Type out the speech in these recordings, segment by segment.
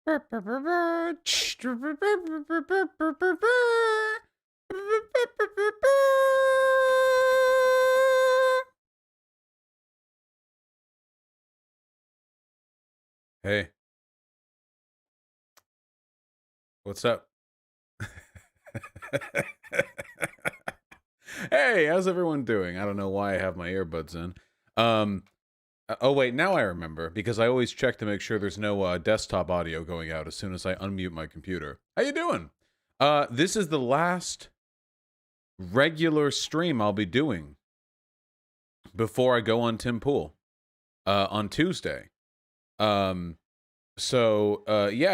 Hey, what's up? Hey, how's everyone doing? I don't know why I have my earbuds in. Oh wait, now I remember, because I always check to make sure there's no desktop audio going out as soon as I unmute my computer. How you doing? This is the last regular stream I'll be doing before I go on Tim Pool on Tuesday. Yeah,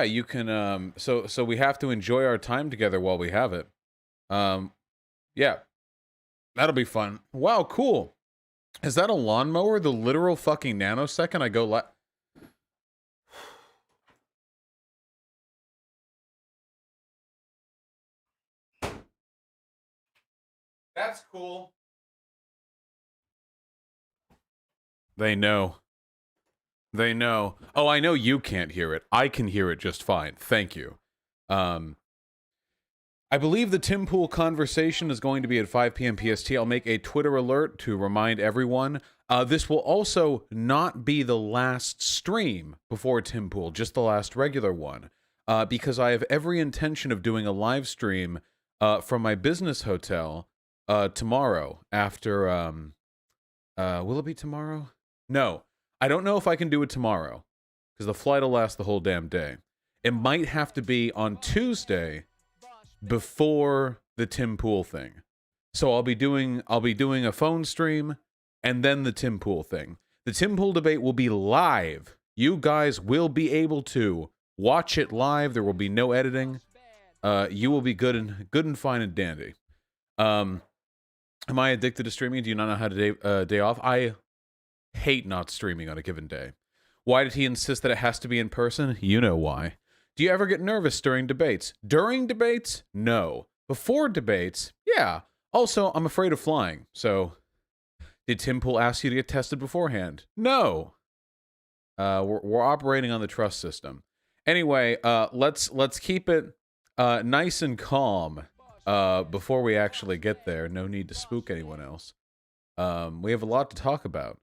you can so we have to enjoy our time together while we have it. Yeah. That'll be fun. Wow, cool. Is that a lawnmower? The literal fucking nanosecond I go That's cool. They know. They know. Oh, I know you can't hear it. I can hear it just fine. Thank you. I believe the Tim Pool conversation is going to be at 5 p.m. PST. I'll make a Twitter alert to remind everyone. This will also not be the last stream before Tim Pool, just the last regular one, because I have every intention of doing a live stream from my business hotel tomorrow after... will it be tomorrow? No. I don't know if I can do it tomorrow, because the flight will last the whole damn day. It might have to be on Tuesday before the Tim Pool thing. So I'll be doing a phone stream and then the Tim Pool thing. The Tim Pool debate will be live. You guys will be able to watch it live. There will be no editing. You will be good and fine and dandy. Am I addicted to streaming? Do you not know how to day off? I hate not streaming on a given day. Why did he insist that it has to be in person? You know why. Do you ever get nervous during debates? During debates? No. Before debates? Yeah. Also, I'm afraid of flying, so... Did Tim Pool ask you to get tested beforehand? No. We're operating on the trust system. Anyway, let's keep it nice and calm before we actually get there. No need to spook anyone else. We have a lot to talk about.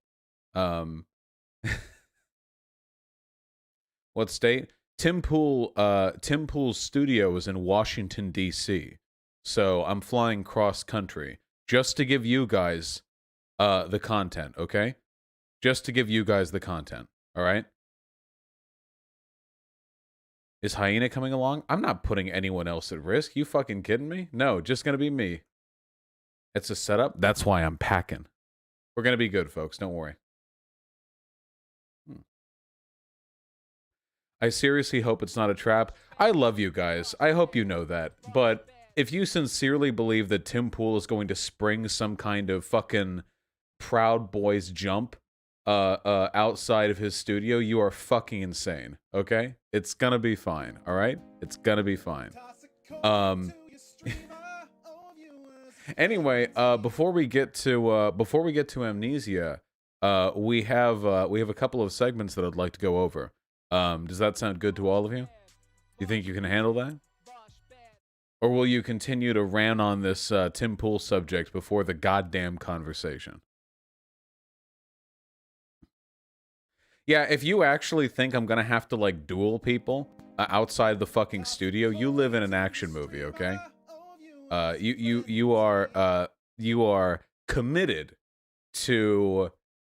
What state? Tim Pool's studio is in Washington, D.C. So I'm flying cross-country just to give you guys the content, okay? Just to give you guys the content, all right? Is Hyena coming along? I'm not putting anyone else at risk. You fucking kidding me? No, just gonna be me. It's a setup. That's why I'm packing. We're gonna be good, folks. Don't worry. I seriously hope it's not a trap. I love you guys. I hope you know that. But if you sincerely believe that Tim Pool is going to spring some kind of fucking Proud Boys jump outside of his studio, you are fucking insane, okay? It's gonna be fine, all right? It's gonna be fine. Anyway, before we get to Amnesia, we have a couple of segments that I'd like to go over. Does that sound good to all of you? You think you can handle that? Or will you continue to rant on this Tim Pool subject before the goddamn conversation? Yeah, if you actually think I'm gonna have to, like, duel people outside the fucking studio, you live in an action movie, okay? You are committed to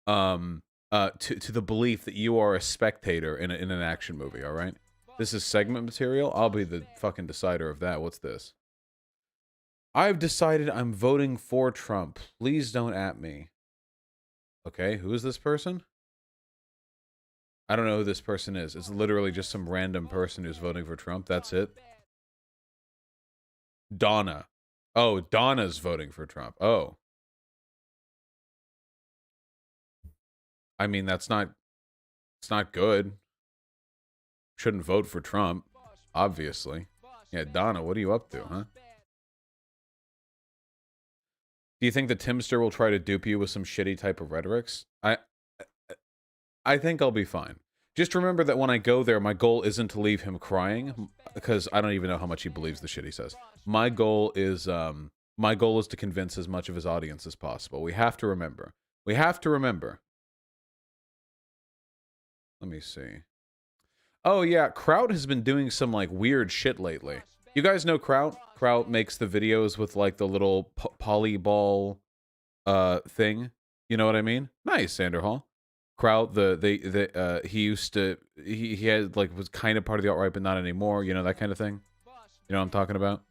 the belief that you are a spectator in an action movie, all right? This is segment material. I'll be the fucking decider of that. What's this? I've decided I'm voting for Trump. Please don't at me. Okay, who is this person? I don't know who this person is. It's literally just some random person who's voting for Trump. That's it. Donna. Oh, Donna's voting for Trump. Oh. I mean, it's not good. Shouldn't vote for Trump, obviously. Yeah, Donna, what are you up to, huh? Do you think the Timster will try to dupe you with some shitty type of rhetorics? I think I'll be fine. Just remember that when I go there, my goal isn't to leave him crying, because I don't even know how much he believes the shit he says. My goal is to convince as much of his audience as possible. We have to remember. We have to remember. Let me see. Oh yeah, Crout has been doing some like weird shit lately. You guys know Crout? Crout makes the videos with like the little polyball thing. You know what I mean? Nice, Sanderhall. Crout, he had like was kind of part of the alt-right but not anymore, you know, that kind of thing. You know what I'm talking about?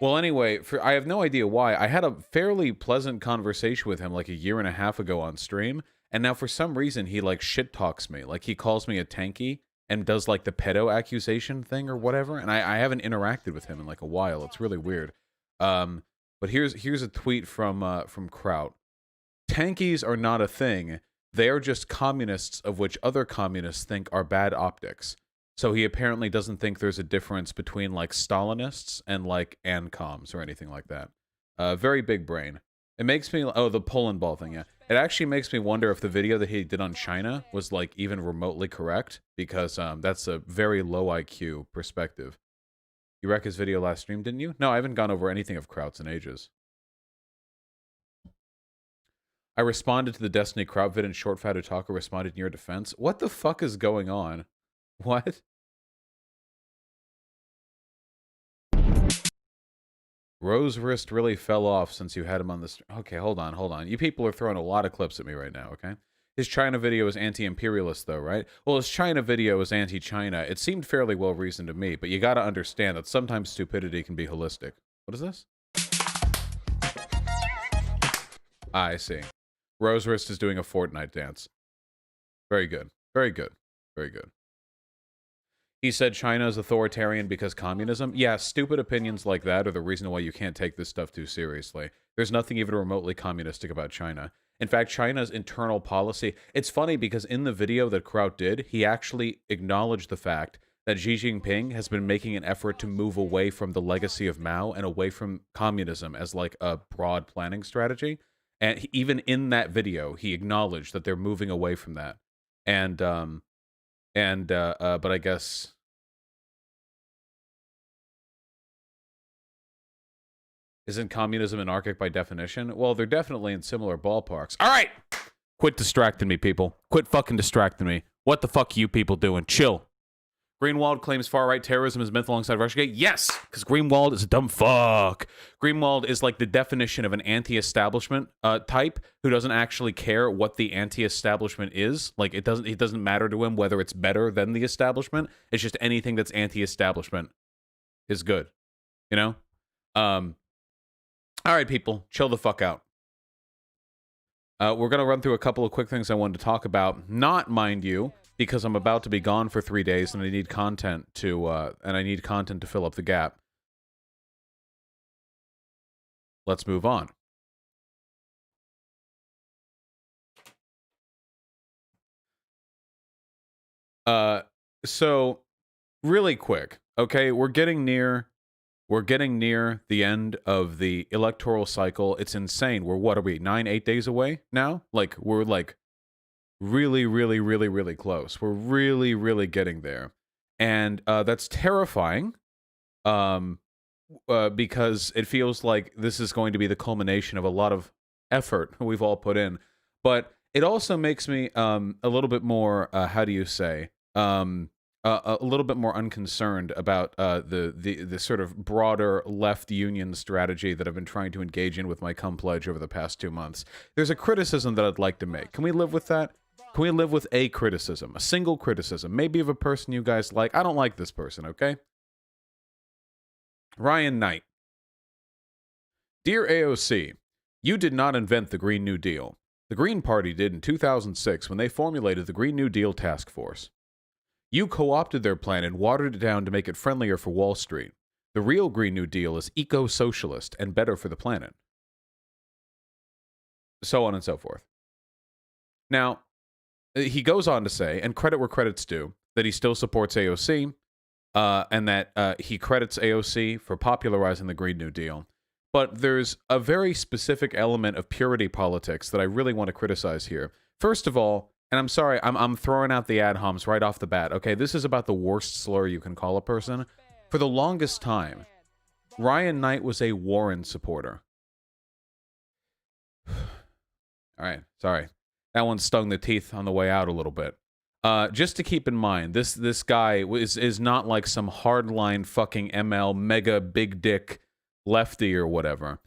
Well, anyway, I have no idea why. I had a fairly pleasant conversation with him like a year and a half ago on stream, and now for some reason he like shit talks me. Like he calls me a tanky and does like the pedo accusation thing or whatever, and I haven't interacted with him in like a while. It's really weird. But here's a tweet from Crout. Tankies are not a thing. They are just communists of which other communists think are bad optics. So he apparently doesn't think there's a difference between like Stalinists and like ANCOMs or anything like that. Very big brain. It makes me, oh, the Poland ball thing, yeah. It actually makes me wonder if the video that he did on China was like even remotely correct, because that's a very low IQ perspective. You wrecked his video last stream, didn't you? No, I haven't gone over anything of Kraut's in ages. I responded to the Destiny Crout vid and Short Fat Otaku responded in your defense. What the fuck is going on? What? Rose wrist really fell off since you had him on the okay, hold on. You people are throwing a lot of clips at me right now, okay? His China video is anti-imperialist, though, right? Well, his China video is anti-China. It seemed fairly well-reasoned to me, but you gotta understand that sometimes stupidity can be holistic. What is this? I see. Rose wrist is doing a Fortnite dance. Very good. Very good. Very good. He said China is authoritarian because communism. Yeah, stupid opinions like that are the reason why you can't take this stuff too seriously. There's nothing even remotely communistic about China. In fact, China's internal policy... It's funny because in the video that Crout did, he actually acknowledged the fact that Xi Jinping has been making an effort to move away from the legacy of Mao and away from communism as like a broad planning strategy. And even in that video, he acknowledged that they're moving away from that. But I guess... Isn't communism anarchic by definition? Well, they're definitely in similar ballparks. All right! Quit distracting me, people. Quit fucking distracting me. What the fuck are you people doing? Chill. Greenwald claims far-right terrorism is myth alongside Russiagate. Yes! Because Greenwald is a dumb fuck. Greenwald is like the definition of an anti-establishment type who doesn't actually care what the anti-establishment is. Like, it doesn't matter to him whether it's better than the establishment. It's just anything that's anti-establishment is good. You know? All right, people, chill the fuck out. We're going to run through a couple of quick things I wanted to talk about. Not, mind you, because I'm about to be gone for 3 days and I need content to fill up the gap. Let's move on. So really quick, okay, we're getting near the end of the electoral cycle. It's insane. What are we, 8 days away now? Like, we're like really, really, really, really close. We're really, really getting there. And that's terrifying because it feels like this is going to be the culmination of a lot of effort we've all put in. But it also makes me a little bit more, how do you say, a little bit more unconcerned about the sort of broader left union strategy that I've been trying to engage in with my cum pledge over the past 2 months. There's a criticism that I'd like to make. Can we live with that? Can we live with a criticism? A single criticism. Maybe of a person you guys like. I don't like this person, okay? Ryan Knight. Dear AOC, you did not invent the Green New Deal. The Green Party did in 2006 when they formulated the Green New Deal Task Force. You co-opted their plan and watered it down to make it friendlier for Wall Street. The real Green New Deal is eco-socialist and better for the planet. So on and so forth. Now, he goes on to say, and credit where credit's due, that he still supports AOC, and that he credits AOC for popularizing the Green New Deal. But there's a very specific element of purity politics that I really want to criticize here. First of all, and I'm sorry, I'm throwing out the ad homs right off the bat. Okay, this is about the worst slur you can call a person. For the longest time, Ryan Knight was a Warren supporter. All right, sorry. That one stung the teeth on the way out a little bit. Just to keep in mind, this guy is not like some hardline fucking ML mega big dick lefty or whatever.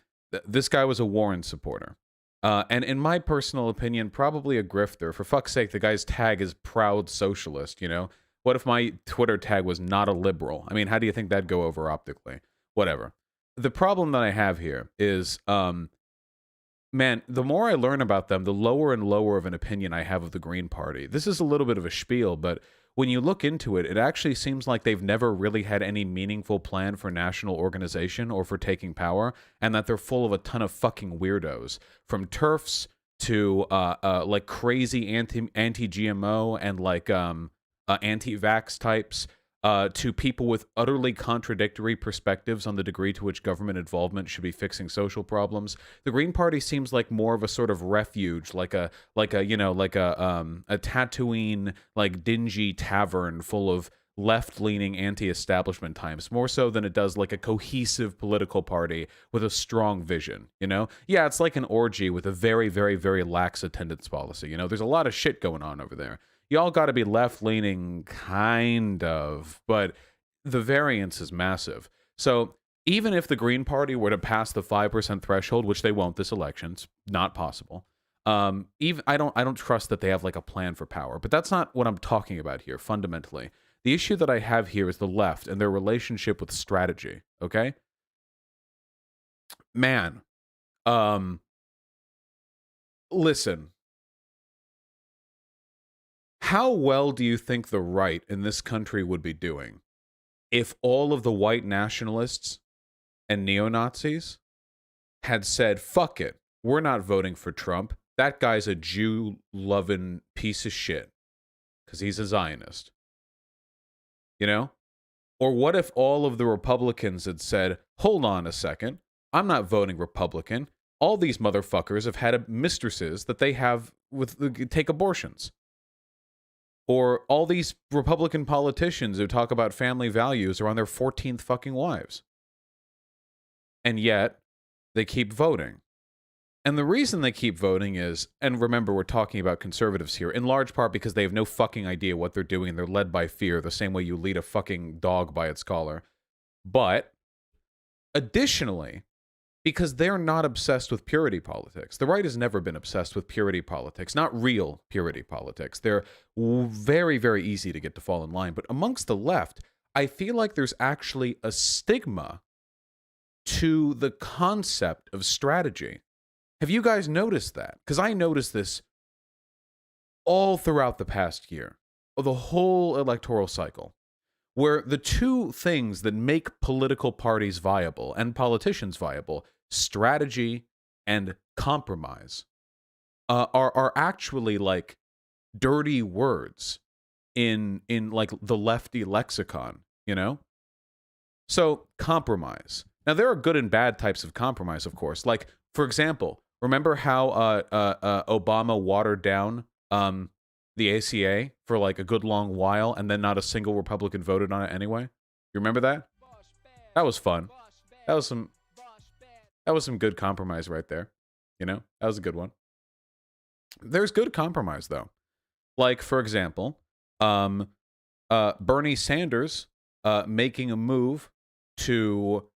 This guy was a Warren supporter. And in my personal opinion, probably a grifter. For fuck's sake, the guy's tag is proud socialist, you know? What if my Twitter tag was not a liberal? I mean, how do you think that'd go over optically? Whatever. The problem that I have here is, man, the more I learn about them, the lower and lower of an opinion I have of the Green Party. This is a little bit of a spiel, but when you look into it, it actually seems like they've never really had any meaningful plan for national organization or for taking power, and that they're full of a ton of fucking weirdos, from TERFs to like crazy anti-GMO and like anti-vax types, to people with utterly contradictory perspectives on the degree to which government involvement should be fixing social problems. The Green Party seems like more of a sort of refuge, like a Tatooine, like dingy tavern full of left-leaning anti-establishment types, more so than it does like a cohesive political party with a strong vision, you know? Yeah, it's like an orgy with a very, very, very lax attendance policy, you know? There's a lot of shit going on over there. Y'all got to be left-leaning, kind of, but the variance is massive. So even if the Green Party were to pass the 5% threshold, which they won't this election, it's not possible. Even I don't trust that they have like a plan for power, but that's not what I'm talking about here. Fundamentally, the issue that I have here is the left and their relationship with strategy. Okay, man, listen. How well do you think the right in this country would be doing if all of the white nationalists and neo-Nazis had said, fuck it, we're not voting for Trump. That guy's a Jew-loving piece of shit because he's a Zionist. You know? Or what if all of the Republicans had said, hold on a second, I'm not voting Republican. All these motherfuckers have had mistresses that they have take abortions. Or all these Republican politicians who talk about family values are on their 14th fucking wives. And yet, they keep voting. And the reason they keep voting is, and remember, we're talking about conservatives here, in large part because they have no fucking idea what they're doing and they're led by fear, the same way you lead a fucking dog by its collar. But, additionally, because they're not obsessed with purity politics. The right has never been obsessed with purity politics, not real purity politics. They're very, very easy to get to fall in line. But amongst the left, I feel like there's actually a stigma to the concept of strategy. Have you guys noticed that? Because I noticed this all throughout the past year, the whole electoral cycle, where the two things that make political parties viable and politicians viable, strategy and compromise, are actually like dirty words in like the lefty lexicon, you know? So compromise. Now there are good and bad types of compromise, of course. Like, for example, remember how Obama watered down the ACA for like a good long while, and then not a single Republican voted on it anyway? You remember that? That was fun. That was some good compromise right there. You know, that was a good one. There's good compromise though. Like, for example, Bernie Sanders making a move to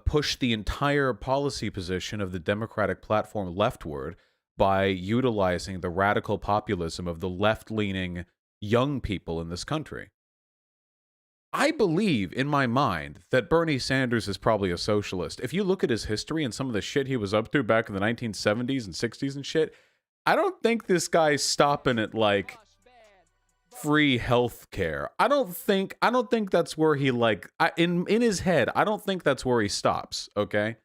push the entire policy position of the Democratic platform leftward by utilizing the radical populism of the left-leaning young people in this country. I believe in my mind that Bernie Sanders is probably a socialist. If you look at his history and some of the shit he was up to back in the 1970s and 60s and shit, I don't think this guy's stopping at like free health care. I don't think that's where he like in his head, I don't think that's where he stops, okay?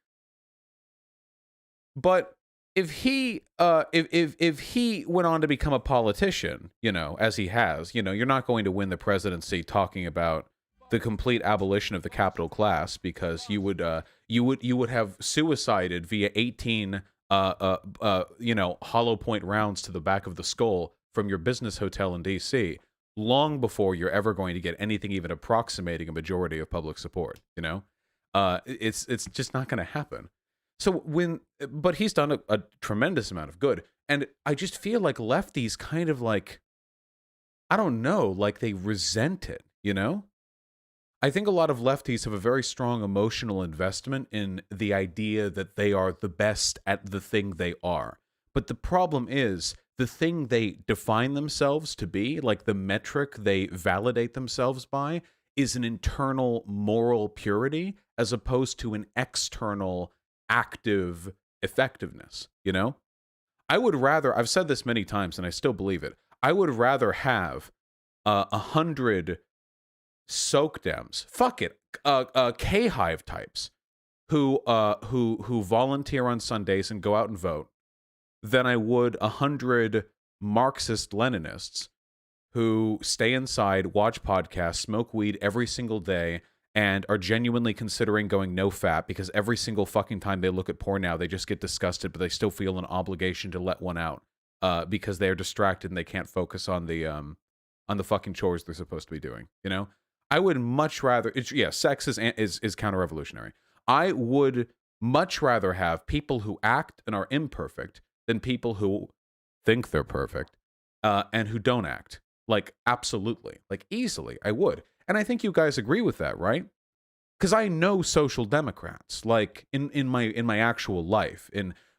But if he if he went on to become a politician, you know, as he has, you know, you're not going to win the presidency talking about the complete abolition of the capital class, because you would have suicided via 18 you know, hollow point rounds to the back of the skull from your business hotel in DC long before you're ever going to get anything even approximating a majority of public support, you know? It's just not going to happen. So but he's done a tremendous amount of good. And I just feel like lefties kind of like, I don't know, like they resent it, you know? I think a lot of lefties have a very strong emotional investment in the idea that they are the best at the thing they are. But the problem is, the thing they define themselves to be, like the metric they validate themselves by, is an internal moral purity as opposed to an external active effectiveness, you know? I would rather, I've said this many times and I still believe it, I would rather have 100 soak dems, fuck it, K-Hive types who volunteer on Sundays and go out and vote than I would 100 Marxist Leninists who stay inside, watch podcasts, smoke weed every single day, and are genuinely considering going no fap because every single fucking time they look at porn now, they just get disgusted, but they still feel an obligation to let one out because they're distracted and they can't focus on the fucking chores they're supposed to be doing. You know, I would much rather. Sex is counter-revolutionary. I would much rather have people who act and are imperfect than people who think they're perfect and who don't act. Like, absolutely. Like, easily, I would. And I think you guys agree with that, right? Because I know social democrats, like, in my actual life,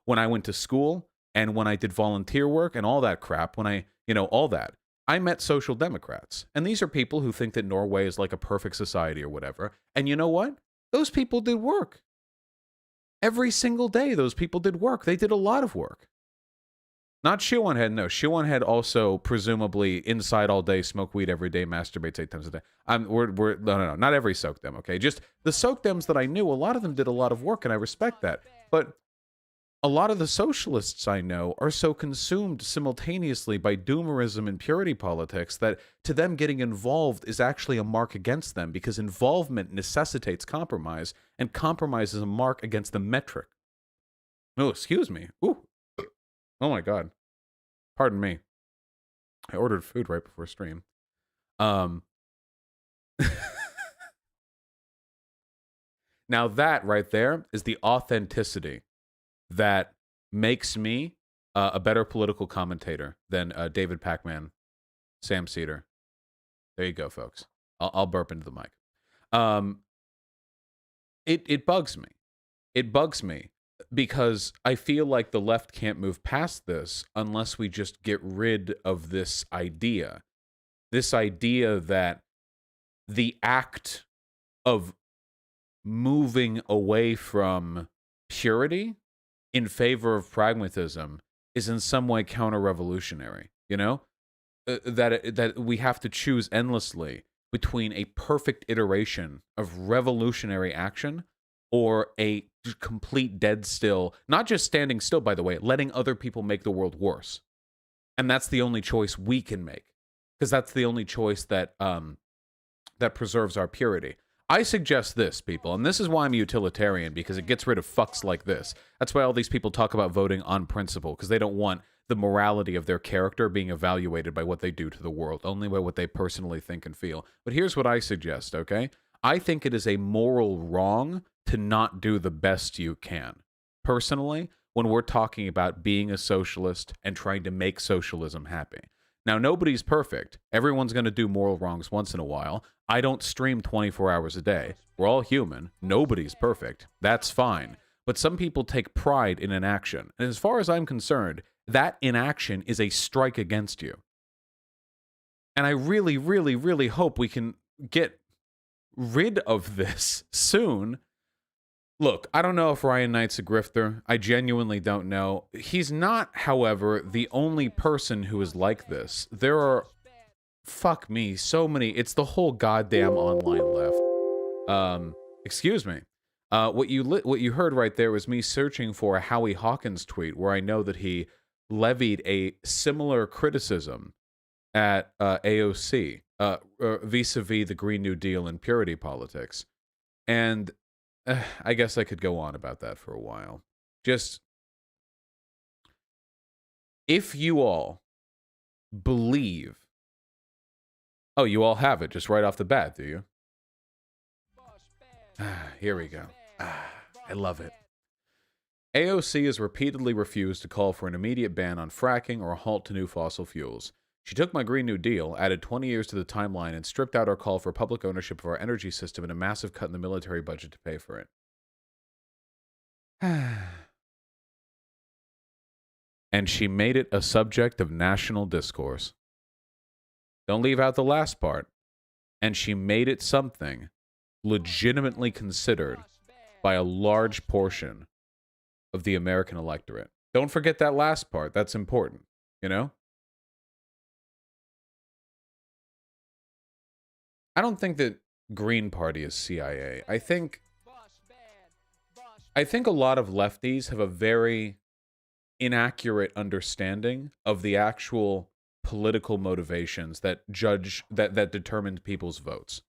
when I went to school and when I did volunteer work and all that crap, all that. I met social democrats. And these are people who think that Norway is like a perfect society or whatever. And you know what? Those people did work. Every single day, those people did work. They did a lot of work. Not Shoe on Head, no. Shoe on Head also presumably inside all day, smoke weed every day, masturbates 8 times a day. No, not every soak dem, okay? Just the soak dems that I knew, a lot of them did a lot of work, and I respect that. But a lot of the socialists I know are so consumed simultaneously by doomerism and purity politics that to them getting involved is actually a mark against them because involvement necessitates compromise, and compromise is a mark against the metric. Oh, excuse me. Ooh. Oh my God. Pardon me. I ordered food right before stream. Now that right there is the authenticity that makes me a better political commentator than David Pac-Man, Sam Cedar. There you go, folks. I'll burp into the mic. It bugs me. It bugs me because I feel like the left can't move past this unless we just get rid of this idea. This idea that the act of moving away from purity in favor of pragmatism is in some way counter-revolutionary, you know? That we have to choose endlessly between a perfect iteration of revolutionary action or a complete dead still, not just standing still, by the way, letting other people make the world worse. And that's the only choice we can make, because that's the only choice that preserves our purity. I suggest this, people, and this is why I'm a utilitarian, because it gets rid of fucks like this. That's why all these people talk about voting on principle, because they don't want the morality of their character being evaluated by what they do to the world, only by what they personally think and feel. But here's what I suggest, okay? I think it is a moral wrong to not do the best you can. Personally, when we're talking about being a socialist and trying to make socialism happy. Now, nobody's perfect. Everyone's going to do moral wrongs once in a while. I don't stream 24 hours a day. We're all human. Nobody's perfect. That's fine. But some people take pride in inaction. And as far as I'm concerned, that inaction is a strike against you. And I really, really, really hope we can get rid of this soon. Look, I don't know if Ryan Knight's a grifter. I genuinely don't know. He's not, however, the only person who is like this. There are, fuck me, so many. It's the whole goddamn online left. Excuse me. What you heard right there was me searching for a Howie Hawkins tweet where I know that he levied a similar criticism at AOC vis-a-vis the Green New Deal and purity politics. And I guess I could go on about that for a while. Just, if you all believe. Oh, you all have it just right off the bat, do you? Here we go. I love it. AOC has repeatedly refused to call for an immediate ban on fracking or a halt to new fossil fuels. She took my Green New Deal, added 20 years to the timeline, and stripped out our call for public ownership of our energy system and a massive cut in the military budget to pay for it. And she made it a subject of national discourse. Don't leave out the last part. And she made it something legitimately considered by a large portion of the American electorate. Don't forget that last part. That's important, you know? I don't think that Green Party is CIA. I think a lot of lefties have a very inaccurate understanding of the actual political motivations that determined people's votes.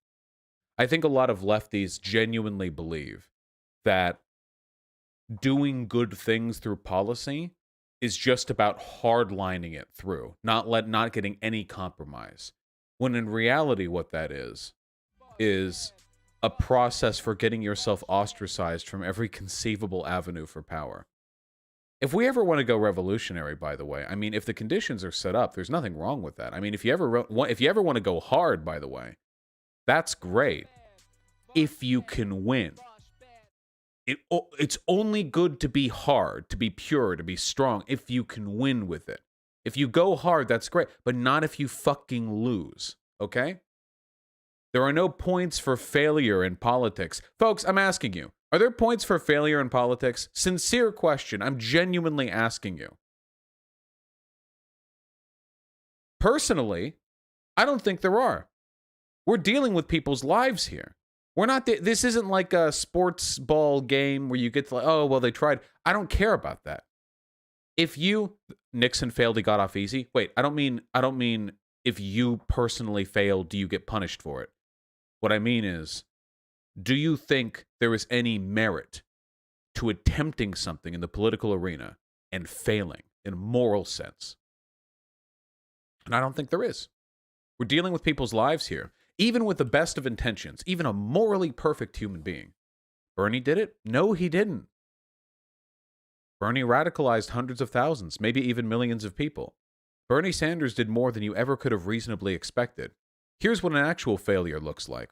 I think a lot of lefties genuinely believe that doing good things through policy is just about hardlining it through, not getting any compromise. When in reality, what that is a process for getting yourself ostracized from every conceivable avenue for power. If we ever want to go revolutionary, by the way, I mean, if the conditions are set up, there's nothing wrong with that. I mean, if you ever want to go hard, by the way, that's great. If you can win. It's only good to be hard, to be pure, to be strong, if you can win with it. If you go hard, that's great, but not if you fucking lose, okay? There are no points for failure in politics. Folks, I'm asking you, are there points for failure in politics? Sincere question. I'm genuinely asking you. Personally, I don't think there are. We're dealing with people's lives here. We're not. This isn't like a sports ball game where you get to like, oh, well, they tried. I don't care about that. If Nixon failed, he got off easy. Wait, I don't mean if you personally failed, do you get punished for it? What I mean is, do you think there is any merit to attempting something in the political arena and failing in a moral sense? And I don't think there is. We're dealing with people's lives here. Even with the best of intentions, even a morally perfect human being. Bernie did it? No, he didn't. Bernie radicalized hundreds of thousands, maybe even millions of people. Bernie Sanders did more than you ever could have reasonably expected. Here's what an actual failure looks like.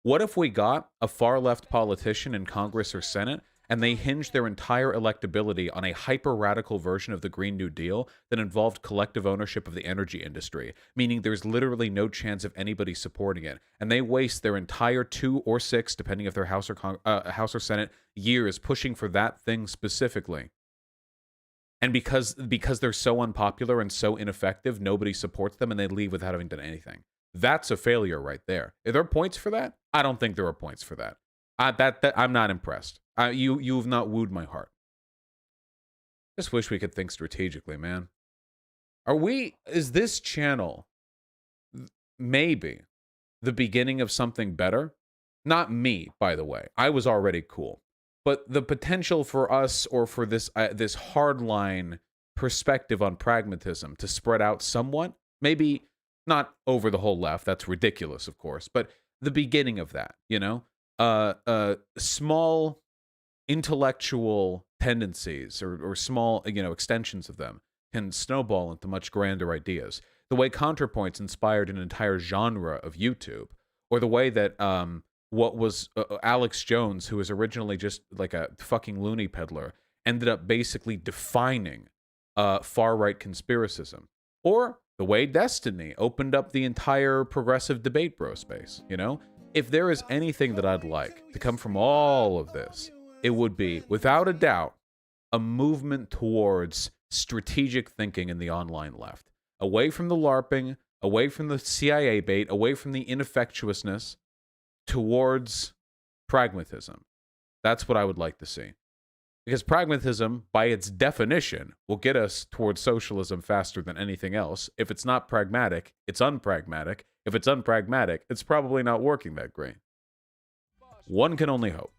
What if we got a far-left politician in Congress or Senate and they hinged their entire electability on a hyper-radical version of the Green New Deal that involved collective ownership of the energy industry, meaning there's literally no chance of anybody supporting it, and they waste their entire 2 or 6, depending if they're House or Senate, years pushing for that thing specifically. And because they're so unpopular and so ineffective, nobody supports them and they leave without having done anything. That's a failure right there. Are there points for that? I don't think there are points for that. I'm not impressed. You've not wooed my heart. Just wish we could think strategically, man. Is this channel maybe the beginning of something better? Not me, by the way. I was already cool. But the potential for us, or for this hardline perspective on pragmatism to spread out somewhat, maybe not over the whole left, that's ridiculous, of course, but the beginning of that, you know? Small intellectual tendencies or small, extensions of them can snowball into much grander ideas. The way ContraPoints inspired an entire genre of YouTube, or the way that what was Alex Jones, who was originally just like a fucking loony peddler, ended up basically defining far-right conspiracism. Or the way Destiny opened up the entire progressive debate bro space, you know? If there is anything that I'd like to come from all of this, it would be, without a doubt, a movement towards strategic thinking in the online left. Away from the LARPing, away from the CIA bait, away from the ineffectuousness, towards pragmatism. That's what I would like to see. Because pragmatism, by its definition, will get us towards socialism faster than anything else. If it's not pragmatic, it's unpragmatic. If it's unpragmatic, it's probably not working that great. One can only hope.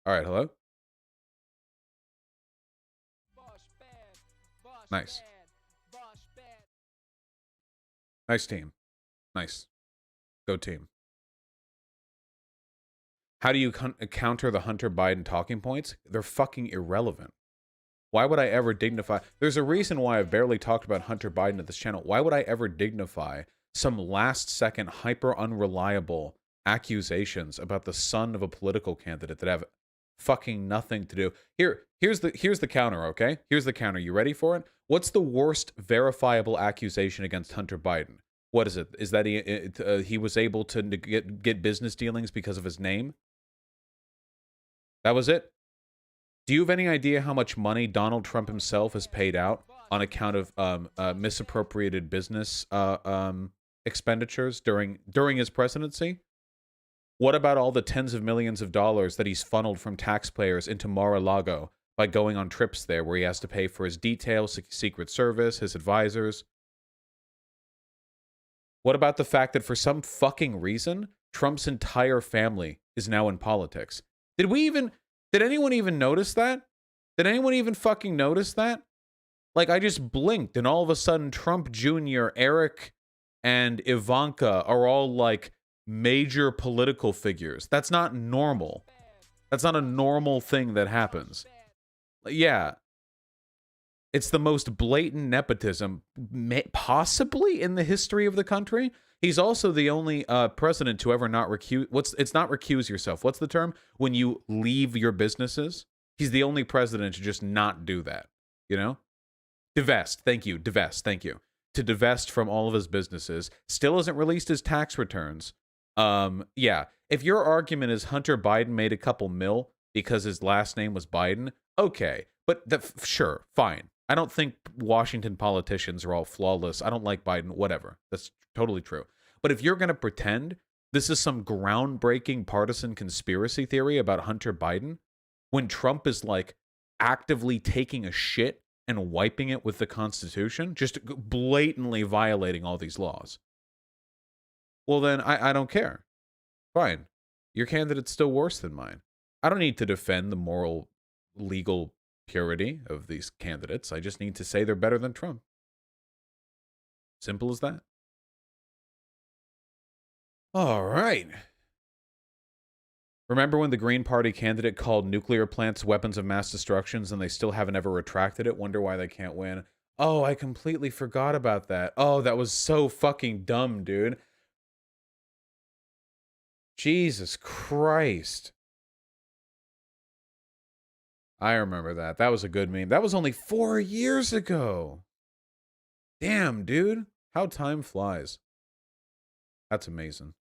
All right, hello. Nice. Nice team. Nice. Go team. How do you counter the Hunter Biden talking points? They're fucking irrelevant. Why would I ever dignify? There's a reason why I've barely talked about Hunter Biden at this channel. Why would I ever dignify some last-second, hyper-unreliable accusations about the son of a political candidate that have fucking nothing to do? Here's the counter, okay? Here's the counter. You ready for it? What's the worst verifiable accusation against Hunter Biden? What is it? Is that he was able to get business dealings because of his name? That was it? Do you have any idea how much money Donald Trump himself has paid out on account of misappropriated business expenditures during his presidency? What about all the tens of millions of dollars that he's funneled from taxpayers into Mar-a-Lago by going on trips there where he has to pay for his detail, Secret Service, his advisors? What about the fact that for some fucking reason, Trump's entire family is now in politics? Did anyone even notice that? Did anyone even fucking notice that? Like, I just blinked, and all of a sudden, Trump Jr., Eric, and Ivanka are all, like, major political figures. That's not normal. That's not a normal thing that happens. Yeah. It's the most blatant nepotism, possibly in the history of the country. He's also the only president to ever not recuse. It's not recuse yourself. What's the term? When you leave your businesses. He's the only president to just not do that. You know? Divest. Thank you. Divest. Thank you. To divest from all of his businesses. Still hasn't released his tax returns. Yeah. If your argument is Hunter Biden made a couple mil because his last name was Biden, okay. But sure, fine. I don't think Washington politicians are all flawless. I don't like Biden, whatever. That's totally true. But if you're going to pretend this is some groundbreaking partisan conspiracy theory about Hunter Biden, when Trump is like actively taking a shit and wiping it with the Constitution, just blatantly violating all these laws, well then I don't care. Fine. Your candidate's still worse than mine. I don't need to defend the moral, legal purity of these candidates. I just need to say they're better than Trump. Simple as that. All right. Remember when the Green Party candidate called nuclear plants weapons of mass destruction and they still haven't ever retracted it? Wonder why they can't win. Oh, I completely forgot about that. Oh, that was so fucking dumb, dude. Jesus Christ. I remember that. That was a good meme. That was only 4 years ago. Damn, dude. How time flies. That's amazing.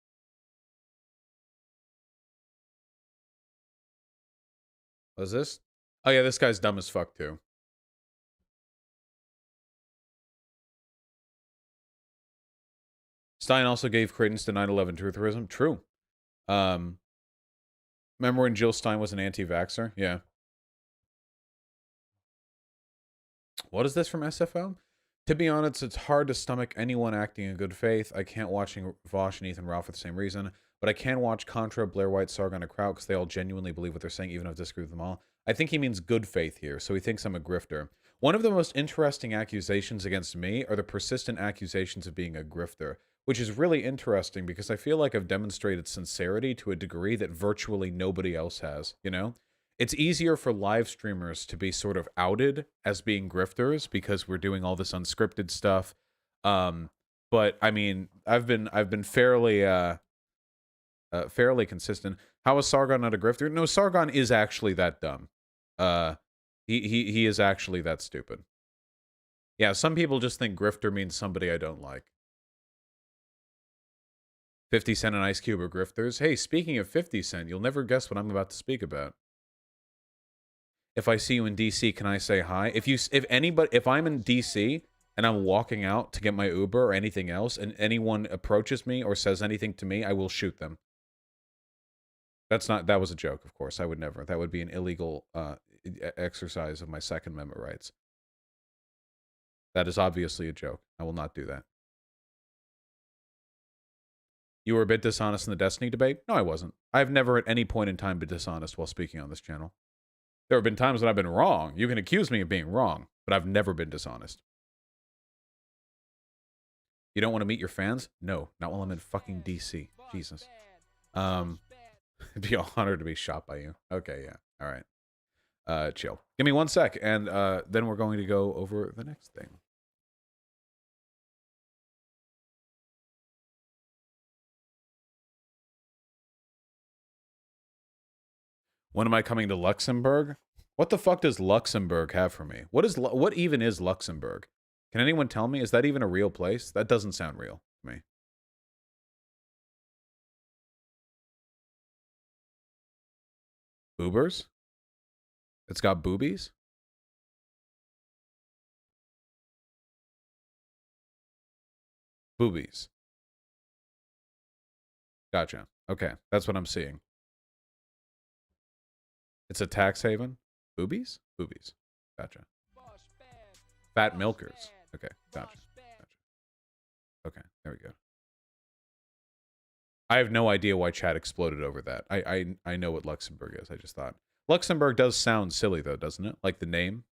What is this? Oh, yeah, this guy's dumb as fuck, too. Stein also gave credence to 9/11 trutherism. True. Remember when Jill Stein was an anti-vaxxer? Yeah. What is this from SFO? To be honest, it's hard to stomach anyone acting in good faith. I can't watching Vaush and Ethan Ralph for the same reason, but I can watch Contra, Blair White, Sargon, and Crout because they all genuinely believe what they're saying, even if I disagree with them all. I think he means good faith here, so he thinks I'm a grifter. One of the most interesting accusations against me are the persistent accusations of being a grifter, which is really interesting because I feel like I've demonstrated sincerity to a degree that virtually nobody else has, you know? It's easier for live streamers to be sort of outed as being grifters because we're doing all this unscripted stuff. But I mean, I've been fairly fairly consistent. How is Sargon not a grifter? No, Sargon is actually that dumb. He is actually that stupid. Yeah, some people just think grifter means somebody I don't like. 50 Cent and Ice Cube are grifters. Hey, speaking of 50 Cent, you'll never guess what I'm about to speak about. If I see you in DC, can I say hi? If I'm in DC and I'm walking out to get my Uber or anything else, and anyone approaches me or says anything to me, I will shoot them. That was a joke, of course. I would never. That would be an illegal exercise of my Second Amendment rights. That is obviously a joke. I will not do that. You were a bit dishonest in the Destiny debate? No, I wasn't. I've never at any point in time been dishonest while speaking on this channel. There have been times when I've been wrong. You can accuse me of being wrong, but I've never been dishonest. You don't want to meet your fans? No, not while I'm in fucking DC. Jesus. It'd be an honor to be shot by you. Okay, yeah. All right. Chill. Give me 1 sec, and then we're going to go over the next thing. When am I coming to Luxembourg? What the fuck does Luxembourg have for me? What even is Luxembourg? Can anyone tell me? Is that even a real place? That doesn't sound real to me. Boobers? It's got boobies? Boobies. Gotcha. Okay, that's what I'm seeing. It's a tax haven? Boobies? Boobies. Gotcha. Fat milkers. Okay, gotcha. Okay, there we go. I have no idea why chat exploded over that. I know what Luxembourg is. I just thought. Luxembourg does sound silly, though, doesn't it? Like the name.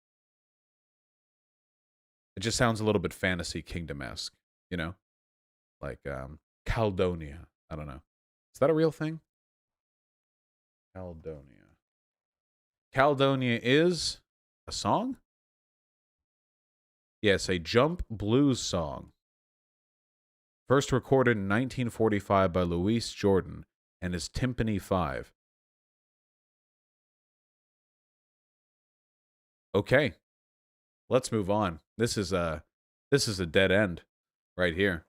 It just sounds a little bit fantasy kingdom-esque, you know? Like, Caldonia. I don't know. Is that a real thing? Caldonia. Caldonia is a song? Yes, a jump blues song. First recorded in 1945 by Louis Jordan and his Timpani 5. Okay. Let's move on. This is a dead end right here.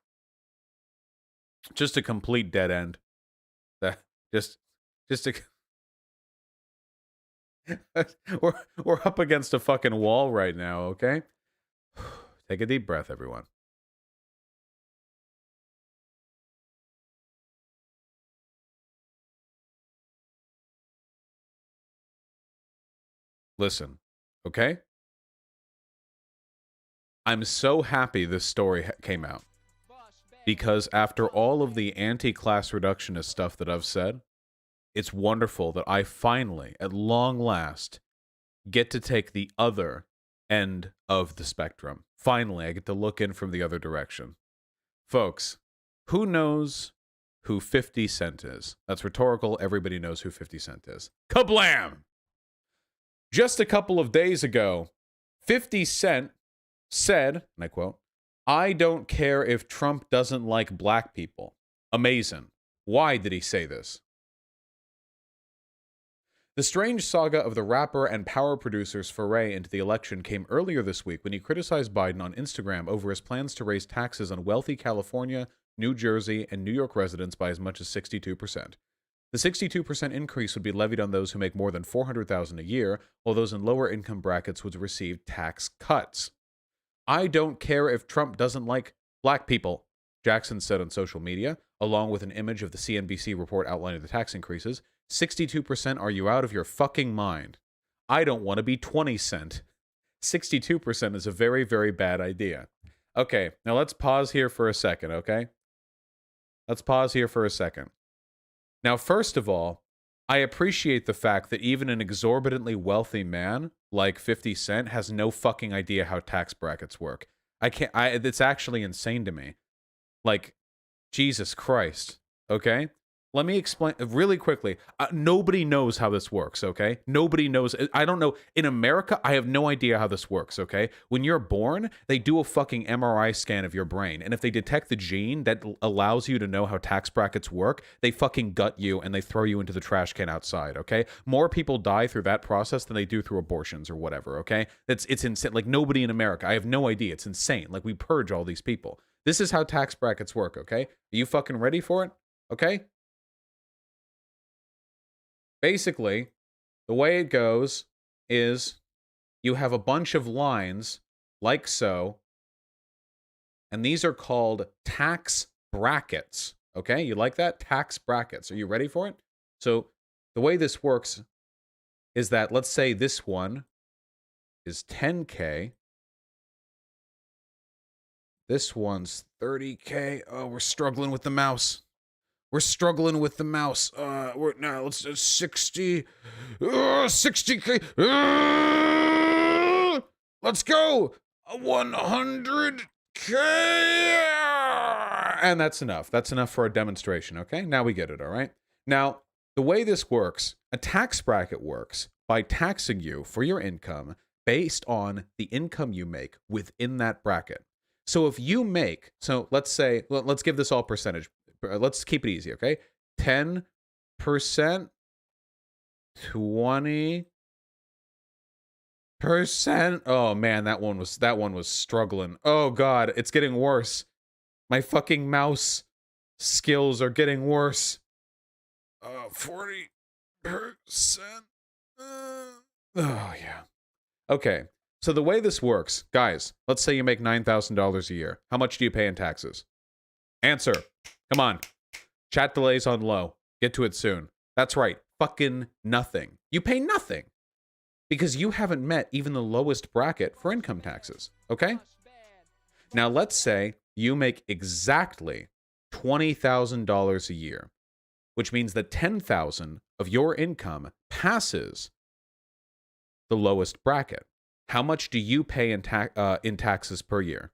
Just a complete dead end. That just a we're up against a fucking wall right now, okay? Take a deep breath, everyone. Listen, okay? I'm so happy this story came out. Because after all of the anti-class reductionist stuff that I've said, it's wonderful that I finally, at long last, get to take the other end of the spectrum. Finally, I get to look in from the other direction. Folks, who knows who 50 Cent is? That's rhetorical. Everybody knows who 50 Cent is. Kablam! Just a couple of days ago, 50 Cent said, and I quote, "I don't care if Trump doesn't like black people." Amazing. Why did he say this? The strange saga of the rapper and power producer's foray into the election came earlier this week when he criticized Biden on Instagram over his plans to raise taxes on wealthy California, New Jersey, and New York residents by as much as 62%. The 62% increase would be levied on those who make more than $400,000 a year, while those in lower income brackets would receive tax cuts. "I don't care if Trump doesn't like black people," Jackson said on social media, along with an image of the CNBC report outlining the tax increases. 62%, are you out of your fucking mind? I don't want to be 20 Cent. 62% is a very, very bad idea. Okay, now let's pause here for a second, okay? Let's pause here for a second. Now, first of all, I appreciate the fact that even an exorbitantly wealthy man like 50 Cent has no fucking idea how tax brackets work. It's actually insane to me. Like, Jesus Christ, okay? Let me explain really quickly. Nobody knows how this works, okay? Nobody knows. I don't know. In America, I have no idea how this works, okay? When you're born, they do a fucking MRI scan of your brain. And if they detect the gene that allows you to know how tax brackets work, they fucking gut you and they throw you into the trash can outside, okay? More people die through that process than they do through abortions or whatever, okay? It's insane. Like, nobody in America. I have no idea. It's insane. Like, we purge all these people. This is how tax brackets work, okay? Are you fucking ready for it? Okay? Basically, the way it goes is you have a bunch of lines like so, and these are called tax brackets. Okay, you like that? Tax brackets. Are you ready for it? So the way this works is that, let's say this one is 10K. This one's 30K. Oh, we're struggling with the mouse. We're struggling with the mouse. Now let's do 60. 60K. Let's go. 100K. And that's enough. That's enough for a demonstration, okay? Now we get it, all right? Now, the way this works, a tax bracket works by taxing you for your income based on the income you make within that bracket. So if you make, so let's say, let's give this all percentage. Let's keep it easy, okay? 10%, 20%. Oh man, that one was struggling. Oh god, it's getting worse. My fucking mouse skills are getting worse. 40%. Oh yeah. Okay. So the way this works, guys, let's say you make $9,000 a year. How much do you pay in taxes? Answer. Come on. Chat delays on low. Get to it soon. That's right. Fucking nothing. You pay nothing. Because you haven't met even the lowest bracket for income taxes. Okay? Now let's say you make exactly $20,000 a year, which means that $10,000 of your income passes the lowest bracket. How much do you pay in taxes per year?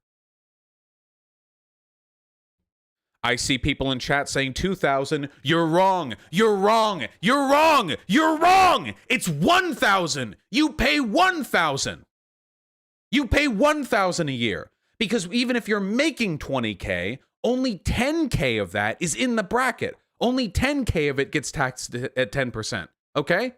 I see people in chat saying 2,000. You're wrong. You're wrong. You're wrong. You're wrong. It's 1,000. You pay 1,000. You pay 1,000 a year because even if you're making 20K, only 10K of that is in the bracket. Only 10K of it gets taxed at 10%. Okay?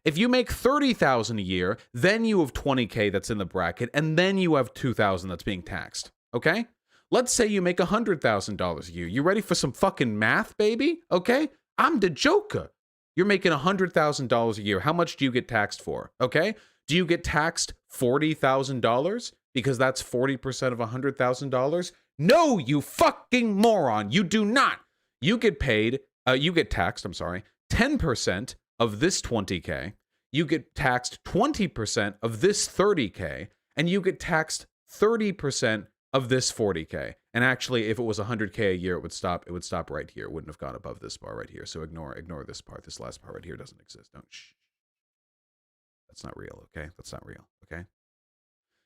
If you make 30,000 a year, then you have 20K that's in the bracket, and then you have 2,000 that's being taxed. Okay? Let's say you make $100,000 a year. You ready for some fucking math, baby? Okay? I'm the Joker. You're making $100,000 a year. How much do you get taxed for? Okay? Do you get taxed $40,000 because that's 40% of $100,000? No, you fucking moron. You do not. You get taxed, 10% of this 20K. You get taxed 20% of this 30K. And you get taxed 30% of this 40K. And actually, if it was 100K a year, it would stop right here. It wouldn't have gone above this bar right here. So ignore this part. This last part right here doesn't exist. Don't shh. That's not real, okay? That's not real, okay?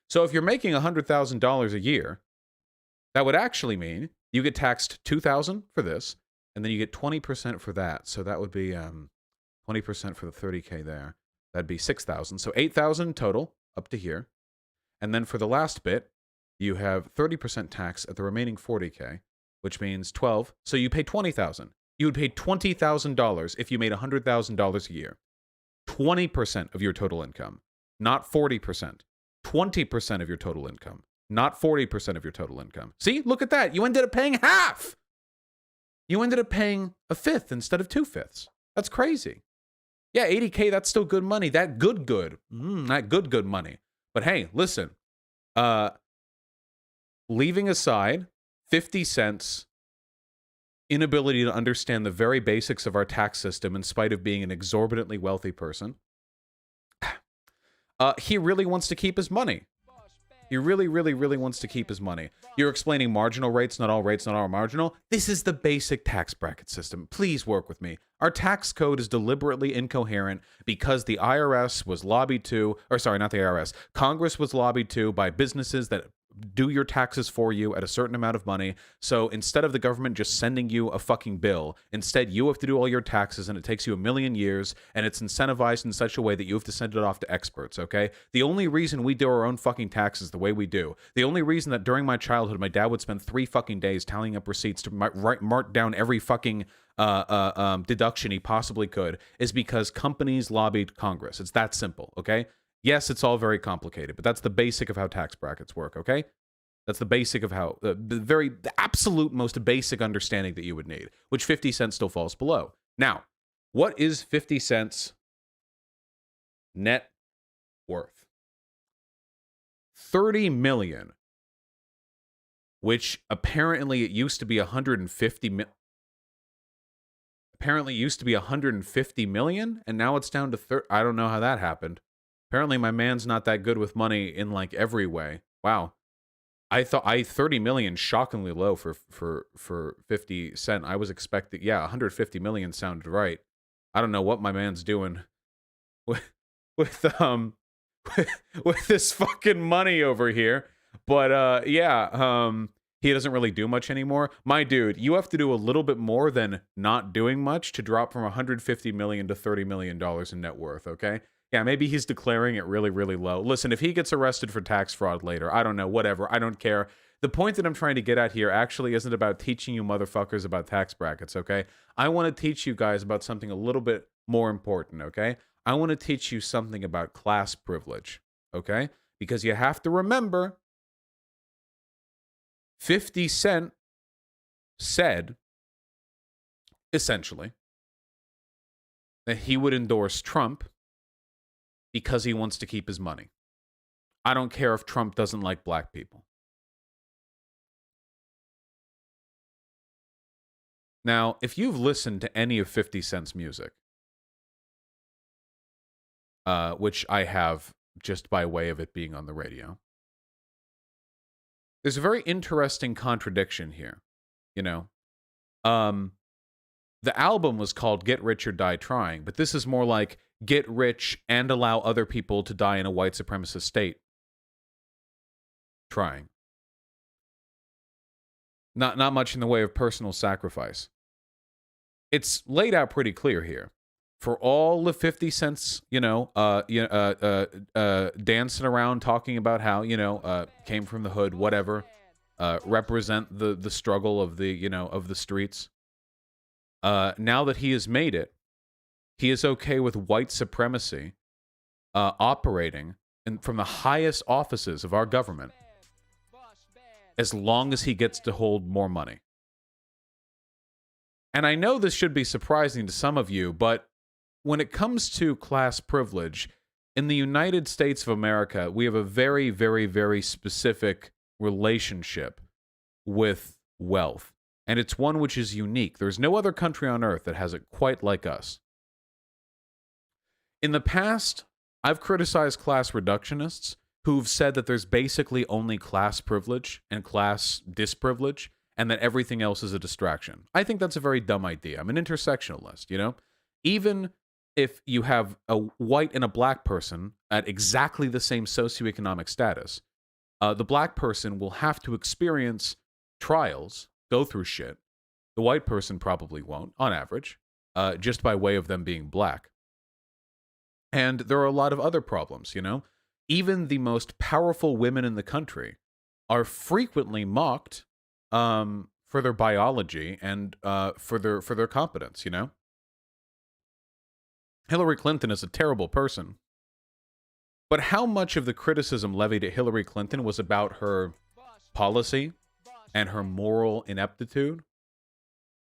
So if you're making $100,000 a year, that would actually mean you get taxed $2,000 for this, and then you get 20% for that. So that would be 20% for the 30K there. That'd be $6,000. So $8,000 total up to here. And then for the last bit, you have 30% tax at the remaining 40K, which means 12. So you pay $20,000. You would pay $20,000 if you made $100,000 a year. 20% of your total income, not 40%. 20% of your total income, not 40% of your total income. See, look at that. You ended up paying half. You ended up paying a fifth instead of 2/5. That's crazy. Yeah, 80K, that's still good money. That good money. But hey, listen, leaving aside 50 cents inability to understand the very basics of our tax system in spite of being an exorbitantly wealthy person, he really wants to keep his money. He really, really, really wants to keep his money. You're explaining marginal rates, not all rates, not all marginal. This is the basic tax bracket system. Please work with me. Our tax code is deliberately incoherent because the IRS was lobbied to, or sorry, not the IRS, Congress was lobbied to by businesses that do your taxes for you at a certain amount of money. So instead of the government just sending you a fucking bill, instead you have to do all your taxes and it takes you a million years and it's incentivized in such a way that you have to send it off to experts, okay? The only reason we do our own fucking taxes the way we do, the only reason that during my childhood my dad would spend 3 fucking days tallying up receipts to mark down every fucking deduction he possibly could is because companies lobbied Congress. It's that simple, okay? Yes, it's all very complicated, but that's the basic of how tax brackets work, okay? That's the basic of how, the absolute most basic understanding that you would need, which 50 cents still falls below. Now, what is 50 cents net worth? 30 million, which apparently it used to be 150 million, and now it's down to 30. I don't know how that happened. Apparently my man's not that good with money in like every way. Wow. I 30 million shockingly low for 50 Cent. I was expecting 150 million sounded right. I don't know what my man's doing with with with this fucking money over here. But he doesn't really do much anymore. My dude, you have to do a little bit more than not doing much to drop from 150 million to 30 million dollars in net worth, okay? Yeah, maybe he's declaring it really, really low. Listen, if he gets arrested for tax fraud later, I don't know, whatever. I don't care. The point that I'm trying to get at here actually isn't about teaching you motherfuckers about tax brackets, okay? I want to teach you guys about something a little bit more important, okay? I want to teach you something about class privilege, okay? Because you have to remember, 50 Cent said, essentially, that he would endorse Trump because he wants to keep his money. I don't care if Trump doesn't like black people. Now, if you've listened to any of 50 Cent's music, which I have just by way of it being on the radio, there's a very interesting contradiction here, you know? The album was called Get Rich or Die Trying, but this is more like get rich and allow other people to die in a white supremacist state. Trying. Not much in the way of personal sacrifice. It's laid out pretty clear here. For all the 50 Cents, dancing around talking about how, came from the hood, whatever, represent the struggle of the streets. Now that he has made it, he is okay with white supremacy operating from the highest offices of our government as long as he gets to hold more money. And I know this should be surprising to some of you, but when it comes to class privilege, in the United States of America, we have a very, very, very specific relationship with wealth. And it's one which is unique. There's no other country on earth that has it quite like us. In the past, I've criticized class reductionists who've said that there's basically only class privilege and class disprivilege, and that everything else is a distraction. I think that's a very dumb idea. I'm an intersectionalist, Even if you have a white and a black person at exactly the same socioeconomic status, the black person will have to experience trials, go through shit. The white person probably won't, on average, just by way of them being black. And there are a lot of other problems, Even the most powerful women in the country are frequently mocked for their biology and for their competence, Hillary Clinton is a terrible person. But how much of the criticism levied at Hillary Clinton was about her policy and her moral ineptitude?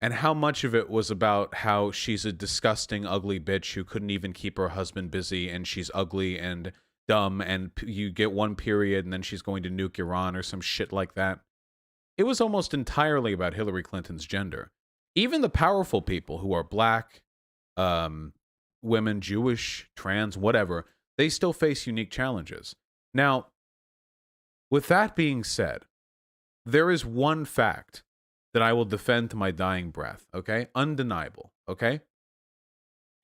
And how much of it was about how she's a disgusting, ugly bitch who couldn't even keep her husband busy, and she's ugly and dumb, and you get one period and then she's going to nuke Iran or some shit like that? It was almost entirely about Hillary Clinton's gender. Even the powerful people who are black, women, Jewish, trans, whatever, they still face unique challenges. Now, with that being said, there is one fact that I will defend to my dying breath, okay? Undeniable, okay?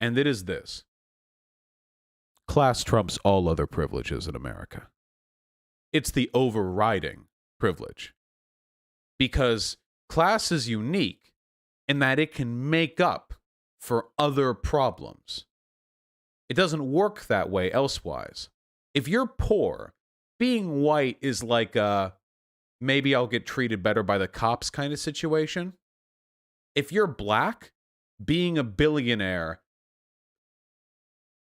And it is this. Class trumps all other privileges in America. It's the overriding privilege. Because class is unique in that it can make up for other problems. It doesn't work that way elsewise. If you're poor, being white is like a maybe I'll get treated better by the cops kind of situation. If you're black, being a billionaire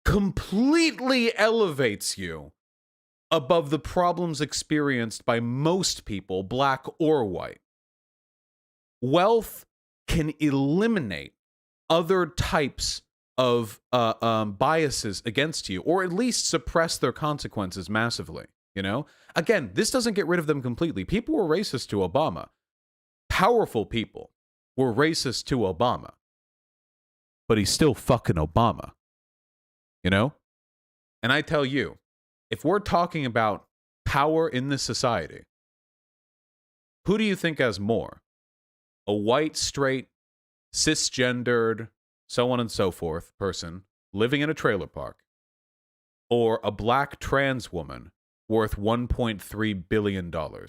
completely elevates you above the problems experienced by most people, black or white. Wealth can eliminate other types of biases against you, or at least suppress their consequences massively, Again, this doesn't get rid of them completely. People were racist to Obama. Powerful people were racist to Obama. But he's still fucking Obama, And I tell you, if we're talking about power in this society, Who do you think has more? A white, straight, cisgendered, so on and so forth person living in a trailer park, or a black trans woman worth $1.3 billion? I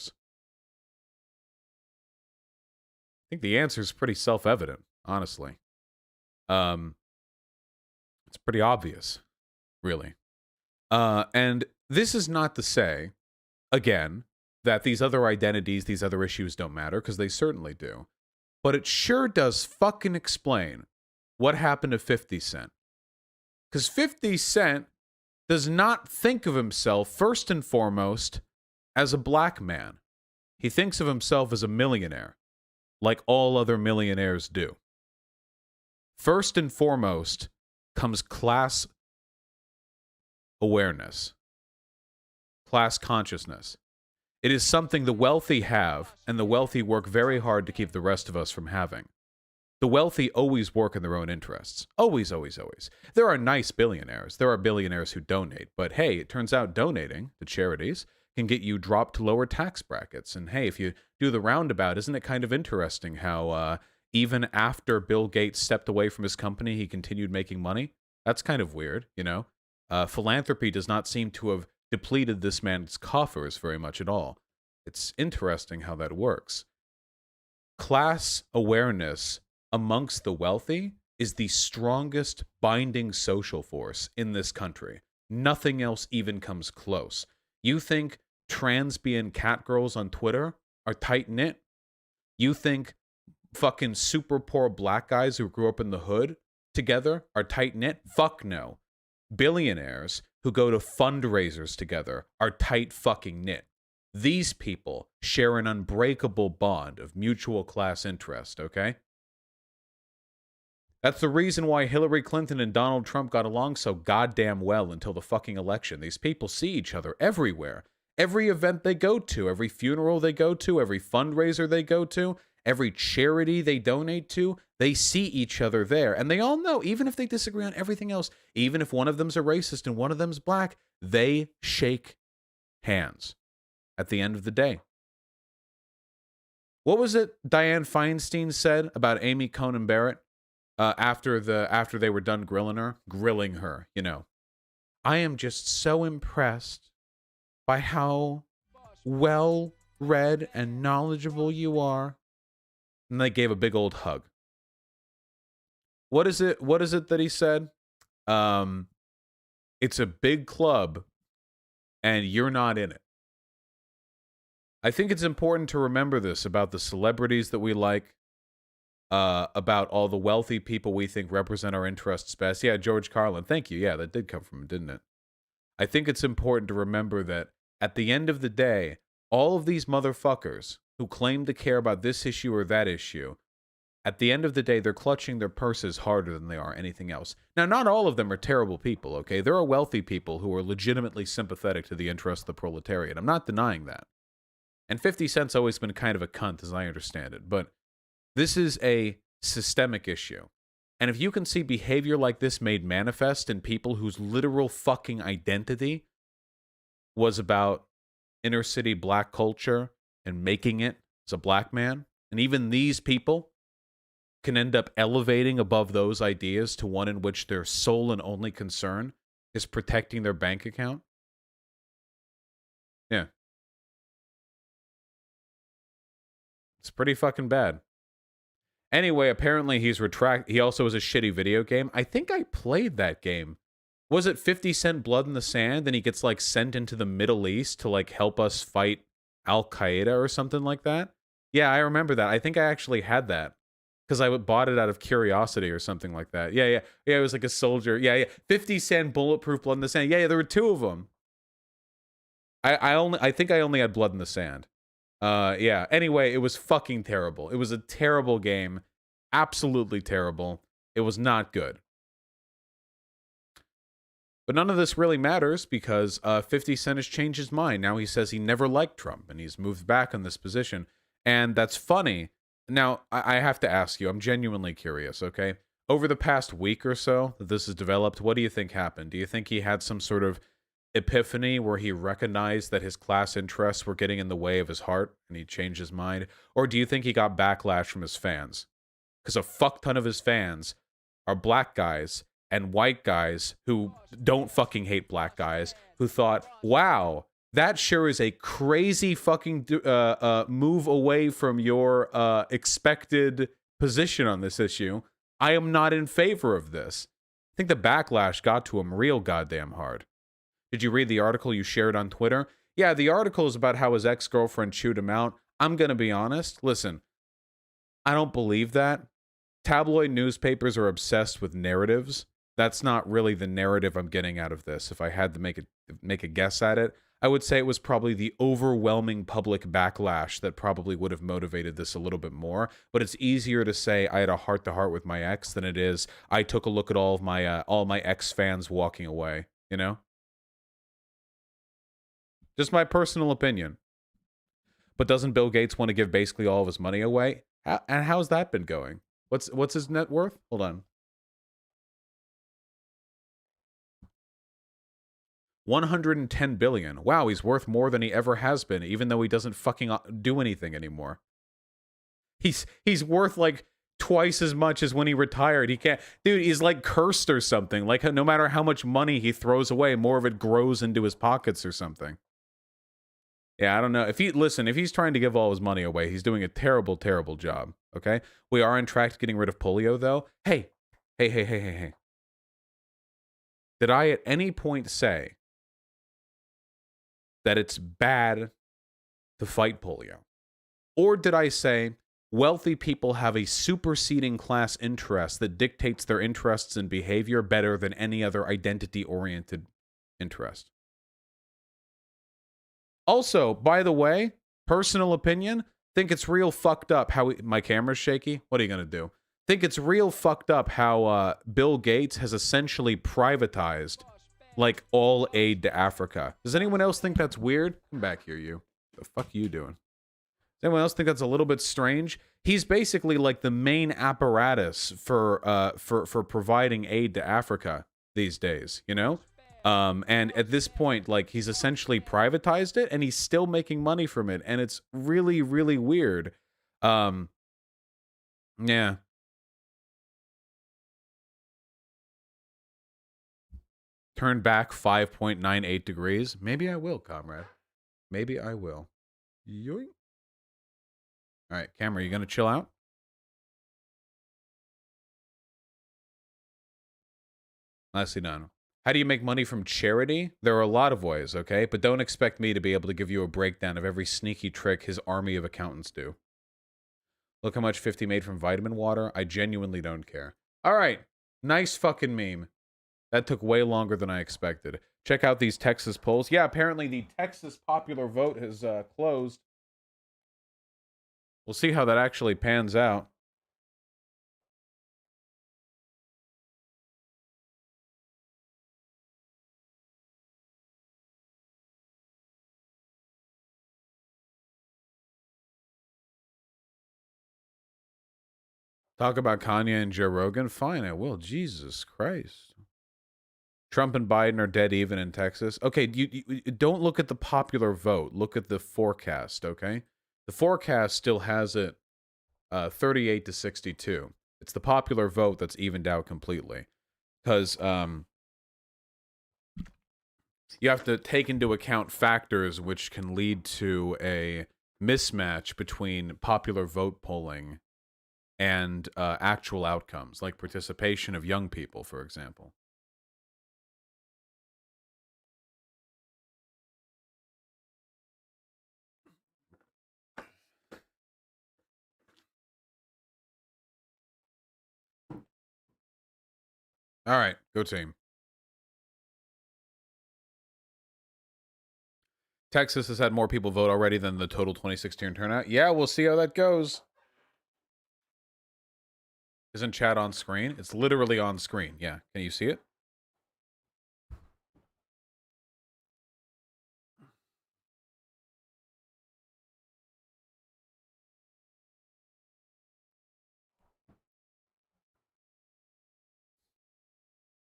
think the answer is pretty self-evident, honestly. It's pretty obvious, really. And this is not to say, again, that these other identities, these other issues don't matter, because they certainly do. But it sure does fucking explain what happened to 50 Cent. Because 50 Cent does not think of himself, first and foremost, as a black man. He thinks of himself as a millionaire, like all other millionaires do. First and foremost comes class awareness, class consciousness. It is something the wealthy have, and the wealthy work very hard to keep the rest of us from having. The wealthy always work in their own interests. Always, always, always. There are nice billionaires. There are billionaires who donate. But hey, it turns out donating to charities can get you dropped to lower tax brackets. And hey, if you do the roundabout, isn't it kind of interesting how even after Bill Gates stepped away from his company, he continued making money? That's kind of weird, you know? Philanthropy does not seem to have depleted this man's coffers very much at all. It's interesting how that works. Class awareness amongst the wealthy is the strongest binding social force in this country. Nothing else even comes close. You think transbian catgirls on Twitter are tight-knit? You think fucking super poor black guys who grew up in the hood together are tight-knit? Fuck no. Billionaires who go to fundraisers together are tight fucking knit. These people share an unbreakable bond of mutual class interest, okay? That's the reason why Hillary Clinton and Donald Trump got along so goddamn well until the fucking election. These people see each other everywhere. Every event they go to, every funeral they go to, every fundraiser they go to, every charity they donate to, they see each other there. And they all know, even if they disagree on everything else, even if one of them's a racist and one of them's black, they shake hands at the end of the day. What was it Dianne Feinstein said about Amy Coney Barrett after they were done grilling her, you know? I am just so impressed by how well-read and knowledgeable you are. And they gave a big old hug. What is it that he said? It's a big club and you're not in it. I think it's important to remember this about the celebrities that we like, about all the wealthy people we think represent our interests best. Yeah, George Carlin. Thank you. Yeah, that did come from him, didn't it? I think it's important to remember that at the end of the day, all of these motherfuckers who claim to care about this issue or that issue, at the end of the day, they're clutching their purses harder than they are anything else. Now, not all of them are terrible people, okay? There are wealthy people who are legitimately sympathetic to the interests of the proletariat. I'm not denying that. And 50 Cent's always been kind of a cunt, as I understand it. But this is a systemic issue. And if you can see behavior like this made manifest in people whose literal fucking identity was about inner city black culture and making it as a black man, and even these people can end up elevating above those ideas to one in which their sole and only concern is protecting their bank account. Yeah. It's pretty fucking bad. Anyway, apparently he also has a shitty video game. I think I played that game. Was it 50 Cent Blood in the Sand? And he gets like sent into the Middle East to like help us fight Al-Qaeda or something like that? Yeah, I remember that. I think I actually had that because I bought it out of curiosity or something like that. Yeah, it was like a soldier. Yeah. 50 Cent Bulletproof Blood in the Sand. Yeah, there were two of them. I think I only had Blood in the Sand. Yeah. Anyway, it was fucking terrible. It was a terrible game. Absolutely terrible. It was not good. But none of this really matters because 50 Cent has changed his mind. Now he says he never liked Trump and he's moved back on this position. And that's funny. Now, I have to ask you, I'm genuinely curious, okay? Over the past week or so that this has developed, what do you think happened? Do you think he had some sort of epiphany where he recognized that his class interests were getting in the way of his heart and he changed his mind? Or do you think he got backlash from his fans? Because a fuck ton of his fans are black guys and white guys who don't fucking hate black guys, who thought, wow, that sure is a crazy fucking move away from your expected position on this issue. I am not in favor of this. I think the backlash got to him real goddamn hard. Did you read the article you shared on Twitter? Yeah, the article is about how his ex-girlfriend chewed him out. I'm going to be honest. Listen, I don't believe that. Tabloid newspapers are obsessed with narratives. That's not really the narrative I'm getting out of this. If I had to make a guess at it, I would say it was probably the overwhelming public backlash that probably would have motivated this a little bit more. But it's easier to say I had a heart-to-heart with my ex than it is I took a look at all of my ex fans walking away. You know, just my personal opinion. But doesn't Bill Gates want to give basically all of his money away? And how's that been going? What's his net worth? Hold on. 110 billion. Wow, he's worth more than he ever has been, even though he doesn't fucking do anything anymore. He's worth like twice as much as when he retired. He can't, dude, he's like cursed or something. Like no matter how much money he throws away, more of it grows into his pockets or something. Yeah, I don't know. If he's trying to give all his money away, he's doing a terrible, terrible job. Okay? We are on track to getting rid of polio, though. Hey. Did I at any point say that it's bad to fight polio? Or did I say wealthy people have a superseding class interest that dictates their interests and behavior better than any other identity-oriented interest? Also, by the way, personal opinion, think it's real fucked up how my camera's shaky. What are you going to do? Think it's real fucked up how Bill Gates has essentially privatized like all aid to Africa. Does anyone else think that's weird? Come back here, you. The fuck are you doing? Does anyone else think that's a little bit strange? He's basically like the main apparatus for providing aid to Africa these days, you know? And at this point, like, he's essentially privatized it, and he's still making money from it, and it's really, really weird. Yeah. Turn back 5.98 degrees. Maybe I will, comrade. Maybe I will. Yoink. All right, camera, you gonna chill out? Nicely done. How do you make money from charity? There are a lot of ways, okay? But don't expect me to be able to give you a breakdown of every sneaky trick his army of accountants do. Look how much 50 made from vitamin water. I genuinely don't care. All right. Nice fucking meme. That took way longer than I expected. Check out these Texas polls. Yeah, apparently the Texas popular vote has closed. We'll see how that actually pans out. Talk about Kanye and Joe Rogan? Fine, I will. Jesus Christ. Trump and Biden are dead even in Texas. Okay, you don't look at the popular vote. Look at the forecast, okay? The forecast still has it 38 to 62. It's the popular vote that's evened out completely. Because you have to take into account factors which can lead to a mismatch between popular vote polling and actual outcomes, like participation of young people, for example. All right, go team. Texas has had more people vote already than the total 2016 turnout. Yeah, we'll see how that goes. Isn't chat on screen? It's literally on screen. Yeah, can you see it?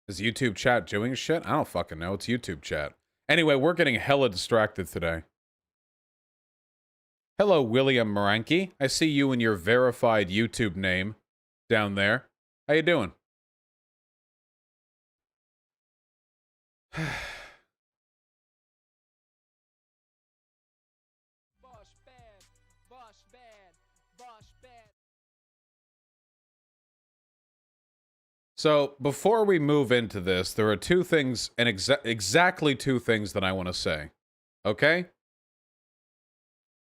Is YouTube chat doing shit? I don't fucking know. It's YouTube chat. Anyway, we're getting hella distracted today. Hello, William Maranki. I see you and your verified YouTube name down there. How you doing? So, before we move into this, there are two things, and exactly two things that I want to say. Okay?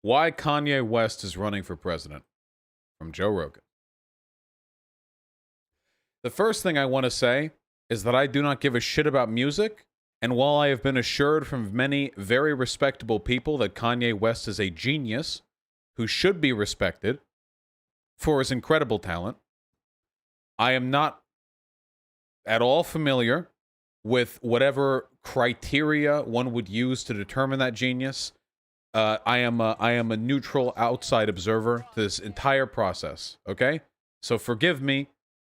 Why Kanye West is running for president from Joe Rogan. The first thing I want to say is that I do not give a shit about music, and while I have been assured from many very respectable people that Kanye West is a genius who should be respected for his incredible talent, I am not at all familiar with whatever criteria one would use to determine that genius. I am a neutral outside observer to this entire process, okay? So forgive me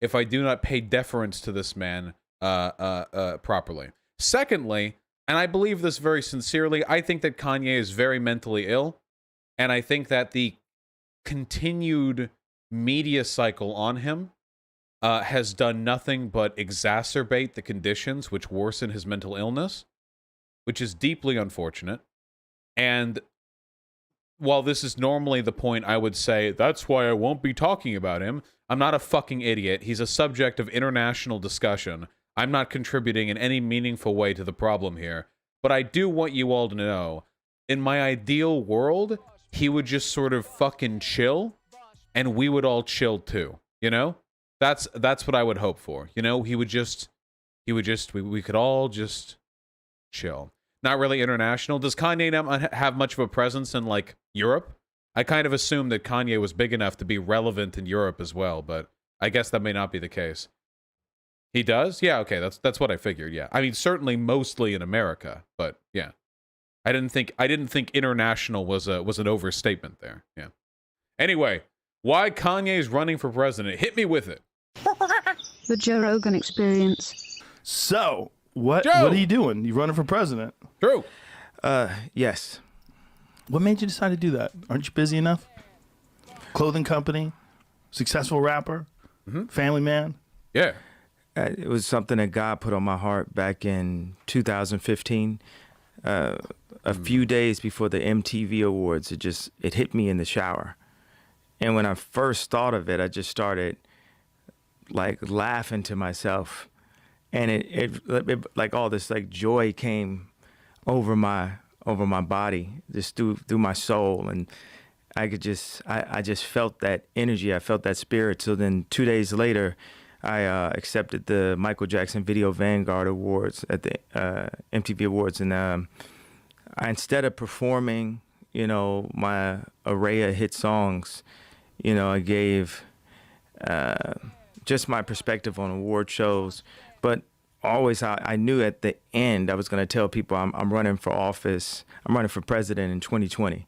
if I do not pay deference to this man properly. Secondly, and I believe this very sincerely, I think that Kanye is very mentally ill, and I think that the continued media cycle on him has done nothing but exacerbate the conditions which worsen his mental illness, which is deeply unfortunate. And while this is normally the point I would say, that's why I won't be talking about him, I'm not a fucking idiot. He's a subject of international discussion. I'm not contributing in any meaningful way to the problem here. But I do want you all to know, in my ideal world, he would just sort of fucking chill, and we would all chill too, you know? That's what I would hope for. You know, we could all just chill. Not really international. Does Kanye not have much of a presence in, like, Europe? I kind of assumed that Kanye was big enough to be relevant in Europe as well, but I guess that may not be the case. He does? Yeah, okay, that's what I figured, yeah. I mean, certainly mostly in America, but yeah. I didn't think international was an overstatement there. Yeah. Anyway, why Kanye's running for president? Hit me with it. The Joe Rogan experience. So, what are you doing? You running for president? True. Yes. What made you decide to do that? Aren't you busy enough? Clothing company, successful rapper, family man. Yeah. It was something that God put on my heart back in 2015. A few days before the MTV Awards, it hit me in the shower. And when I first thought of it, I just started like laughing to myself. And it like all this like joy came over my body, just through my soul. And I just felt that energy. I felt that spirit. So then 2 days later, I accepted the Michael Jackson Video Vanguard Awards at the MTV Awards. And instead of performing, my array of hit songs, I gave just my perspective on award shows. But always, I knew at the end I was going to tell people I'm running for office. I'm running for president in 2020.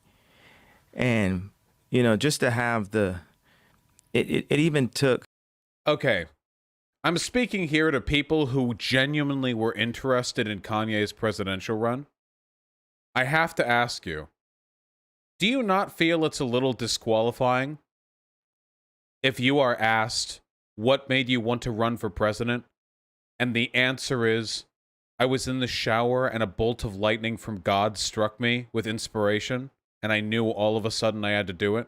And, just to have it even took. Okay. I'm speaking here to people who genuinely were interested in Kanye's presidential run. I have to ask you, do you not feel it's a little disqualifying if you are asked what made you want to run for president, and the answer is, I was in the shower and a bolt of lightning from God struck me with inspiration, and I knew all of a sudden I had to do it?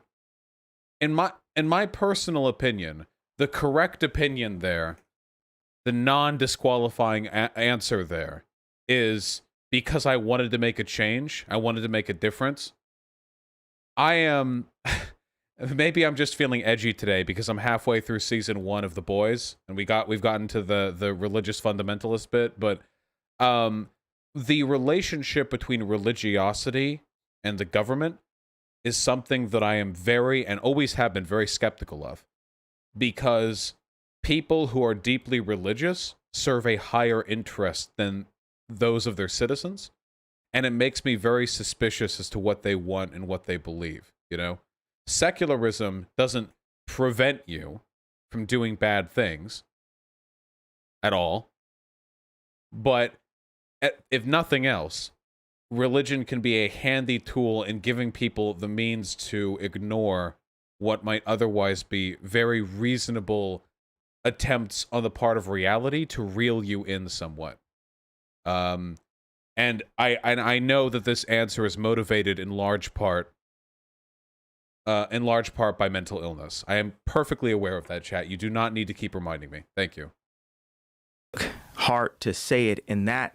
In my personal opinion, the correct opinion there, the non-disqualifying answer there, is because I wanted to make a change, I wanted to make a difference. I am... Maybe I'm just feeling edgy today because I'm halfway through season 1 of The Boys, and we've gotten to the religious fundamentalist bit, but the relationship between religiosity and the government is something that I am very, and always have been very skeptical of, because people who are deeply religious serve a higher interest than those of their citizens, and it makes me very suspicious as to what they want and what they believe, Secularism doesn't prevent you from doing bad things at all, but if nothing else, religion can be a handy tool in giving people the means to ignore what might otherwise be very reasonable attempts on the part of reality to reel you in somewhat. And I know that this answer is motivated in large part by mental illness. I am perfectly aware of that, chat. You do not need to keep reminding me. Thank you. Hard to say it in that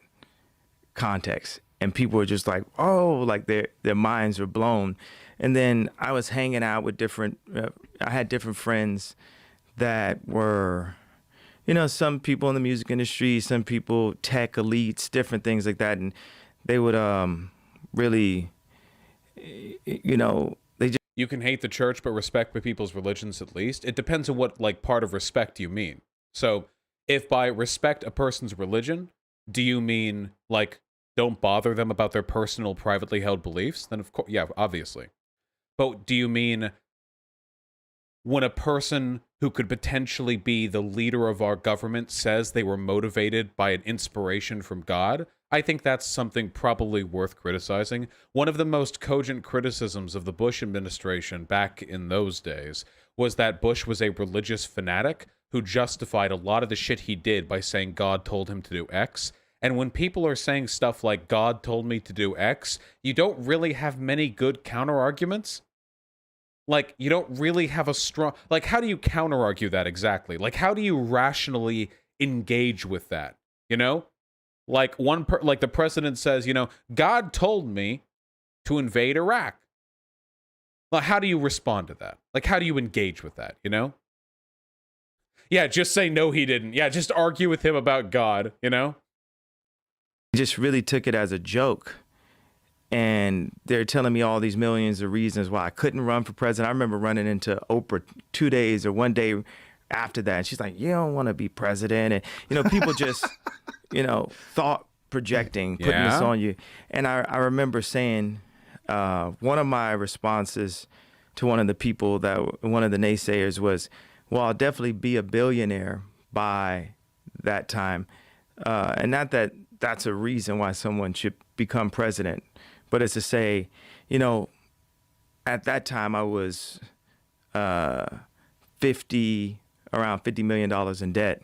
context, and people were just like, oh, like their minds were blown. And then I was hanging out with I had different friends that were, some people in the music industry, some people tech elites, different things like that, and they would really, they just. You can hate the church but respect people's religions at least. It depends on what part of respect you mean. So if by respect a person's religion, do you mean don't bother them about their personal privately held beliefs? Then of course, yeah, obviously. But do you mean when a person who could potentially be the leader of our government says they were motivated by an inspiration from God? I think that's something probably worth criticizing. One of the most cogent criticisms of the Bush administration back in those days was that Bush was a religious fanatic who justified a lot of the shit he did by saying God told him to do X. And when people are saying stuff like God told me to do X, you don't really have many good counter-arguments. You don't really have a strong... how do you counter-argue that exactly? How do you rationally engage with that? The president says, God told me to invade Iraq. How do you respond to that? How do you engage with that, Yeah, just say no, he didn't. Yeah, just argue with him about God, Just really took it as a joke. And they're telling me all these millions of reasons why I couldn't run for president. I remember running into Oprah 2 days or 1 day after that. And she's like, you don't want to be president. And, people just, thought projecting, putting this on you. And I remember saying one of my responses to one of the people one of the naysayers was, well, I'll definitely be a billionaire by that time. And not that that's a reason why someone should become president. But it's to say, at that time I was around $50 million in debt.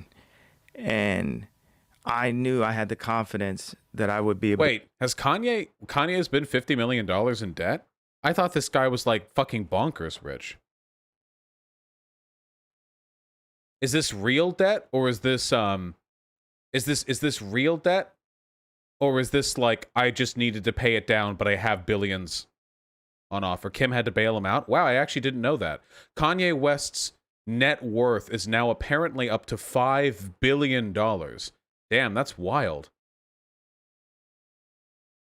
And I knew I had the confidence that I would be able. Wait, has Kanye's been $50 million in debt? I thought this guy was fucking bonkers rich. Is this real debt, or is this is this real debt? Or is this I just needed to pay it down, but I have billions on offer? Kim had to bail him out? Wow, I actually didn't know that. Kanye West's net worth is now apparently up to $5 billion. Damn, that's wild.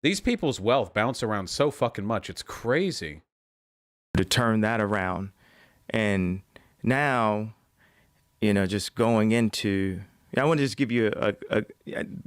These people's wealth bounce around so fucking much. It's crazy. To turn that around. And now, just going into... I want to just give you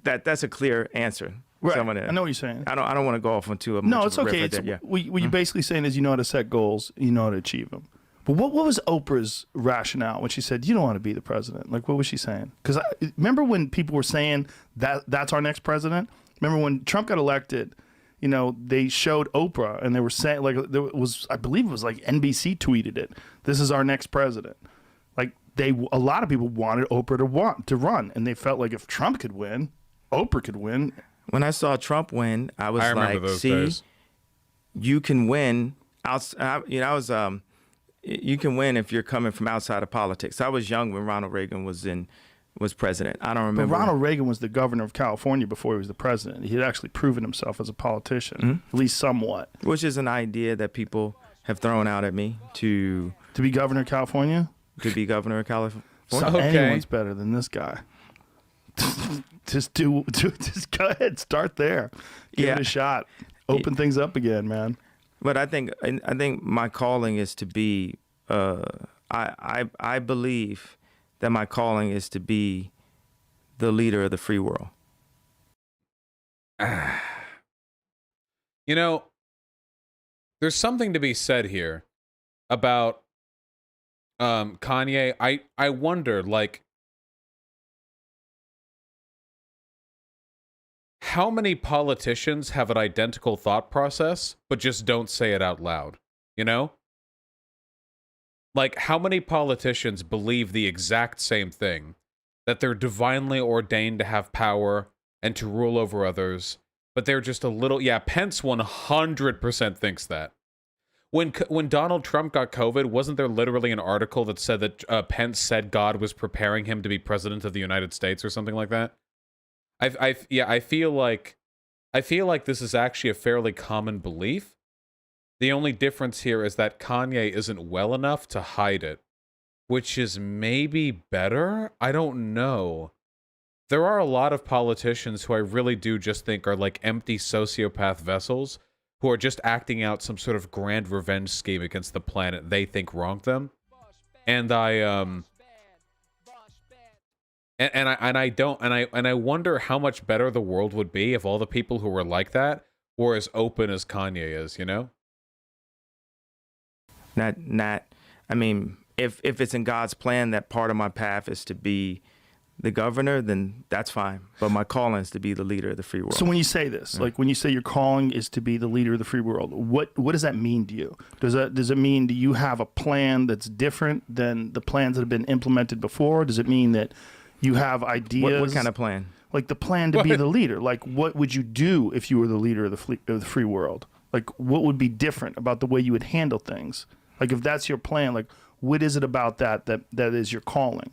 that's a clear answer. Right. So I know what you're saying. I don't want to go off on too much. No, it's of a okay. riff right there. What you're basically saying is you know how to set goals, you know how to achieve them. But what was Oprah's rationale when she said you don't want to be the president? What was she saying? Because remember when people were saying that's our next president? Remember when Trump got elected? They showed Oprah and they were saying I believe it was NBC tweeted it. This is our next president. A lot of people wanted Oprah to run, and they felt like if Trump could win, Oprah could win. When I saw Trump win, I was see, days. You can win outside. You can win if you're coming from outside of politics. I was young when Ronald Reagan was president. I don't remember. But Ronald Reagan was the governor of California before he was the president. He had actually proven himself as a politician, at least somewhat. Which is an idea that people have thrown out at me to be governor of California. To be governor of California. So anyone's better than this guy. Just go ahead, start there. Give it a shot. Open things up again, man. But I think my calling is to be. I believe that my calling is to be the leader of the free world. There's something to be said here about Kanye. I wonder how many politicians have an identical thought process, but just don't say it out loud? You know? Like, how many politicians believe the exact same thing, that they're divinely ordained to have power and to rule over others, but they're just a little... Yeah, Pence 100% thinks that. When Donald Trump got COVID, wasn't there literally an article that said that Pence said God was preparing him to be president of the United States or something like that? I feel like this is actually a fairly common belief. The only difference here is that Kanye isn't well enough to hide it, which is maybe better? I don't know. There are a lot of politicians who I really do just think are like empty sociopath vessels who are just acting out some sort of grand revenge scheme against the planet they think wronged them. And I wonder how much better the world would be if all the people who were like that were as open as Kanye is, you know? I mean, if it's in God's plan that part of my path is to be the governor, then that's fine. But my calling is to be the leader of the free world. So when you say this, like when you say your calling is to be the leader of the free world, what does that mean to you? Does it mean do you have a plan that's different than the plans that have been implemented before? Does it mean that you have ideas? What kind of plan? Like the plan to be the leader. Like what would you do if you were the leader of the free world? Like what would be different about the way you would handle things? Like if that's your plan, like what is it about that is your calling?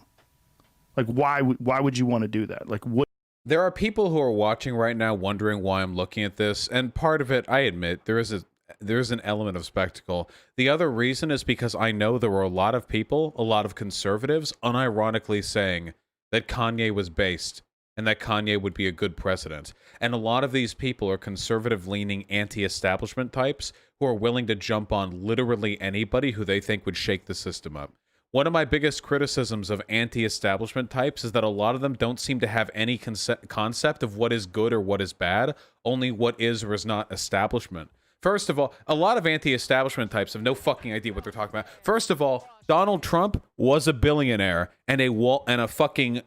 Like why would you want to do that? Like what? There are people who are watching right now wondering why I'm looking at this, and part of it, I admit, there's an element of spectacle. The other reason is because I know there were a lot of people, a lot of conservatives, unironically saying that Kanye was based and that Kanye would be a good president. And a lot of these people are conservative-leaning anti-establishment types who are willing to jump on literally anybody who they think would shake the system up. One of my biggest criticisms of anti-establishment types is that a lot of them don't seem to have any concept of what is good or what is bad, only what is or is not establishment. First of all, a lot of anti-establishment types have no fucking idea what they're talking about. First of all, Donald Trump was a billionaire and a fucking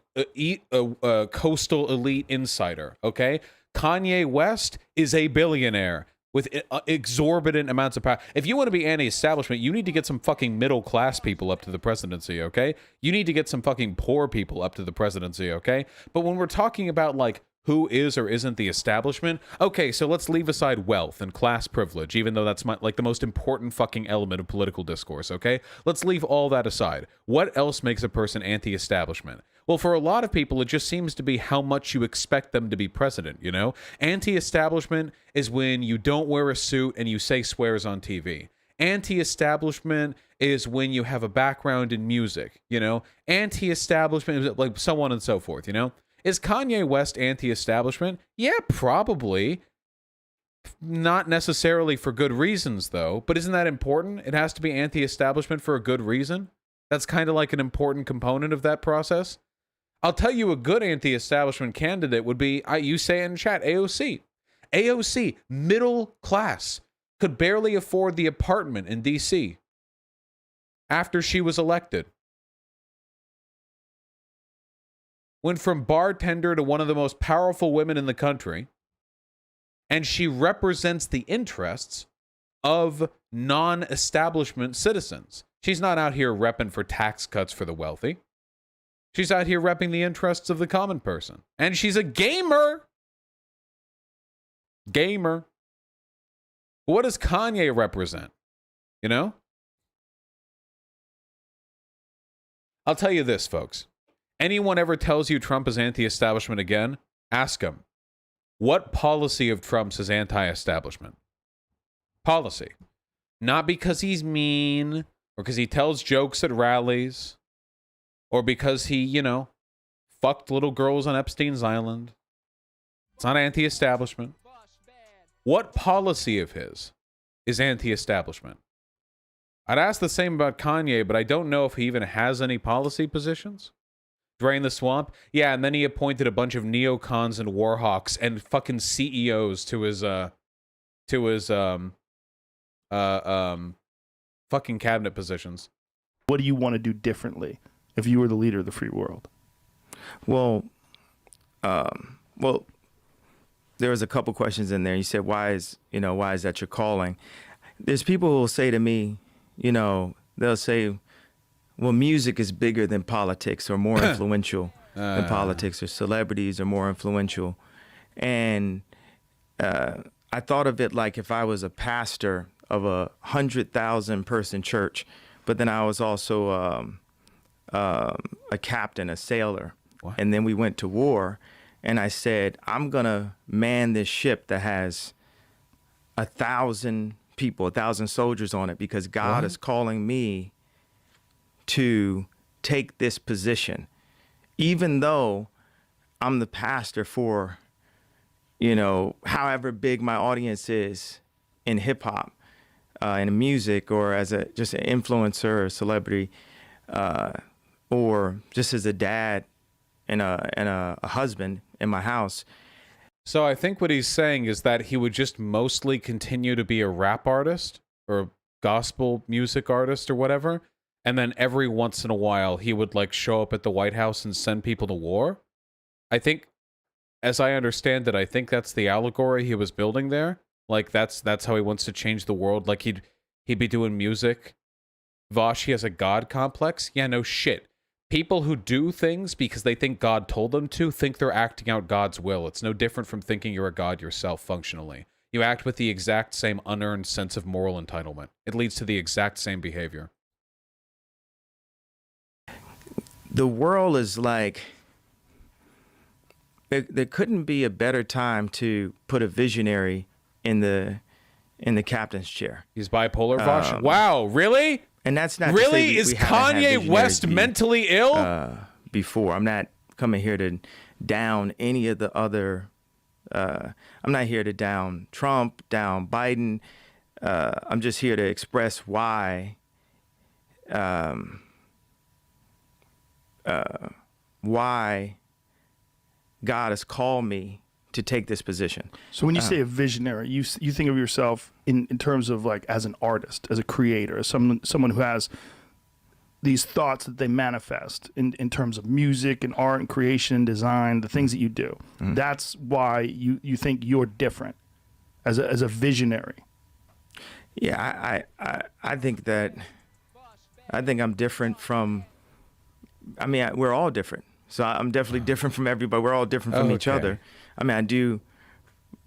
coastal elite insider, okay? Kanye West is a billionaire with exorbitant amounts of power. If you want to be anti-establishment, you need to get some fucking middle-class people up to the presidency, okay? You need to get some fucking poor people up to the presidency, okay? But when we're talking about, like, who is or isn't the establishment, okay, so let's leave aside wealth and class privilege, even though that's like the most important fucking element of political discourse, okay? Let's leave all that aside. What else makes a person anti-establishment? Well, for a lot of people, it just seems to be how much you expect them to be president, you know? Anti-establishment is when you don't wear a suit and you say swears on TV. Anti-establishment is when you have a background in music, you know? Anti-establishment is like so on and so forth, you know? Is Kanye West anti-establishment? Yeah, probably. Not necessarily for good reasons, though. But isn't that important? It has to be anti-establishment for a good reason? That's kind of like an important component of that process. I'll tell you a good anti-establishment candidate would be, you say it in chat, AOC. AOC, middle class, could barely afford the apartment in D.C. after she was elected. Went from bartender to one of the most powerful women in the country, and she represents the interests of non-establishment citizens. She's not out here repping for tax cuts for the wealthy. She's out here repping the interests of the common person. And she's a gamer. Gamer. What does Kanye represent? You know? I'll tell you this, folks. Anyone ever tells you Trump is anti-establishment again, ask him, what policy of Trump's is anti-establishment? Policy. Not because he's mean, or because he tells jokes at rallies, or because he, you know, fucked little girls on Epstein's Island. It's not anti-establishment. What policy of his is anti-establishment? I'd ask the same about Kanye, but I don't know if he even has any policy positions. Drain the swamp? Yeah, and then he appointed a bunch of neocons and warhawks and fucking CEOs to his fucking cabinet positions. What do you want to do differently if you were the leader of the free world? Well, there was a couple questions in there. You said, why is that your calling? There's people who will say to me, they'll say, well, music is bigger than politics or more influential than politics, or celebrities are more influential. And I thought of it like if I was a pastor of 100,000 person church, but then I was also a captain, a sailor. What? And then we went to war, and I said, I'm going to man this ship that has 1,000 people, 1,000 soldiers on it, because God is calling me to take this position, even though I'm the pastor for, however big my audience is in hip hop, in music, or as just an influencer or celebrity, or just as a dad and a husband in my house. So I think what he's saying is that he would just mostly continue to be a rap artist or a gospel music artist or whatever. And then every once in a while he would like show up at the White House and send people to war. I think, as I understand it, I think that's the allegory he was building there. Like that's how he wants to change the world. Like he'd be doing music. Vaush, he has a God complex. Yeah, no shit. People who do things because they think God told them to think they're acting out God's will. It's no different from thinking you're a God yourself functionally. You act with the exact same unearned sense of moral entitlement. It leads to the exact same behavior. The world is like, there couldn't be a better time to put a visionary in the captain's chair. He's bipolar, Vaush? Wow, really? And that's not really? To say Is we haven't had Kanye West mentally ill? Before. I'm not coming here to down any of the other. I'm not here to down Trump, down Biden. I'm just here to express why. Why God has called me to take this position. So when you say a visionary, you think of yourself in terms of like as an artist, as a creator, as someone who has these thoughts that they manifest in terms of music and art and creation and design, the things that you do. Mm-hmm. That's why you think you're different as a visionary. Yeah, I think I'm different from. I mean, we're all different. So I'm definitely different from everybody. We're all different from each other. I mean, I do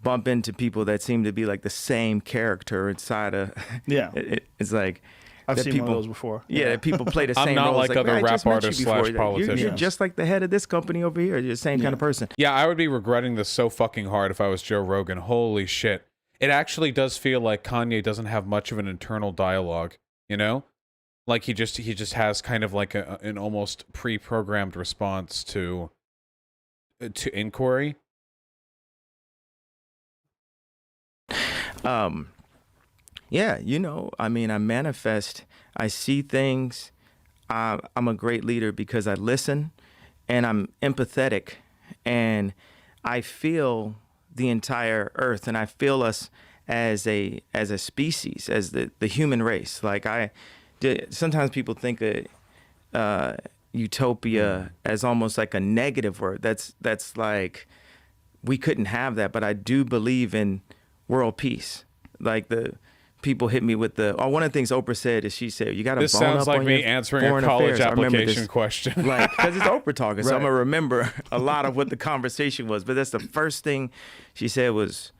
bump into people that seem to be like the same character inside a. Yeah. It's like. I've seen people, one of those before. Yeah, that people play the same I'm not roles. like other rap artists / politicians. You're just like the head of this company over here. You're the same kind of person. Yeah, I would be regretting this so fucking hard if I was Joe Rogan. Holy shit. It actually does feel like Kanye doesn't have much of an internal dialogue, you know? Like he just has kind of like an almost pre-programmed response to inquiry. Yeah, I mean, I manifest, I see things. I'm a great leader because I listen and I'm empathetic and I feel the entire earth and I feel us as a species, as the human race. Like sometimes people think of utopia as almost like a negative word. That's like, we couldn't have that, but I do believe in world peace. Like people hit me with one of the things Oprah said is she said, you got to bone up on your foreign affairs. This sounds like me answering a college application question. Like, because it's Oprah talking, so I'm going to remember a lot of what the conversation was. But that's the first thing she said was,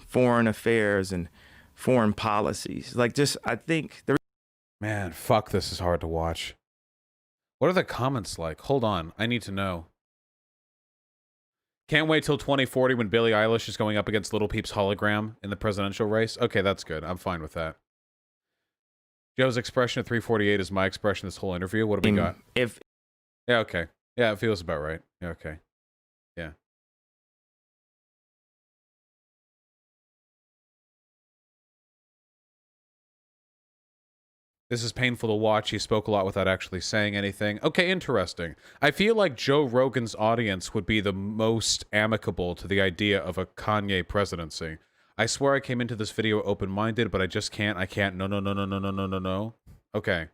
foreign affairs and foreign policies. Like, just, I think Man, fuck, this is hard to watch. What are the comments like? Hold on, I need to know. Can't wait till 2040 when Billie Eilish is going up against Little Peep's hologram in the presidential race. Okay, that's good. I'm fine with that. Joe's expression at 348 is my expression this whole interview. What do we got? Yeah, okay. Yeah, it feels about right. Yeah, okay. Yeah. This is painful to watch. He spoke a lot without actually saying anything. Okay, interesting. I feel like Joe Rogan's audience would be the most amicable to the idea of a Kanye presidency. I swear I came into this video open-minded, but I just can't. I can't. No. Okay.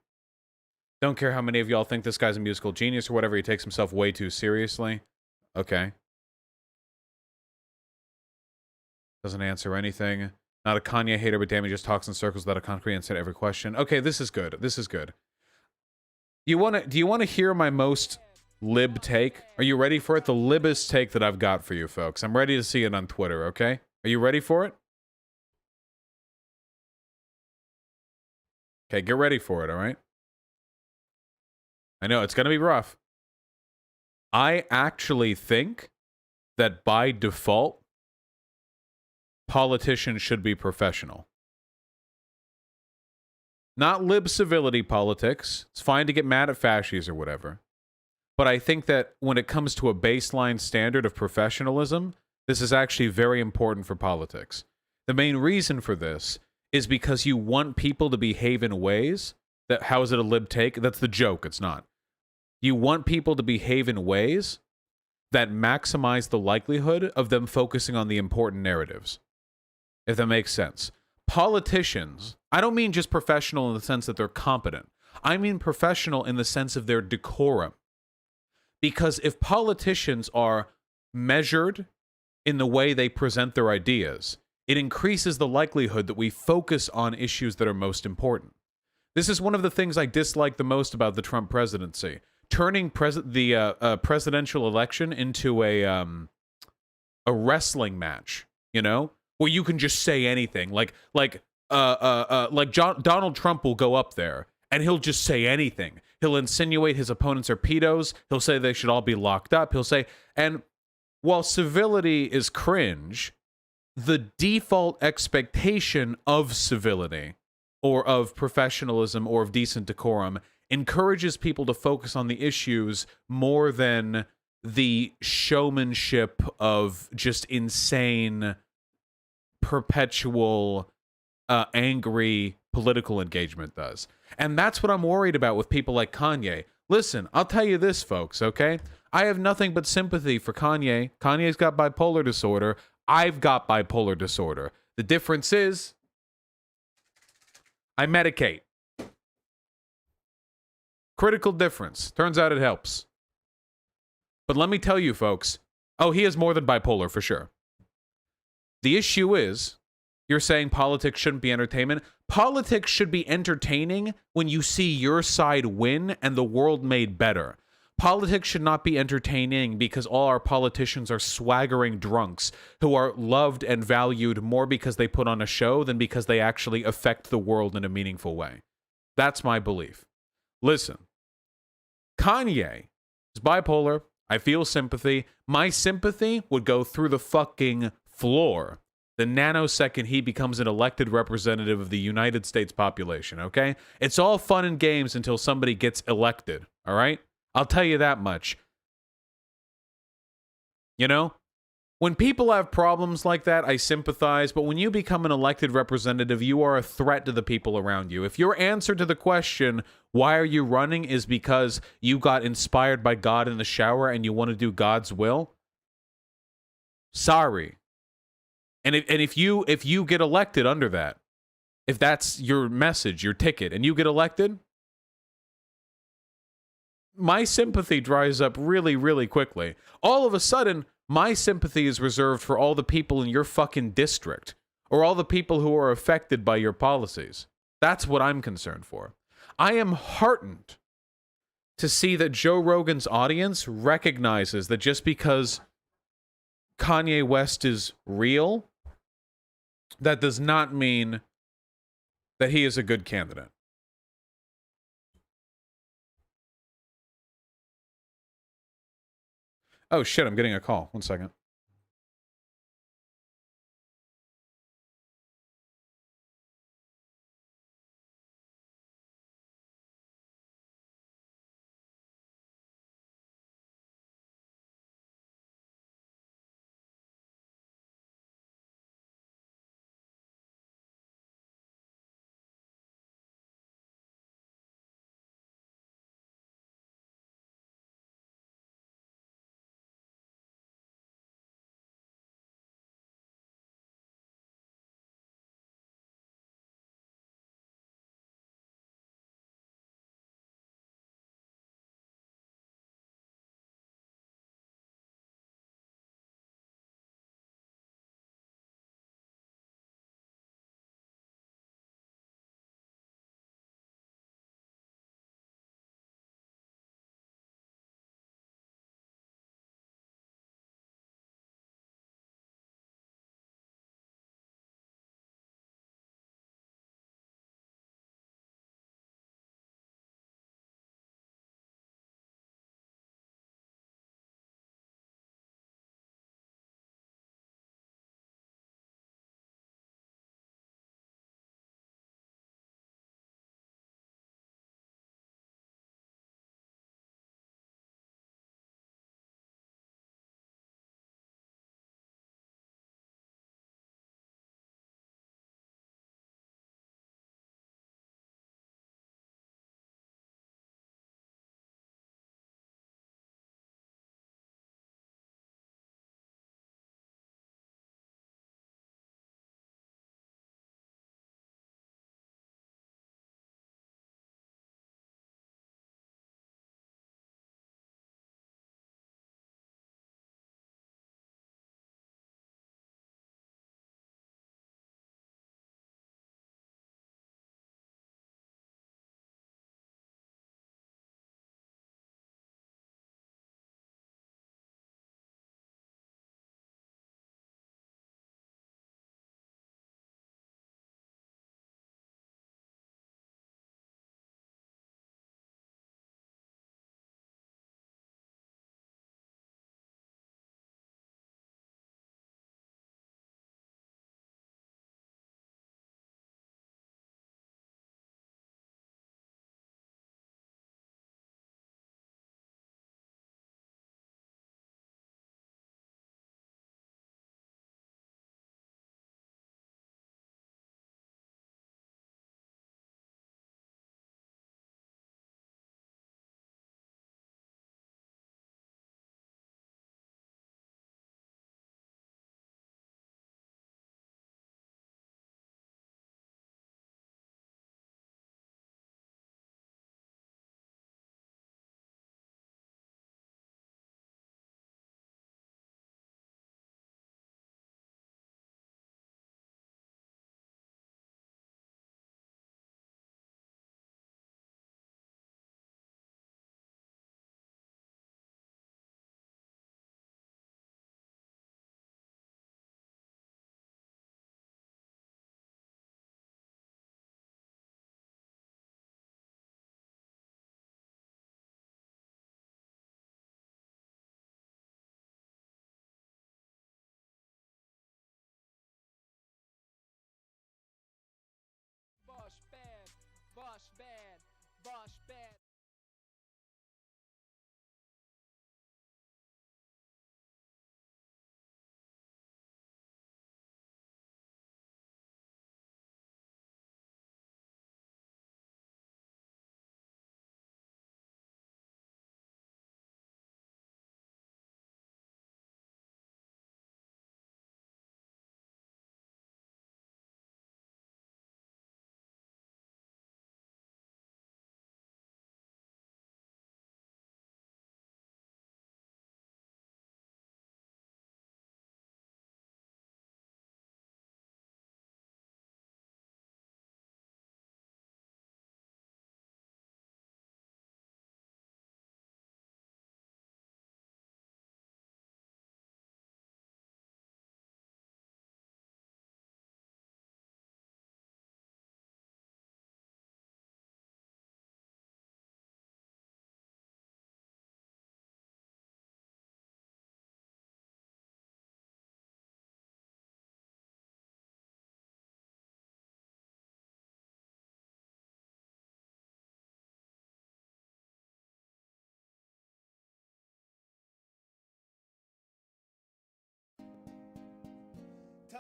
Don't care how many of y'all think this guy's a musical genius or whatever. He takes himself way too seriously. Okay. Doesn't answer anything. Not a Kanye hater, but damn, he just talks in circles without a concrete answer to every question. Okay, this is good. This is good. Do you wanna hear my most lib take? Are you ready for it? The libest take that I've got for you folks. I'm ready to see it on Twitter, okay? Are you ready for it? Okay, get ready for it, all right? I know, it's gonna be rough. I actually think that by default, politicians should be professional. Not lib civility politics. It's fine to get mad at fascists or whatever. But I think that when it comes to a baseline standard of professionalism, this is actually very important for politics. The main reason for this is because you want people to behave in ways that, how is it a lib take? That's the joke, it's not. You want people to behave in ways that maximize the likelihood of them focusing on the important narratives. If that makes sense. Politicians, I don't mean just professional in the sense that they're competent. I mean professional in the sense of their decorum. Because if politicians are measured in the way they present their ideas, it increases the likelihood that we focus on issues that are most important. This is one of the things I dislike the most about the Trump presidency. Turning the presidential election into a wrestling match, you know, where you can just say anything. Like Donald Trump will go up there and he'll just say anything. He'll insinuate his opponents are pedos. He'll say they should all be locked up. He'll say, and while civility is cringe, the default expectation of civility or of professionalism or of decent decorum encourages people to focus on the issues more than the showmanship of just insane, perpetual, angry political engagement does. And that's what I'm worried about with people like Kanye. Listen, I'll tell you this, folks, okay? I have nothing but sympathy for Kanye. Kanye's got bipolar disorder. I've got bipolar disorder. The difference is I medicate. Critical difference. Turns out it helps. But let me tell you, folks. Oh, he has more than bipolar, for sure. The issue is, you're saying politics shouldn't be entertainment. Politics should be entertaining when you see your side win and the world made better. Politics should not be entertaining because all our politicians are swaggering drunks who are loved and valued more because they put on a show than because they actually affect the world in a meaningful way. That's my belief. Listen, Kanye is bipolar. I feel sympathy. My sympathy would go through the fucking floor the nanosecond he becomes an elected representative of the United States population, okay? It's all fun and games until somebody gets elected, all right? I'll tell you that much. You know? When people have problems like that, I sympathize, but when you become an elected representative, you are a threat to the people around you. If your answer to the question, why are you running, is because you got inspired by God in the shower and you want to do God's will, sorry. And if you get elected under that, if that's your message, your ticket, and you get elected, my sympathy dries up really, really quickly. All of a sudden, my sympathy is reserved for all the people in your fucking district or all the people who are affected by your policies. That's what I'm concerned for. I am heartened to see that Joe Rogan's audience recognizes that just because Kanye West is real, that does not mean that he is a good candidate. Oh shit, I'm getting a call. 1 second.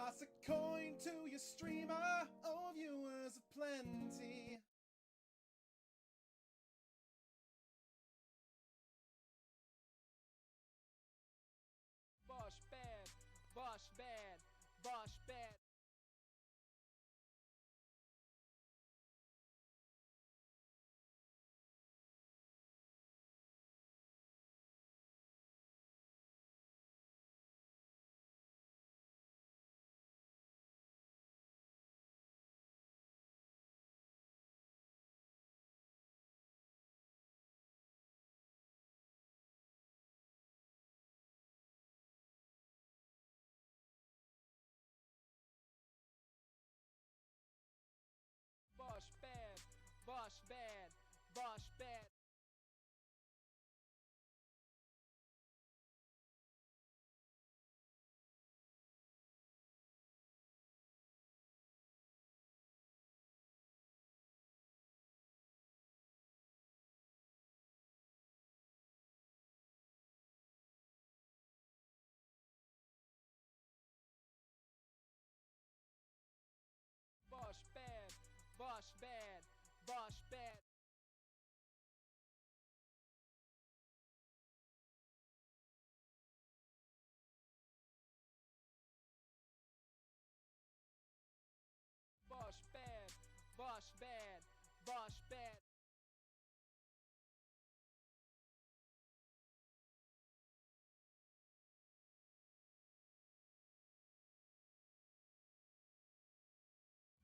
Toss a coin to your streamer, oh viewers aplenty. Vaush bad, Vaush bad, Vaush bad. Vaush bad, Vaush bad, Vaush bad. Vaush bad, Vaush bad, Vaush bad. Vaush bad, Vaush bad, Vaush bad.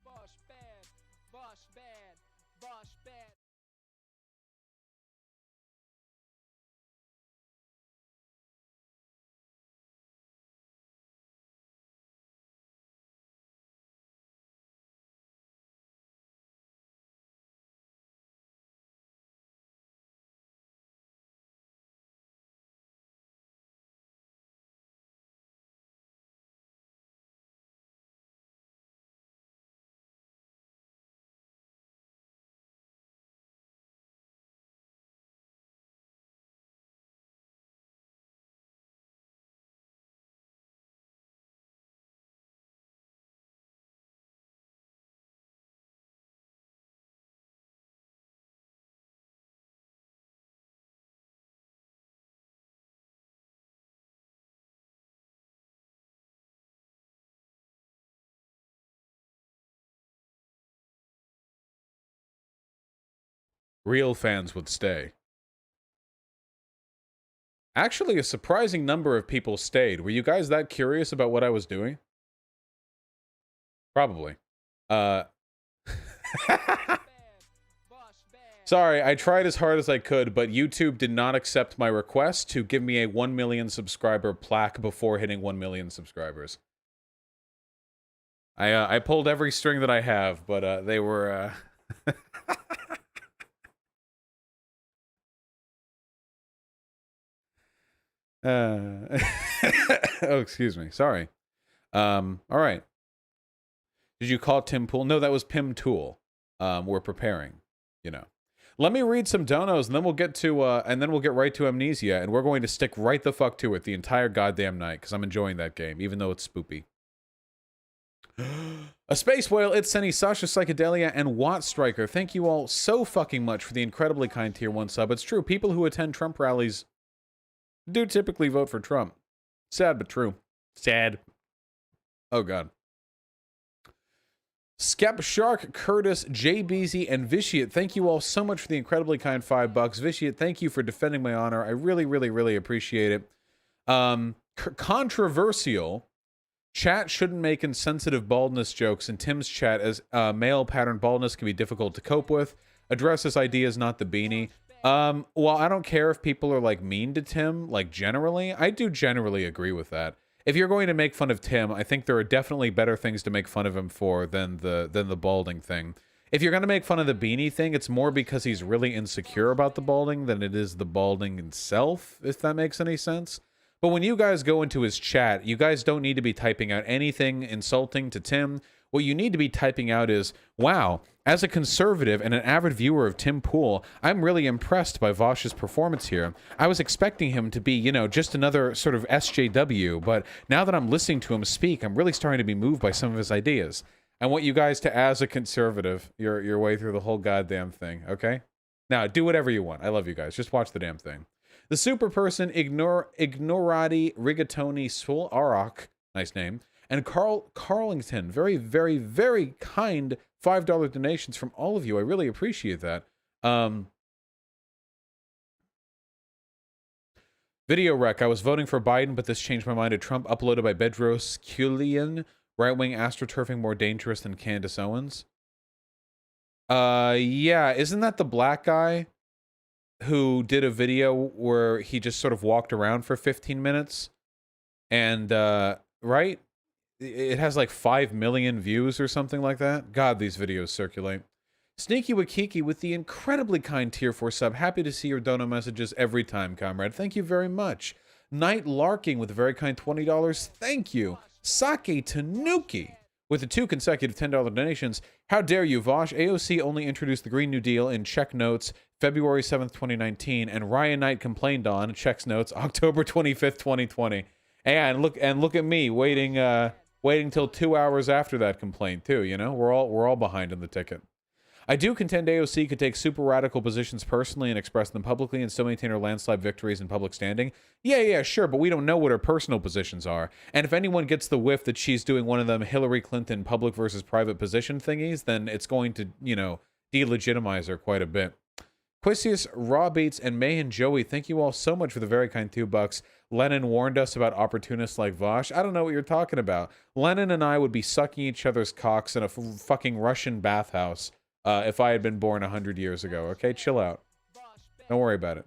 Vaush bad, Vaush bad, Vaush bad. Real fans would stay. Actually, a surprising number of people stayed. Were you guys that curious about what I was doing? Probably. Sorry, I tried as hard as I could, but YouTube did not accept my request to give me a 1 million subscriber plaque before hitting 1 million subscribers. I pulled every string that I have, but they were oh, excuse me. Sorry. All right. Did you call Tim Pool? No, that was Pim Tool. We're preparing, you know. Let me read some donos, and then we'll get to, and then we'll get right to Amnesia, and we're going to stick right the fuck to it the entire goddamn night, because I'm enjoying that game, even though it's spoopy. A Space Whale, It's Senny, Sasha Psychedelia, and Watt Striker. Thank you all so fucking much for the incredibly kind tier 1 sub. It's true, people who attend Trump rallies do typically vote for Trump. Sad but true. Sad. Oh god. Skep Shark, Curtis, JBZ, and Vitiate, thank you all so much for the incredibly kind $5. Vitiate, thank you for defending my honor. I really, really, really appreciate it. Controversial. Chat shouldn't make insensitive baldness jokes in Tim's chat, as male pattern baldness can be difficult to cope with. Address this idea is not the beanie. Well, I don't care if people are, like, mean to Tim, like, generally. I do generally agree with that. If you're going to make fun of Tim, I think there are definitely better things to make fun of him for than the balding thing. If you're going to make fun of the beanie thing, it's more because he's really insecure about the balding than it is the balding itself, if that makes any sense. But when you guys go into his chat, you guys don't need to be typing out anything insulting to Tim. What you need to be typing out is, wow, as a conservative and an avid viewer of Tim Pool, I'm really impressed by Vaush's performance here. I was expecting him to be, you know, just another sort of SJW, but now that I'm listening to him speak, I'm really starting to be moved by some of his ideas. I want you guys to, as a conservative, your way through the whole goddamn thing, okay? Now, do whatever you want. I love you guys. Just watch the damn thing. The super person, Ignorati Rigatoni Sul Arak, nice name, and Carlington, very, very, very kind $5 donations from all of you. I really appreciate that. Video rec. I was voting for Biden, but this changed my mind to Trump. Uploaded by Bedros Kulian. Right-wing astroturfing more dangerous than Candace Owens. Yeah. Isn't that the black guy who did a video where he just sort of walked around for 15 minutes? And, right? It has like 5 million views or something like that. God, these videos circulate. Sneaky Wakiki with the incredibly kind tier 4 sub. Happy to see your dono messages every time, comrade. Thank you very much. Night Larking with a very kind $20. Thank you. Sake Tanuki with the 2 consecutive $10 donations. How dare you, Vaush? AOC only introduced the Green New Deal in check notes February 7th, 2019, and Ryan Knight complained on checks notes October 25th, 2020. And look at me waiting till 2 hours after that complaint too. You know, we're all behind in the ticket. I do contend AOC could take super radical positions personally and express them publicly and still maintain her landslide victories and public standing. Yeah, sure, but we don't know what her personal positions are. And if anyone gets the whiff that she's doing one of them Hillary Clinton public versus private position thingies, then it's going to, you know, delegitimize her quite a bit. Quisius, Raw Beats, and May and Joey, thank you all so much for the very kind $2. Lennon warned us about opportunists like Vaush. I don't know what you're talking about. Lennon and I would be sucking each other's cocks in a fucking Russian bathhouse if I had been born 100 years ago. Okay, chill out. Don't worry about it.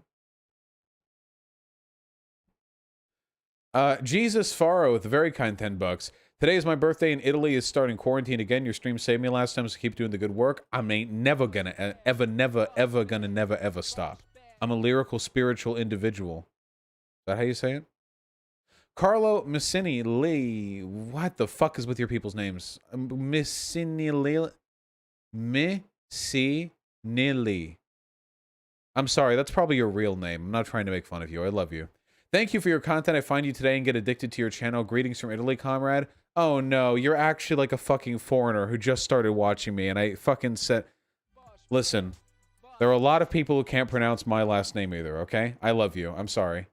Jesus Faro with a very kind $10. Today is my birthday and Italy is starting quarantine again. Your stream saved me last time, so keep doing the good work. I ain't never gonna ever stop. I'm a lyrical, spiritual individual. Is that how you say it? Carlo Messini Lee. What the fuck is with your people's names? Messini Lee. Messini. I'm sorry, that's probably your real name. I'm not trying to make fun of you. I love you. Thank you for your content. I find you today and get addicted to your channel. Greetings from Italy, comrade. Oh no, you're actually like a fucking foreigner who just started watching me, and I fucking said... Listen, there are a lot of people who can't pronounce my last name either, okay? I love you. I'm sorry.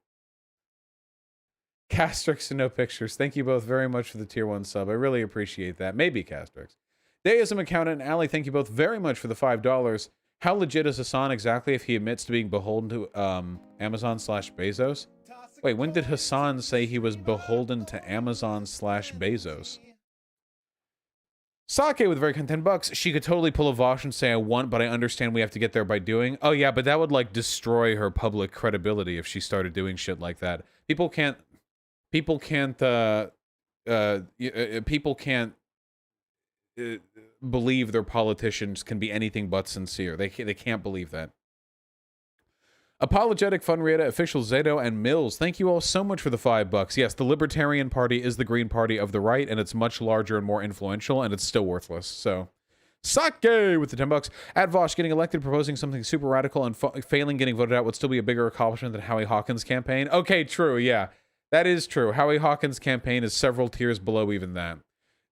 Castrix and no pictures. Thank you both very much for the tier 1 sub. I really appreciate that. Maybe Castrix. Deism Accountant and Ali, thank you both very much for the $5. How legit is Hassan exactly if he admits to being beholden to Amazon/Bezos? Wait, when did Hassan say he was beholden to Amazon/Bezos? Sake with very kind $10. She could totally pull a Vaush and say I want, but I understand we have to get there by doing. Oh yeah, but that would like destroy her public credibility if she started doing shit like that. People can't believe their politicians can be anything but sincere. They can't believe that. Apologetic Funrieta, Official Zato, and Mills, thank you all so much for the $5. Yes, the Libertarian Party is the Green Party of the right, and it's much larger and more influential, and it's still worthless. So, Sake with the $10. At Vaush, getting elected, proposing something super radical, and failing getting voted out would still be a bigger accomplishment than Howie Hawkins' campaign. Okay, true, yeah. That is true. Howie Hawkins' campaign is several tiers below even that.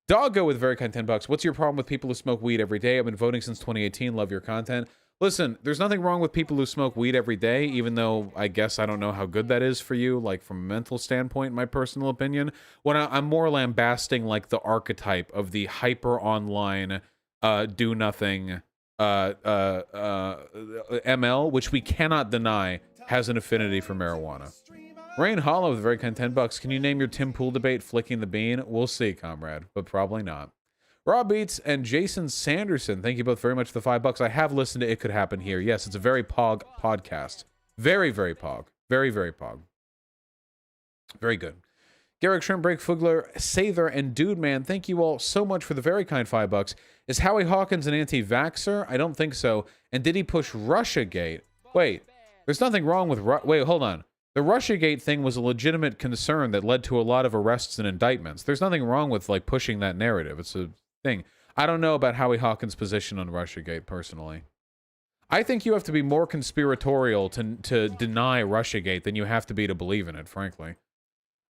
Doggo with very kind $10. What's your problem with people who smoke weed every day? I've been voting since 2018. Love your content. Listen, there's nothing wrong with people who smoke weed every day, even though I guess I don't know how good that is for you, like from a mental standpoint, in my personal opinion. When I'm more lambasting like the archetype of the hyper online do nothing ML, which we cannot deny has an affinity for marijuana. Rain Hollow with a very kind $10. Can you name your Tim Pool debate Flicking the Bean? We'll see, comrade, but probably not. Raw Beats and Jason Sanderson, thank you both very much for the $5. I have listened to It Could Happen Here. Yes, it's a very pog podcast. Very, very pog. Very, very pog. Very good. Garrick Shrimp Break, Fugler, Sather, and Dude Man, thank you all so much for the very kind $5. Is Howie Hawkins an anti-vaxxer? I don't think so. And did he push Russiagate? Wait, there's nothing wrong with... Wait, hold on. The Russiagate thing was a legitimate concern that led to a lot of arrests and indictments. There's nothing wrong with, like, pushing that narrative. It's a thing. I don't know about Howie Hawkins' position on Russiagate, personally. I think you have to be more conspiratorial to deny Russiagate than you have to be to believe in it, frankly.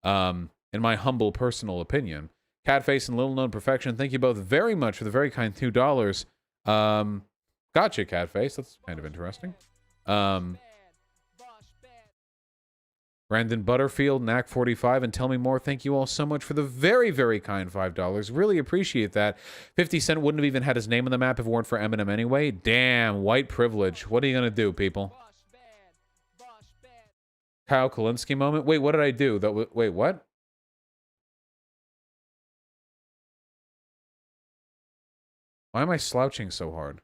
In my humble personal opinion. Catface and Little Known Perfection, thank you both very much for the very kind $2. Gotcha, Catface. That's kind of interesting. Brandon Butterfield, Knack45, and Tell Me More, thank you all so much for the very, very kind $5. Really appreciate that. 50 Cent wouldn't have even had his name on the map if it weren't for Eminem anyway. Damn, white privilege. What are you going to do, people? Kyle Kalinske moment. Wait, what did I do? Wait, what? Why am I slouching so hard?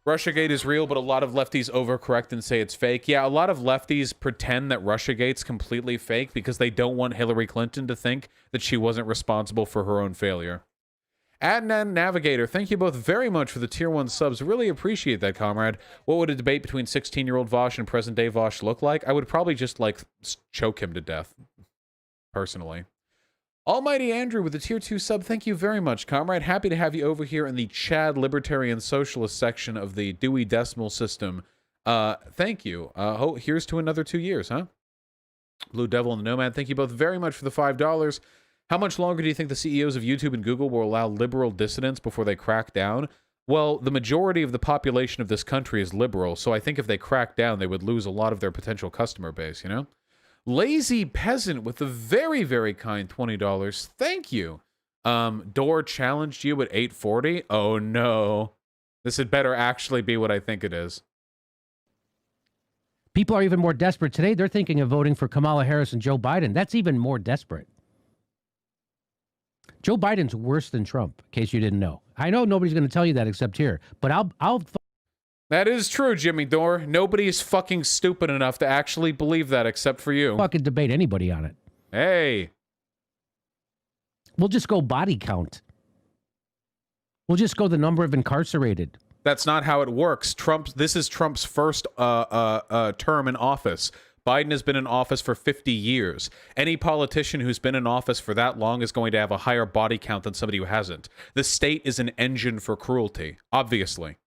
Russiagate is real, but a lot of lefties overcorrect and say it's fake. Yeah, a lot of lefties pretend that Russiagate's completely fake because they don't want Hillary Clinton to think that she wasn't responsible for her own failure. Adnan Navigator, thank you both very much for the tier 1 subs. Really appreciate that, comrade. What would a debate between 16-year-old Vaush and present-day Vaush look like? I would probably just, like, choke him to death, personally. Almighty Andrew with the tier 2 sub, thank you very much, comrade. Happy to have you over here in the Chad Libertarian Socialist section of the Dewey Decimal System. Thank you. Here's to another 2 years, huh? Blue Devil and the Nomad, thank you both very much for the $5. How much longer do you think the CEOs of YouTube and Google will allow liberal dissidents before they crack down? Well, the majority of the population of this country is liberal, so I think if they crack down, they would lose a lot of their potential customer base, you know? Lazy Peasant with the very, very kind $20. Thank you. Dore challenged you at 840. Oh, no. This had better actually be what I think it is. People are even more desperate today. They're thinking of voting for Kamala Harris and Joe Biden. That's even more desperate. Joe Biden's worse than Trump, in case you didn't know. I know nobody's going to tell you that except here, but I'll That is true, Jimmy Dore. Nobody is fucking stupid enough to actually believe that except for you. fucking debate anybody on it. Hey. We'll just go body count. We'll just go the number of incarcerated. That's not how it works. This is Trump's first term in office. Biden has been in office for 50 years. Any politician who's been in office for that long is going to have a higher body count than somebody who hasn't. The state is an engine for cruelty, obviously.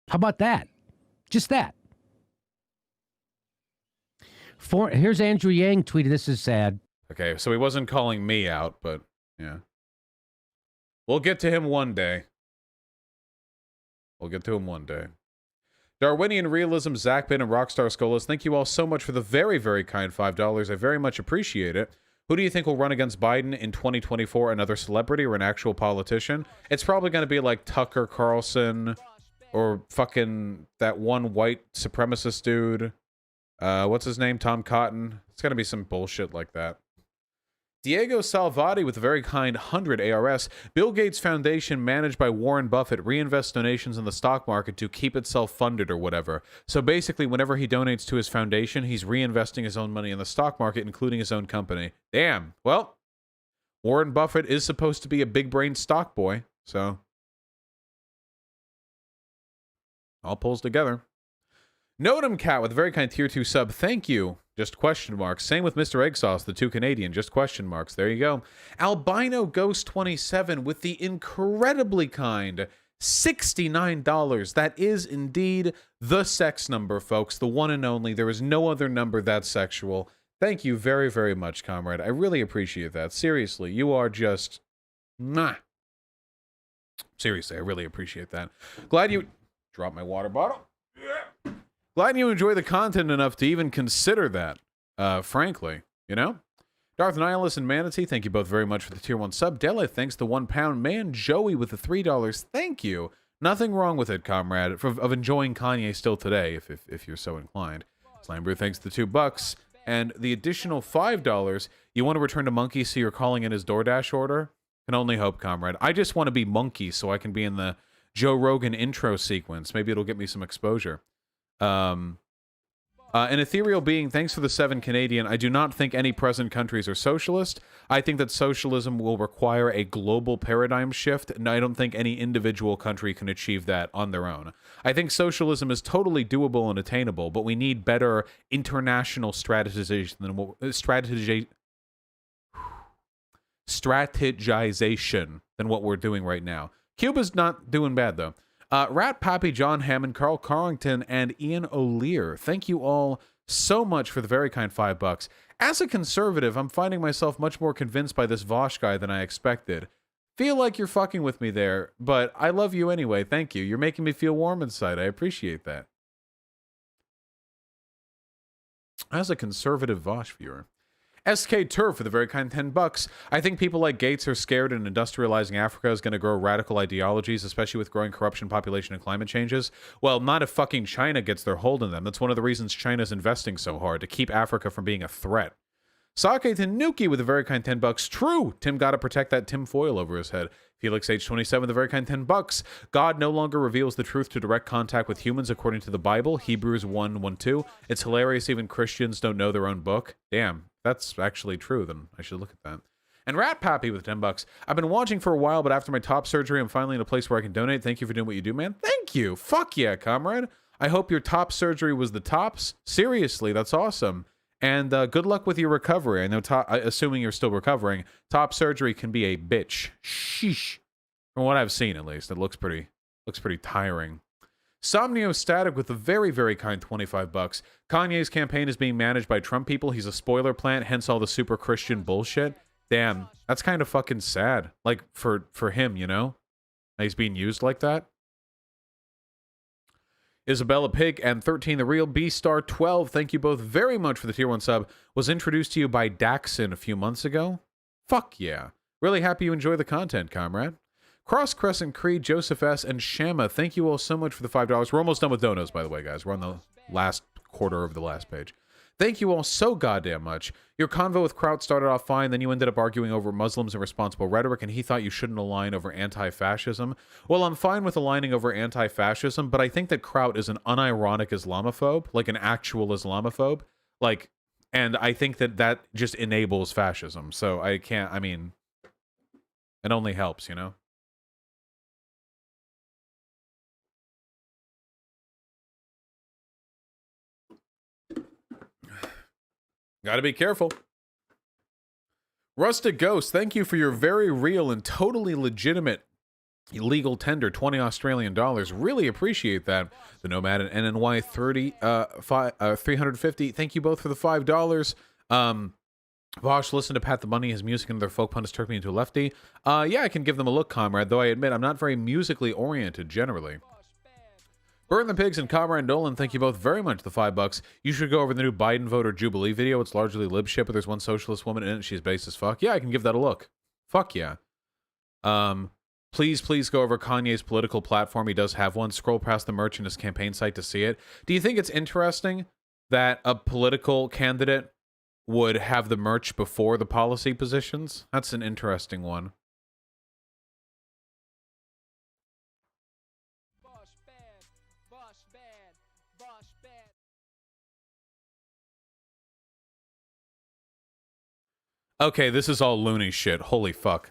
How about that? Just that. Here's Andrew Yang tweeted, this is sad. Okay, so he wasn't calling me out, but yeah. We'll get to him one day. We'll get to him one day. Darwinian Realism, Zachbin, and Rockstar Skolas, thank you all so much for the very, very kind $5. I very much appreciate it. Who do you think will run against Biden in 2024? Another celebrity or an actual politician? It's probably going to be like Tucker Carlson or fucking that one white supremacist dude. What's his name? Tom Cotton. It's going to be some bullshit like that. Diego Salvati with a very kind 100 ARS. Bill Gates Foundation, managed by Warren Buffett, reinvests donations in the stock market to keep itself funded or whatever. So basically, whenever he donates to his foundation, he's reinvesting his own money in the stock market, including his own company. Damn. Well, Warren Buffett is supposed to be a big brain stock boy, so all pulls together. Notum Cat with a very kind tier 2 sub. Thank you. Just question marks. Same with Mr. Egg Sauce, the 2 Canadian. Just question marks. There you go. Albino Ghost 27 with the incredibly kind $69. That is indeed the sex number, folks. The one and only. There is no other number that sexual. Thank you very, very much, comrade. I really appreciate that. Seriously, you are just... Mwah. Seriously, I really appreciate that. Glad you... Drop my water bottle. Glad you enjoy the content enough to even consider that, frankly, you know? Darth Nihilus and Manatee, thank you both very much for the tier 1 sub. Della, thanks the £1. Man, Joey with the $3, thank you. Nothing wrong with it, comrade, of enjoying Kanye still today, if you're so inclined. Slambrew, thanks the $2. And the additional $5, you want to return to Monkey so you're calling in his DoorDash order? Can only hope, comrade. I just want to be Monkey so I can be in the Joe Rogan intro sequence. Maybe it'll get me some exposure. An ethereal being, thanks for the 7 Canadian. I do not think any present countries are socialist. I think that socialism will require a global paradigm shift, and I don't think any individual country can achieve that on their own. I think socialism is totally doable and attainable, but we need better international strategization than strategization than what we're doing right now. Cuba's not doing bad, though. Rat Pappy, John Hammond, Carl Carrington, and Ian O'Lear. Thank you all so much for the very kind $5. As a conservative, I'm finding myself much more convinced by this Vaush guy than I expected. Feel like you're fucking with me there, but I love you anyway. Thank you. You're making me feel warm inside. I appreciate that. As a conservative Vaush viewer. SK Turf for the very kind $10. I think people like Gates are scared and industrializing Africa is going to grow radical ideologies, especially with growing corruption, population, and climate changes. Well, not if fucking China gets their hold on them. That's one of the reasons China's investing so hard, to keep Africa from being a threat. Sake Tanuki with a very kind $10. True, Tim got to protect that Tim foil over his head. Felix H27, the very kind $10. God no longer reveals the truth to direct contact with humans according to the Bible, Hebrews 1:1-2. It's hilarious even Christians don't know their own book. Damn, that's actually true, then I should look at that. And Rat Pappy with $10. I've been watching for a while, but after my top surgery, I'm finally in a place where I can donate. Thank you for doing what you do, man. Thank you. Fuck yeah, comrade. I hope your top surgery was the tops. Seriously, that's awesome. And good luck with your recovery. I know, assuming you're still recovering, top surgery can be a bitch. Sheesh. From what I've seen, at least, it looks pretty tiring. Somnio Static with a very, very kind $25. Kanye's campaign is being managed by Trump people. He's a spoiler plant, hence all the super Christian bullshit. Damn, that's kind of fucking sad. Like, for him, you know? He's being used like that. Isabella Pig and 13 the Real B-Star 12. Thank you both very much for the tier 1 sub. Was introduced to you by Daxon a few months ago. Fuck yeah. Really happy you enjoy the content, comrade. Cross Crescent Creed, Joseph S, and Shama. Thank you all so much for the $5. We're almost done with donos, by the way, guys. We're on the last quarter of the last page. Thank you all so goddamn much. Your convo with Crout started off fine, then you ended up arguing over Muslims and responsible rhetoric, and he thought you shouldn't align over anti-fascism. Well, I'm fine with aligning over anti-fascism, but I think that Crout is an unironic Islamophobe, like an actual Islamophobe. Like, and I think that that just enables fascism. So I can't, I mean, it only helps, you know? Gotta be careful. Rustic Ghost, thank you for your very real and totally legitimate illegal tender, 20 Australian dollars. Really appreciate that. The Nomad and NNY 350. Thank you both for the $5. Vaush, listen to Pat the Bunny. His music and their folk pun has turned me into a lefty. Yeah, I can give them a look, comrade, though I admit I'm not very musically oriented generally. Burn the Pigs and Comrade Nolan, thank you both very much for the $5. You should go over the new Biden voter Jubilee video. It's largely lib shit, but there's one socialist woman in it. She's based as fuck. Yeah, I can give that a look. Fuck yeah. Please go over Kanye's political platform. He does have one. Scroll past the merch in his campaign site to see it. Do you think it's interesting that a political candidate would have the merch before the policy positions? That's an interesting one. Okay, this is all loony shit. Holy fuck.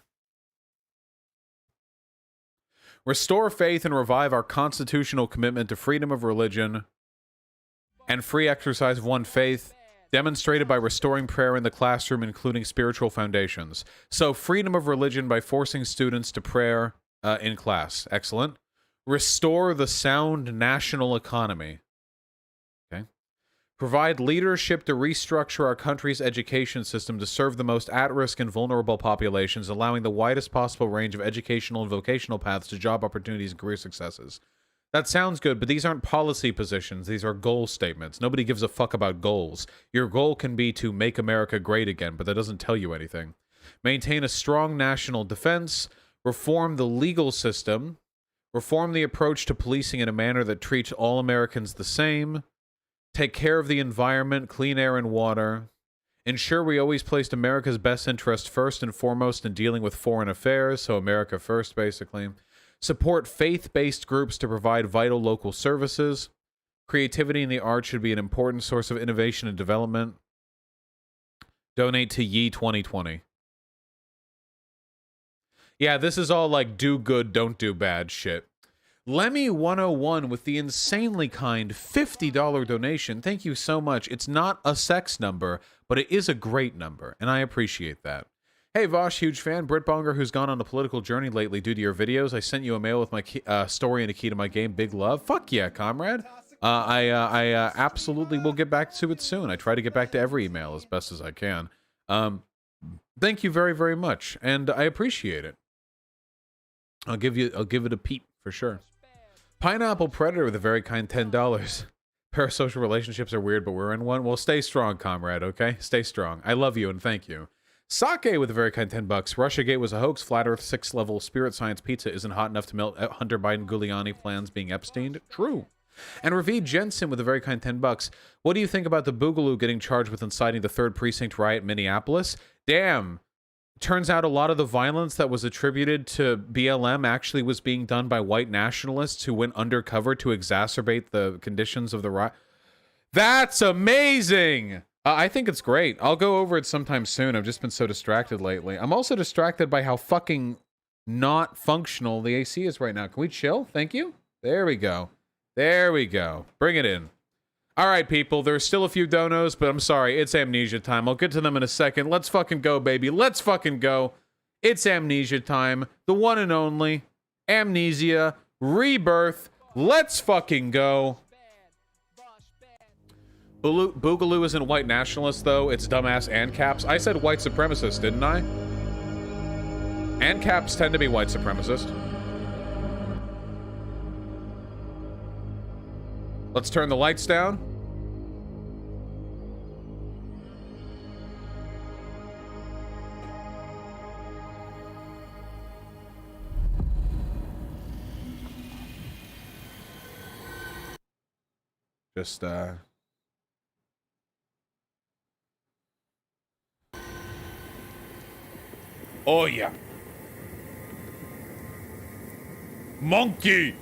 Restore faith and revive our constitutional commitment to freedom of religion and free exercise of one faith, demonstrated by restoring prayer in the classroom, including spiritual foundations. So, freedom of religion by forcing students to prayer in class. Excellent. Restore the sound national economy. Okay. Provide leadership to restructure our country's education system to serve the most at-risk and vulnerable populations, allowing the widest possible range of educational and vocational paths to job opportunities and career successes. That sounds good, but these aren't policy positions. These are goal statements. Nobody gives a fuck about goals. Your goal can be to make America great again, but that doesn't tell you anything. Maintain a strong national defense. Reform the legal system. Reform the approach to policing in a manner that treats all Americans the same. Take care of the environment, clean air and water. Ensure we always placed America's best interest first and foremost in dealing with foreign affairs, so America first, basically. Support faith-based groups to provide vital local services. Creativity in the arts should be an important source of innovation and development. Donate to Ye 2020. Yeah, this is all like do good, don't do bad shit. Lemmy101 with the insanely kind $50 donation. Thank you so much. It's not a sex number, but it is a great number, and I appreciate that. Hey Vaush, huge fan. Britbonger who's gone on a political journey lately due to your videos. I sent you a mail with my story and a key to my game. Big love. Fuck yeah, comrade. I absolutely will get back to it soon. I try to get back to every email as best as I can. Thank you very, very much, and I appreciate it. I'll give it a peep for sure. Pineapple Predator with a very kind $10. Parasocial relationships are weird, but we're in one. Well, stay strong, comrade, okay? Stay strong. I love you and thank you. Sake with a very kind $10. Russiagate was a hoax. Flat Earth 6th level spirit science pizza isn't hot enough to melt Hunter Biden Giuliani plans being Epsteined. True. And Ravid Jensen with a very kind $10. What do you think about the Boogaloo getting charged with inciting the 3rd Precinct riot in Minneapolis? Damn. Turns out a lot of the violence that was attributed to BLM actually was being done by white nationalists who went undercover to exacerbate the conditions of the riot. That's amazing! I think it's great. I'll go over it sometime soon. I've just been so distracted lately. I'm also distracted by how fucking not functional the AC is right now. Can we chill? Thank you. There we go. There we go. Bring it in. All right, people. There's still a few donos, but I'm sorry. It's Amnesia time. I'll get to them in a second. Let's fucking go, baby. Let's fucking go. It's Amnesia time. The one and only. Amnesia. Rebirth. Let's fucking go. Boogaloo isn't white nationalist, though. It's dumbass ANCAPs. I said white supremacist, didn't I? ANCAPs tend to be white supremacist. Let's turn the lights down. Just, Oh, yeah. Monkey!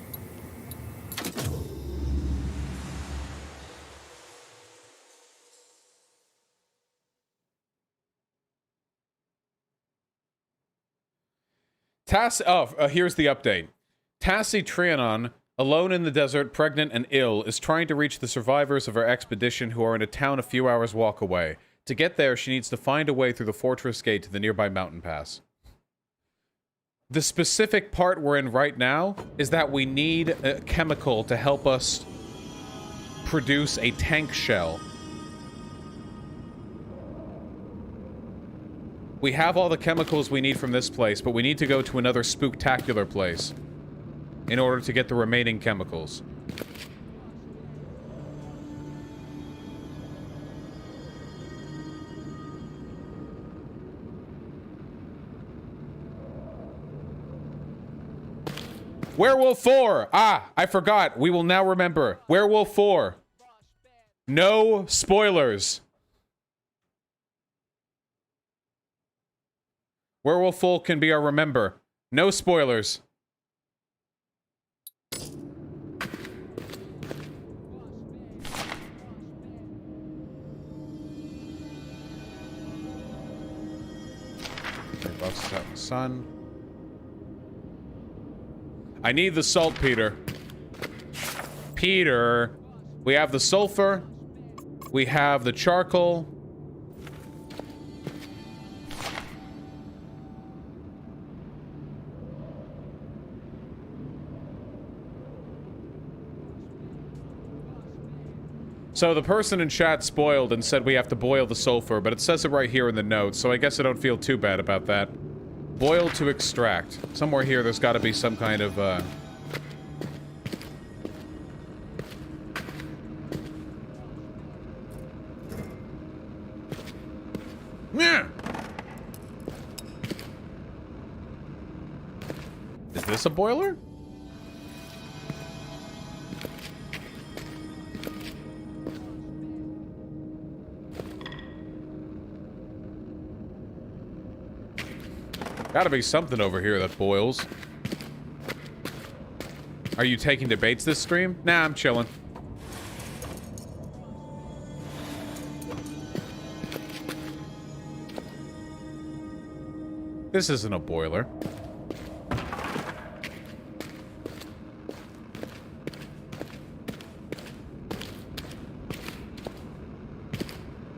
Here's the update. Tassie Trianon, alone in the desert, pregnant and ill, is trying to reach the survivors of her expedition who are in a town a few hours' walk away. To get there, she needs to find a way through the fortress gate to the nearby mountain pass. The specific part we're in right now is that we need a chemical to help us produce a tank shell. We have all the chemicals we need from this place, but we need to go to another spooktacular place in order to get the remaining chemicals. Werewolf 4! Ah, I forgot. We will now remember. Werewolf 4. No spoilers. Werewolf 4 can be our remember. No spoilers. Buffs out in the sun. I need the saltpeter. Peter. We have the sulfur. We have the charcoal. So the person in chat spoiled and said we have to boil the sulfur, but it says it right here in the notes, so I guess I don't feel too bad about that. Boil to extract. Somewhere here there's got to be some kind of, Yeah. Is this a boiler? Gotta be something over here that boils. Are you taking debates this stream? Nah, I'm chilling. This isn't a boiler.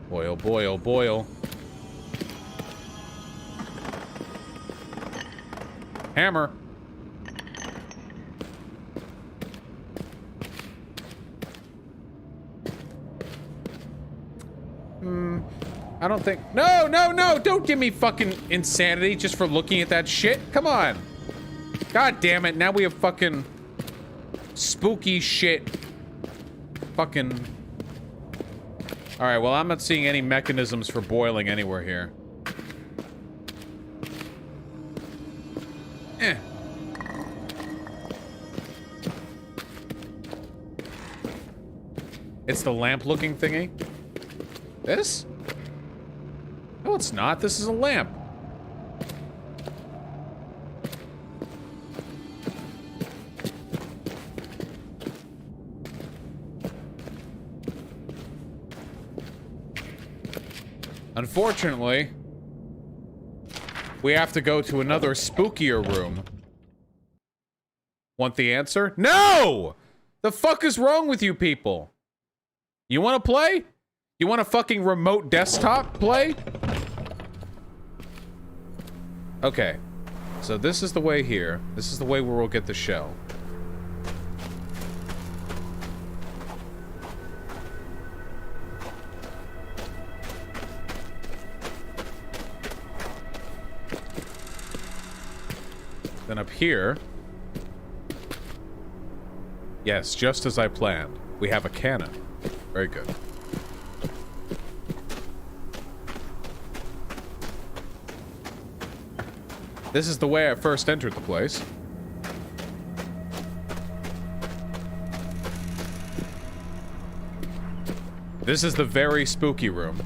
Boil, boil, boil. Hammer. I don't think... No, no, no! Don't give me fucking insanity just for looking at that shit. Come on. God damn it. Now we have fucking... spooky shit. Fucking... Alright, well, I'm not seeing any mechanisms for boiling anywhere here. Eh. It's the lamp-looking thingy? This? No, it's not. This is a lamp. Unfortunately, we have to go to another spookier room. Want the answer? No! The fuck is wrong with you people? You want to play? You want a fucking remote desktop play? Okay. So this is the way here. This is the way where we'll get the shell. Then up here... Yes, just as I planned. We have a cannon. Very good. This is the way I first entered the place. This is the very spooky room.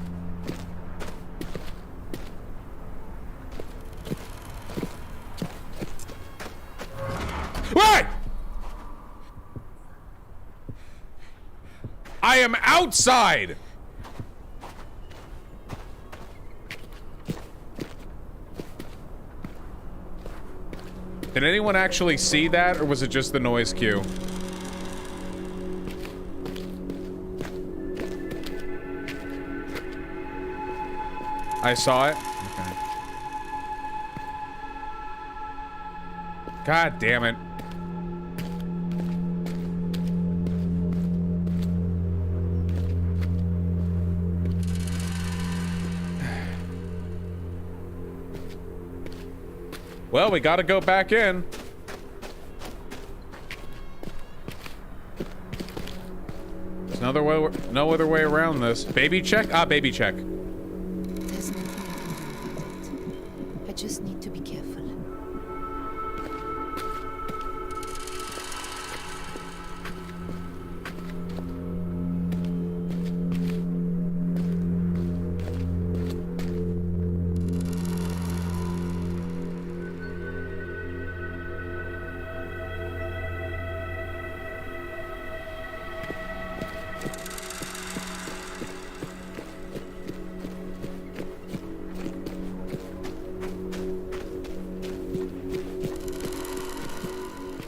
What? I am outside! Did anyone actually see that, or was it just the noise cue? I saw it? Okay. God damn it. Well, we gotta go back in. There's no other way around this. Baby check? Ah, baby check. There's nothing I can do. I just need to be careful.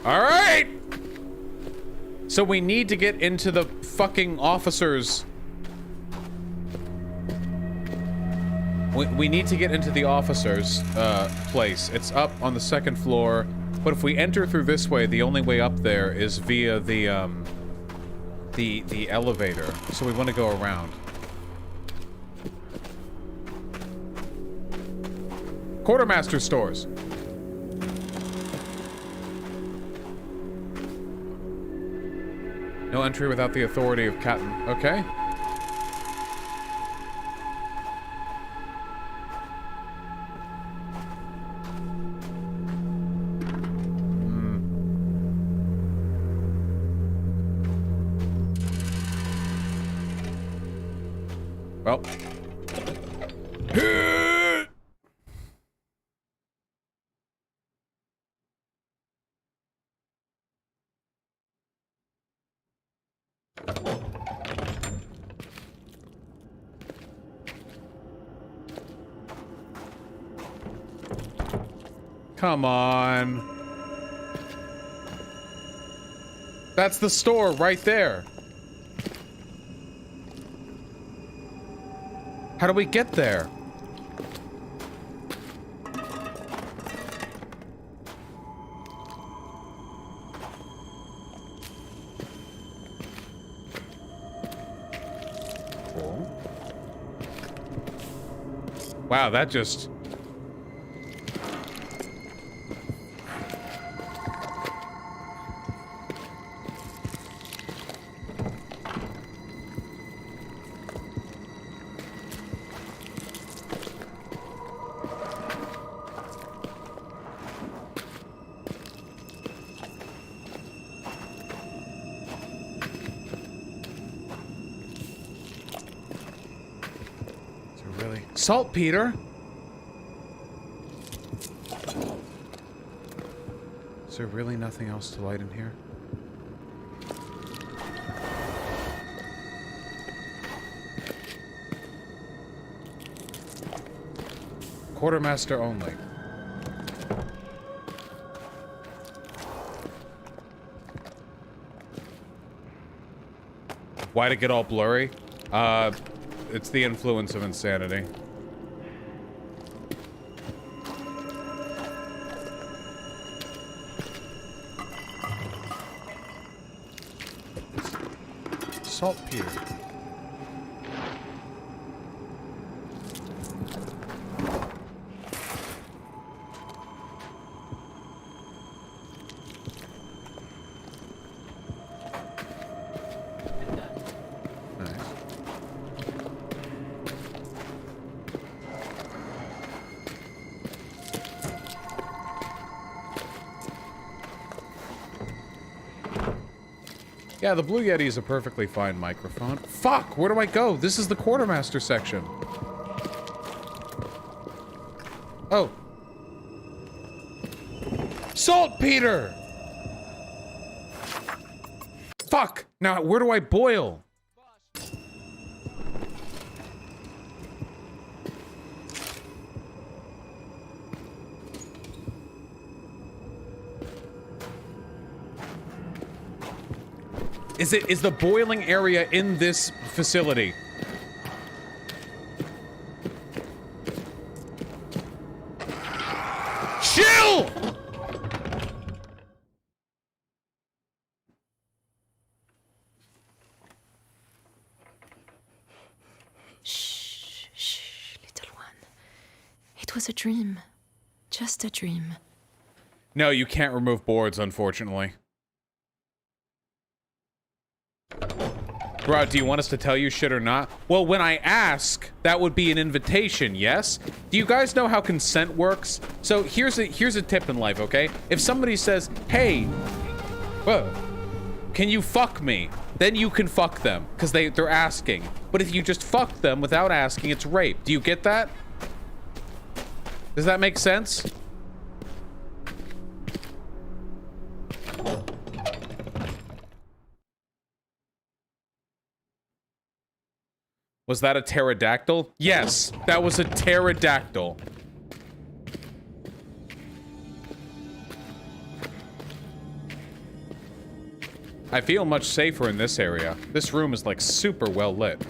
Alright! So we need to get into the fucking officers. We need to get into the officers' place. It's up on the second floor, but if we enter through this way, the only way up there is via the elevator. So we want to go around. Quartermaster stores. No entry without the authority of Captain. Okay. Well. Come on. That's the store right there. How do we get there? Cool. Wow, that just... Saltpeter? Is there really nothing else to light in here? Quartermaster only. Why'd it get all blurry? It's the influence of insanity. Saltpeter. Yeah, the Blue Yeti is a perfectly fine microphone. Fuck, where do I go? This is the Quartermaster section. Oh. Saltpeter! Fuck! Now, where do I boil? Is the boiling area in this facility? Chill! Shh, shh, little one. It was a dream. Just a dream. No, you can't remove boards, unfortunately. Bro, do you want us to tell you shit or not? Well, when I ask, that would be an invitation, yes? Do you guys know how consent works? So here's a tip in life, okay? If somebody says, hey, whoa, can you fuck me? Then you can fuck them, because they're asking. But if you just fuck them without asking, it's rape. Do you get that? Does that make sense? Was that a pterodactyl? Yes, that was a pterodactyl. I feel much safer in this area. This room is like super well lit.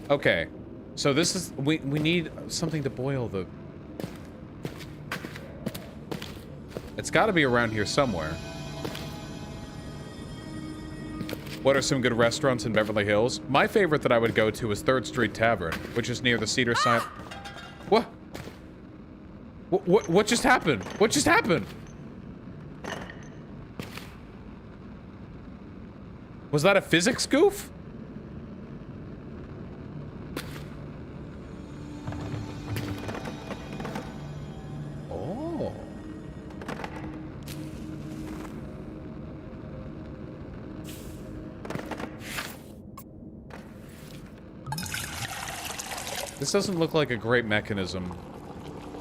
Okay, so this is, we need something to boil the... It's gotta be around here somewhere. What are some good restaurants in Beverly Hills? My favorite that I would go to is 3rd Street Tavern, which is near the Cedar Sign. What? What just happened? What just happened? Was that a physics goof? Oh. This doesn't look like a great mechanism.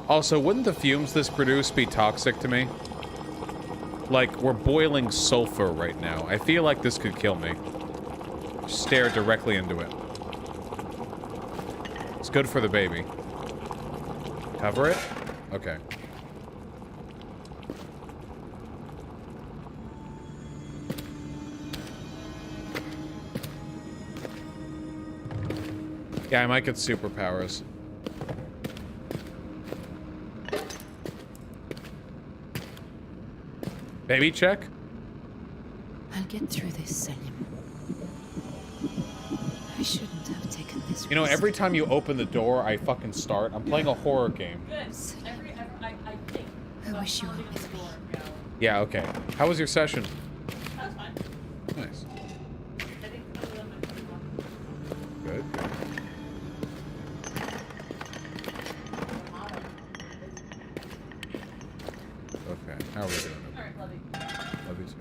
Also, wouldn't the fumes this produced be toxic to me? Like, we're boiling sulfur right now. I feel like this could kill me. Stare directly into it. It's good for the baby. Cover it? Okay. Yeah, I might get superpowers. Baby check? I'll get through this, Salim. I shouldn't You know, every time you open the door, I fucking start. I'm playing a horror game. I wish you were with me. Yeah, okay. How was your session? That was fine. Nice. I think other than my phone call. Good. Okay, how are we doing? Alright, love you. Love you too.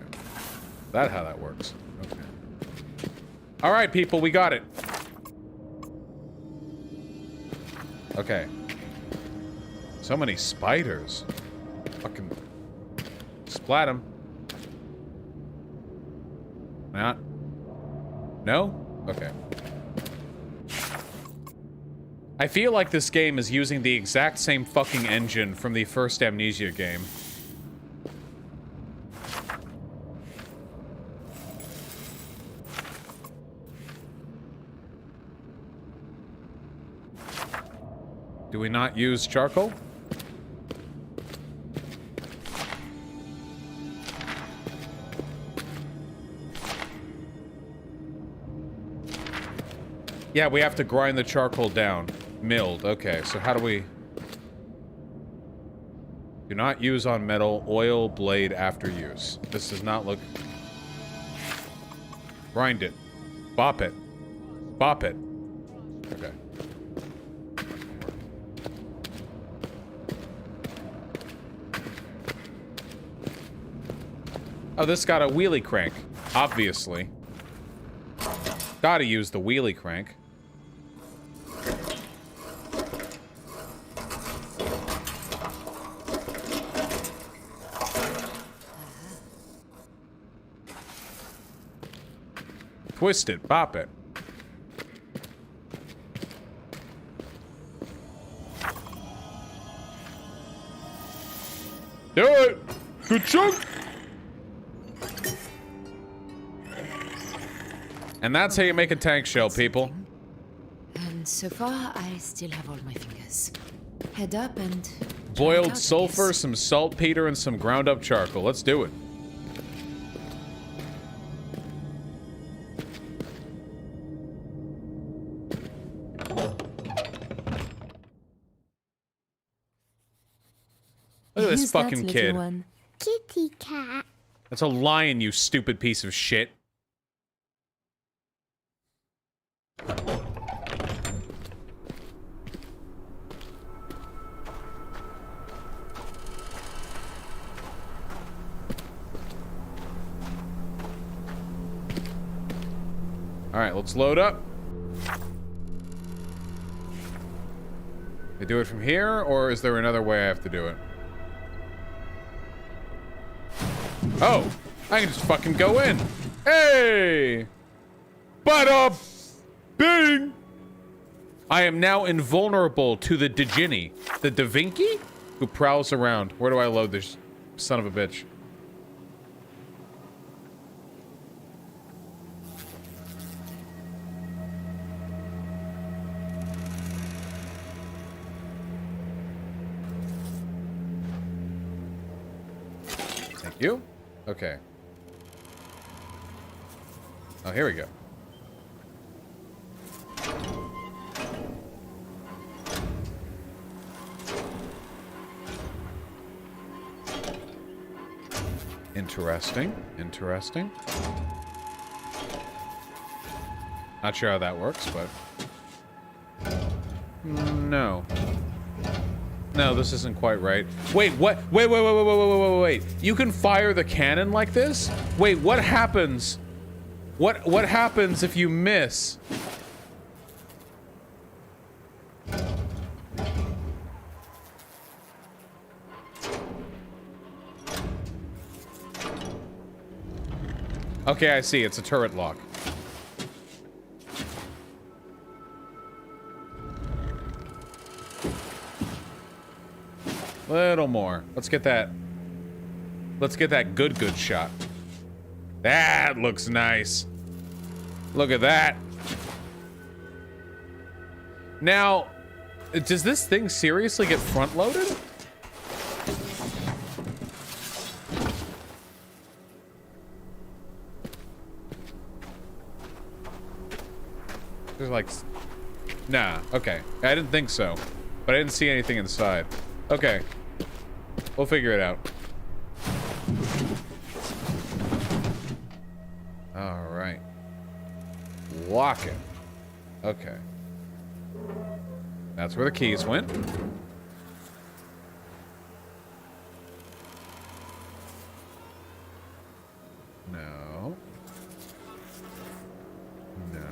That how that works. Okay. All right, people, we got it. Okay. So many spiders. Fucking splat them. Not. No? Okay. I feel like this game is using the exact same fucking engine from the first Amnesia game. Do we not use charcoal? Yeah, we have to grind the charcoal down. Milled. Okay, so how do we... Do not use on metal. Oil blade after use. This does not look... Grind it. Bop it. Bop it. Okay. Oh, this got a wheelie crank. Obviously. Gotta use the wheelie crank. Twist it, bop it. Do it! Good chunk! And that's how you make a tank shell, people. And so far, I still have all my fingers. Head up and... Boiled sulfur, some saltpeter, and some ground up charcoal. Let's do it. Look at this fucking kid. Kitty cat. That's a lion, you stupid piece of shit. Alright, let's load up. I do it from here, or is there another way I have to do it? Oh! I can just fucking go in! Hey! Bada bing! I am now invulnerable to the Djinni. The Da Vinci? Who prowls around. Where do I load this son of a bitch? Thank you. Okay. Oh, here we go. Interesting. Interesting. Not sure how that works, but... No. No, this isn't quite right. Wait, what? Wait. You can fire the cannon like this? Wait, what happens? What happens if you miss? Okay, I see. It's a turret lock. Little more. Let's get that. Let's get that good shot. That looks nice. Look at that. Now, does this thing seriously get front-loaded? There's like... Nah, okay. I didn't think so. But I didn't see anything inside. Okay. We'll figure it out. Alright. Lock it. Okay. That's where the keys went. No. No.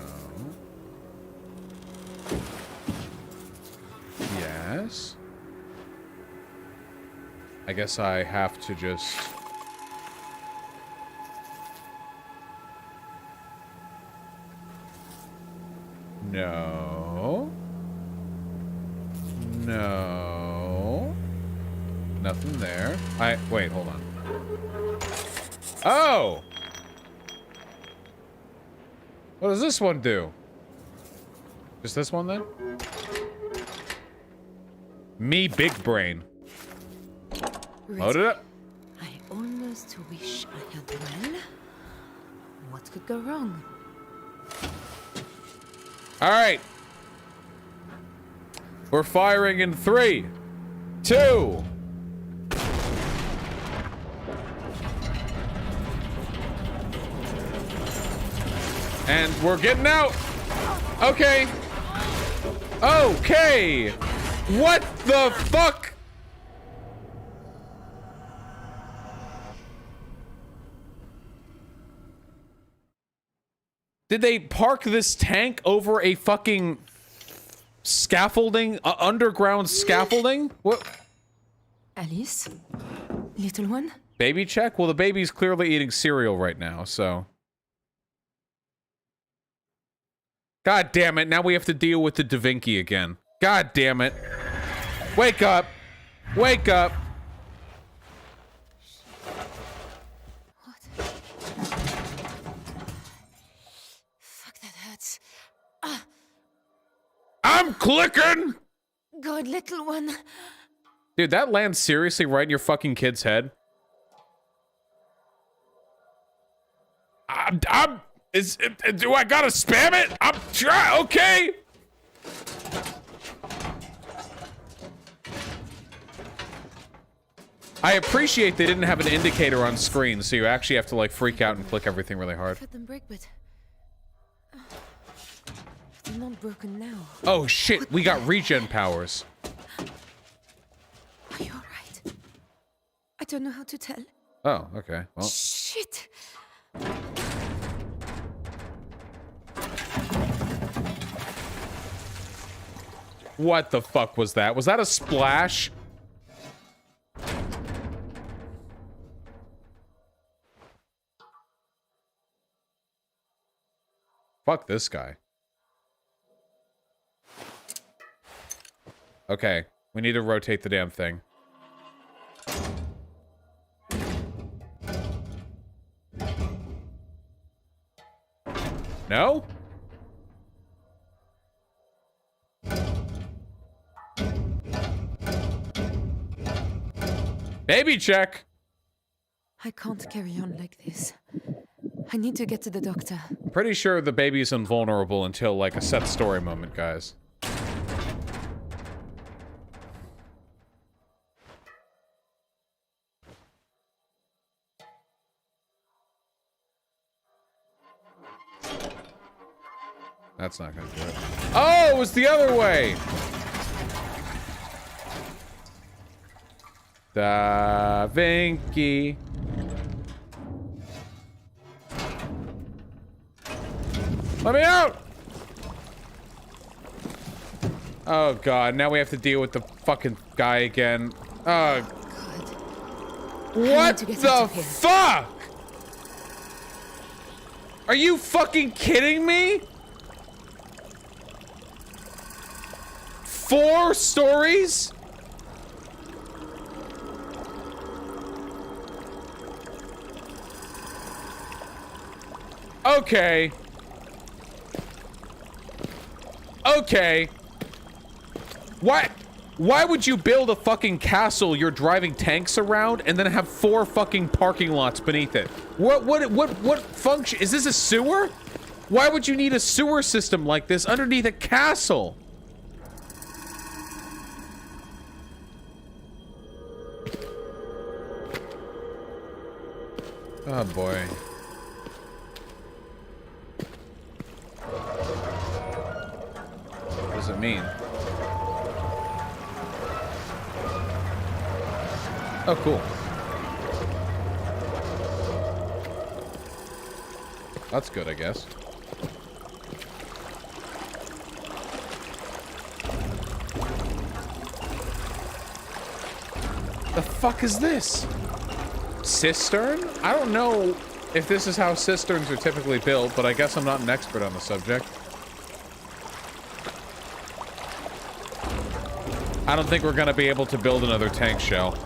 Yes. I guess I have to just... No. No. Nothing there. Wait, hold on. Oh! What does this one do? Just this one then? Me big brain. Load it up. I almost wish I had well. What could go wrong? Alright. We're firing in 3, 2. And we're getting out. Okay. Okay. What the fuck? Did they park this tank over a fucking scaffolding, underground scaffolding? What? Alice? Little one? Baby check? Well, the baby's clearly eating cereal right now, so. God damn it, now we have to deal with the Da Vinci again. God damn it. Wake up. Wake up. What? Fuck, that hurts. I'm clicking! God, little one. Dude, that lands seriously right in your fucking kid's head. Do I gotta spam it? I'm trying, okay. I appreciate they didn't have an indicator on screen, so you actually have to like freak out and click everything really hard. Let them break, but they're not broken now. Oh shit, we got regen powers. Are you alright? I don't know how to tell. Oh, okay. Well, Shit. what the fuck was that? Was that a splash? Fuck this guy. Okay, we need to rotate the damn thing. No? Baby check. I can't carry on like this. I need to get to the doctor. Pretty sure the baby's invulnerable until like a set story moment, guys. That's not gonna do it. Oh, it was the other way! Da Vinci. Let me out! Oh god, now we have to deal with the fucking guy again. Oh. What the fuck? Are you fucking kidding me? 4 stories? Okay. Okay. Why would you build a fucking castle you're driving tanks around and then have 4 fucking parking lots beneath it? What function? Is this a sewer? Why would you need a sewer system like this underneath a castle? Oh boy. What does it mean? Oh, cool. That's good, I guess. The fuck is this? Cistern? I don't know if this is how cisterns are typically built, but I guess I'm not an expert on the subject. I don't think we're gonna be able to build another tank shell.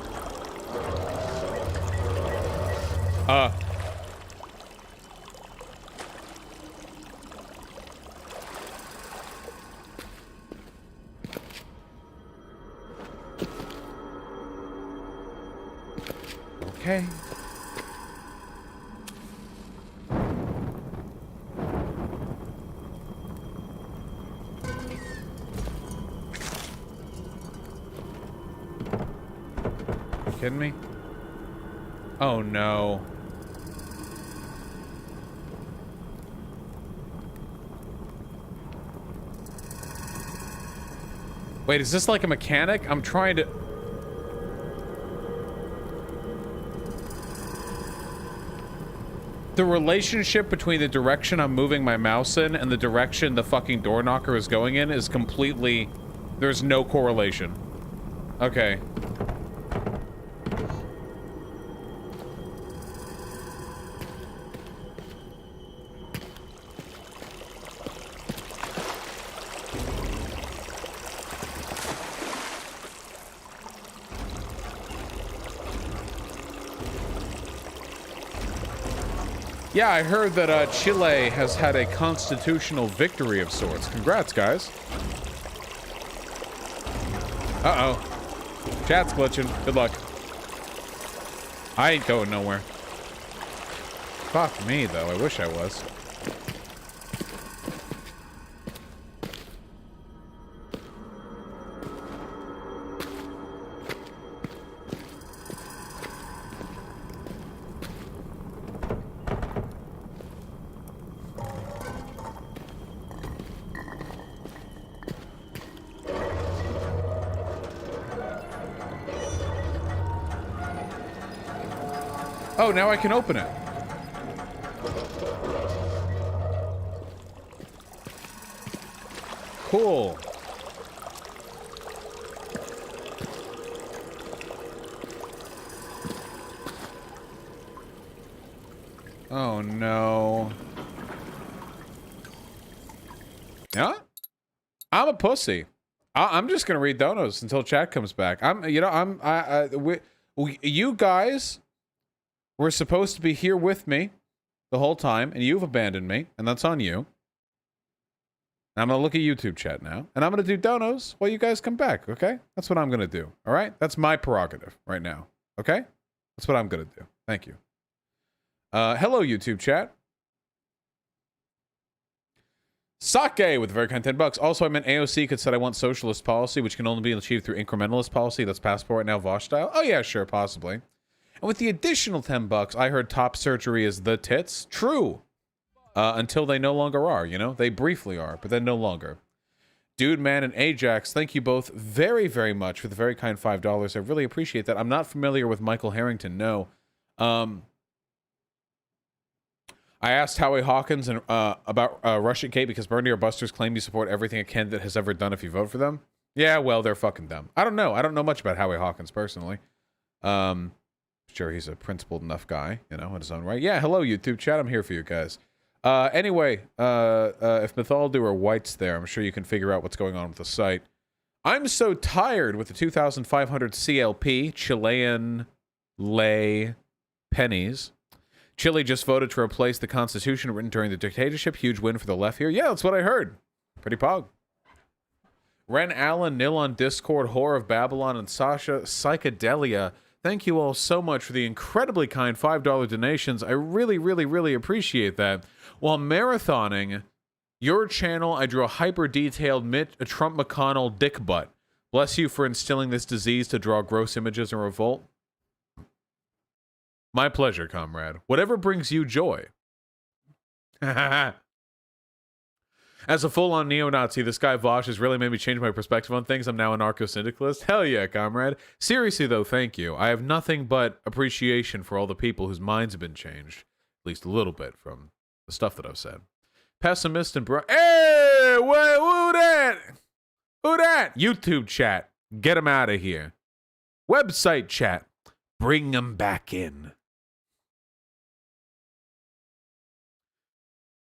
Okay. You kidding me? Oh no. Wait, is this like a mechanic? I'm trying to... The relationship between the direction I'm moving my mouse in and the direction the fucking door knocker is going in is completely... There's no correlation. Okay. Yeah, I heard that Chile has had a constitutional victory of sorts. Congrats, guys. Uh-oh. Chat's glitching. Good luck. I ain't going nowhere. Fuck me, though. I wish I was. Oh, now I can open it. Cool. Oh, no. Yeah? I'm a pussy. I'm just gonna read donos until chat comes back. You guys were supposed to be here with me the whole time, and you've abandoned me, and that's on you. And I'm gonna look at YouTube chat now, and I'm gonna do donos while you guys come back, okay? That's what I'm gonna do, all right? That's my prerogative right now, okay? That's what I'm gonna do. Thank you. Hello, YouTube chat. Sake with a very kind $10. Also, I meant AOC could said I want socialist policy, which can only be achieved through incrementalist policy. That's passport right now, Vaush style. Oh yeah, sure, possibly. And with the additional $10, I heard top surgery is the tits. True. Until they no longer are, you know? They briefly are, but then no longer. Dude, Man, and Ajax, thank you both very, very much for the very kind $5. I really appreciate that. I'm not familiar with Michael Harrington, no. I asked Howie Hawkins about Russia Gate because Bernie or Busters claim you support everything a candidate has ever done if you vote for them. Yeah, well, they're fucking dumb. I don't know. I don't know much about Howie Hawkins personally. Sure, he's a principled enough guy, you know, in his own right. Yeah, hello, YouTube chat. I'm here for you guys. Anyway, if Mythaldu or White's there, I'm sure you can figure out what's going on with the site. I'm so tired with the 2,500 CLP, Chilean lei pennies. Chile just voted to replace the constitution written during the dictatorship. Huge win for the left here. Yeah, that's what I heard. Pretty pog. Ren Allen, Nil on Discord, Whore of Babylon, and Sasha Psychedelia. Thank you all so much for the incredibly kind $5 donations. I really, really, really appreciate that. While marathoning your channel, I drew a hyper-detailed Trump McConnell dick butt. Bless you for instilling this disease to draw gross images and revolt. My pleasure, comrade. Whatever brings you joy. As a full-on neo-Nazi, this guy Vaush has really made me change my perspective on things. I'm now a narco-syndicalist. Hell yeah, comrade. Seriously, though, thank you. I have nothing but appreciation for all the people whose minds have been changed, at least a little bit, from the stuff that I've said. Pessimist and Hey! Wait, who that? Who that? YouTube chat. Get him out of here. Website chat. Bring him back in.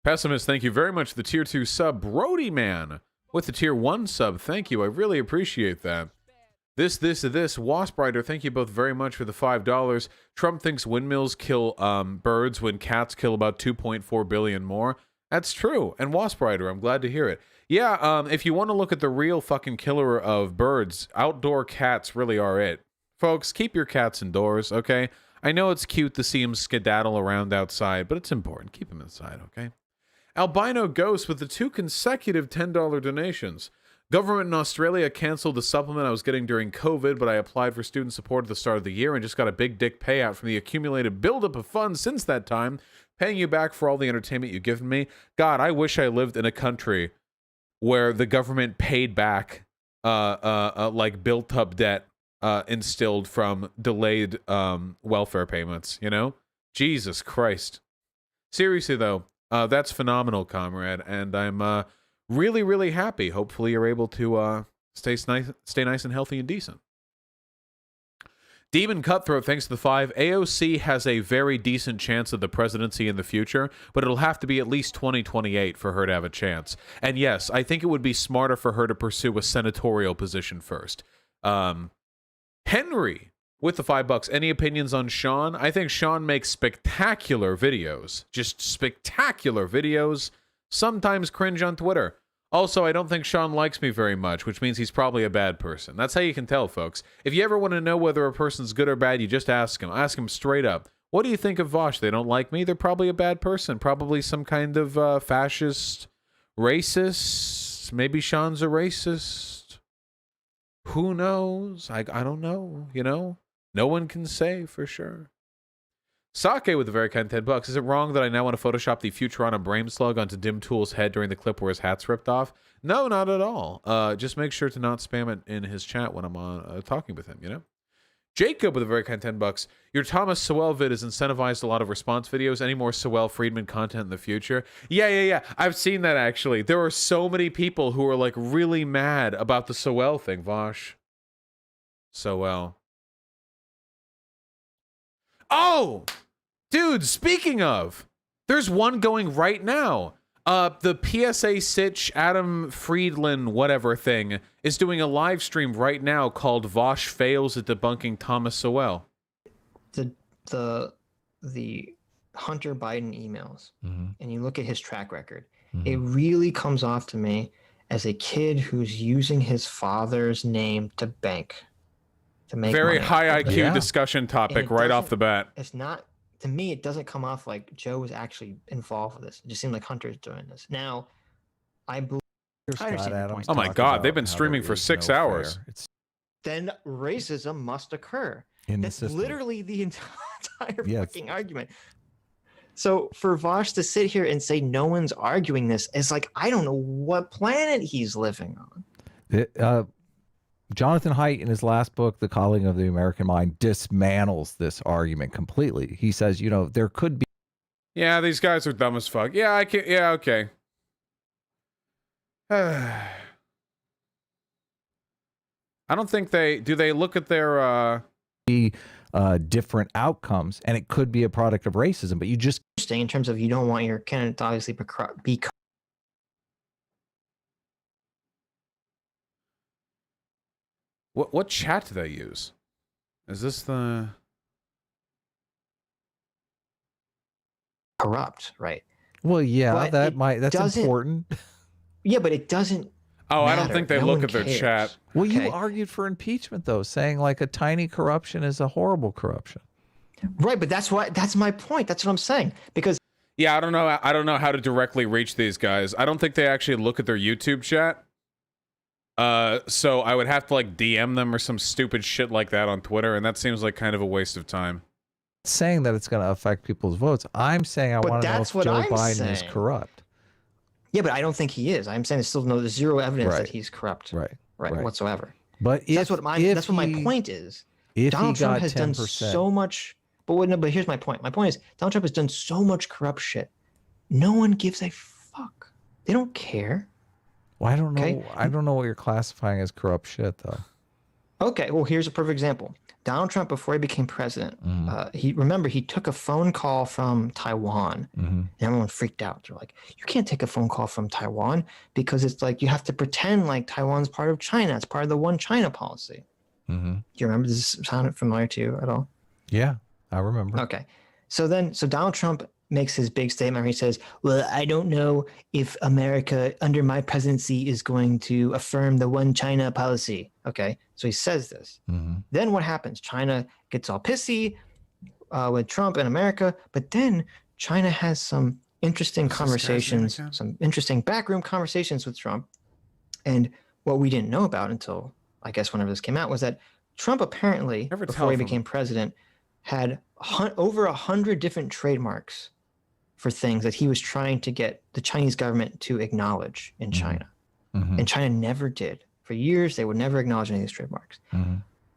Pessimist, thank you very much for the tier 2 sub. Brody Man with the tier 1 sub. Thank you. I really appreciate that. This. Wasp Rider, thank you both very much for the $5. Trump thinks windmills kill birds when cats kill about 2.4 billion more. That's true. And Wasp Rider, I'm glad to hear it. Yeah, if you want to look at the real fucking killer of birds, outdoor cats really are it. Folks, keep your cats indoors, okay? I know it's cute to see them skedaddle around outside, but it's important. Keep them inside, okay? Albino Ghost with the 2 consecutive $10 donations. Government in Australia canceled the supplement I was getting during COVID, but I applied for student support at the start of the year and just got a big dick payout from the accumulated buildup of funds since that time, paying you back for all the entertainment you've given me. God, I wish I lived in a country where the government paid back like built-up debt instilled from delayed welfare payments, you know? Jesus Christ. Seriously, though, that's phenomenal, comrade, and I'm really, really happy. Hopefully you're able to stay nice and healthy and decent. Demon Cutthroat, thanks to the 5. AOC has a very decent chance of the presidency in the future, but it'll have to be at least 2028 for her to have a chance. And yes, I think it would be smarter for her to pursue a senatorial position first. Henry with the $5. Any opinions on Sean? I think Sean makes spectacular videos. Just spectacular videos. Sometimes cringe on Twitter. Also, I don't think Sean likes me very much, which means he's probably a bad person. That's how you can tell, folks. If you ever want to know whether a person's good or bad, you just ask him. Ask him straight up. What do you think of Vaush? They don't like me? They're probably a bad person. Probably some kind of fascist, racist. Maybe Sean's a racist. Who knows? I don't know, you know? No one can say for sure. Sake with a very kind $10. Is it wrong that I now want to Photoshop the Futurana brain slug onto Dim Tool's head during the clip where his hat's ripped off? No, not at all. Just make sure to not spam it in his chat when I'm on talking with him, you know? Jacob with a very kind $10. Your Thomas Sowell vid has incentivized a lot of response videos. Any more Sowell Friedman content in the future? Yeah. I've seen that, actually. There are so many people who are, like, really mad about the Sowell thing, Vaush. Sowell. Oh! Dude, speaking of, there's one going right now. The PSA Sitch Adam Friedland whatever thing is doing a live stream right now called Vaush Fails at Debunking Thomas Sowell. The Hunter Biden emails, and you look at his track record, it really comes off to me as a kid who's using his father's name to bank. To make very money. high IQ discussion topic right off the bat. It's not. To me, it doesn't come off like Joe was actually involved with this. It just seemed like Hunter's doing this. Now, I believe. I understand your point. Oh my God, they've been streaming for 6 hours. Then racism must occur. That's literally the entire fucking argument. So for Vaush to sit here and say no one's arguing this is like, I don't know what planet he's living on. Jonathan Haidt, in his last book, The Calling of the American Mind, dismantles this argument completely. He says, you know, there could be. Yeah, these guys are dumb as fuck. Yeah, I can't. Yeah, okay. I don't think do they look at their different outcomes, and it could be a product of racism, but you just stay in terms of you don't want your candidate to obviously be. What chat do they use? Is this the corrupt, right? Well, yeah, but that's important. Yeah, but it doesn't. Oh, I don't matter. think they No look one at their cares. chat. Well, Okay. you argued for impeachment though, saying like a tiny corruption is a horrible corruption. Right, but that's my point. That's what I'm saying. Because Yeah, I don't know how to directly reach these guys. I don't think they actually look at their YouTube chat. So I would have to like DM them or some stupid shit like that on Twitter, and that seems like kind of a waste of time. Saying that it's going to affect people's votes. I'm saying I But want to know that's if what Joe I'm Biden is saying. corrupt. yeah, but I don't think he is. I'm saying there's still there's zero evidence Right. that he's corrupt. Right. Whatsoever. But if, That's what my point is. If Donald he Trump got has 10%, done so much. But here's my point. My point is Donald Trump has done so much corrupt shit. No one gives a fuck. They don't care. well, I don't know. Okay. I don't know what you're classifying as corrupt shit though. Okay, well, here's a perfect example. Donald Trump, before he became president, he took a phone call from Taiwan, and everyone freaked out. They're like, "You can't take a phone call from Taiwan because it's like you have to pretend like Taiwan's part of China. It's part of the One China policy." Do you remember? Does this sound familiar to you at all? Yeah, I remember. Okay, so Donald Trump makes his big statement where he says, "Well, I don't know if America under my presidency is going to affirm the One China policy." Okay, so he says this. Then what happens? China gets all pissy with Trump and America, but then China has some interesting conversations, some interesting backroom conversations with Trump. And what we didn't know about until, I guess, whenever this came out, was that Trump apparently, before he became president, had over 100 different trademarks for things that he was trying to get the Chinese government to acknowledge in China. And China never did. For years, they would never acknowledge any of these trademarks.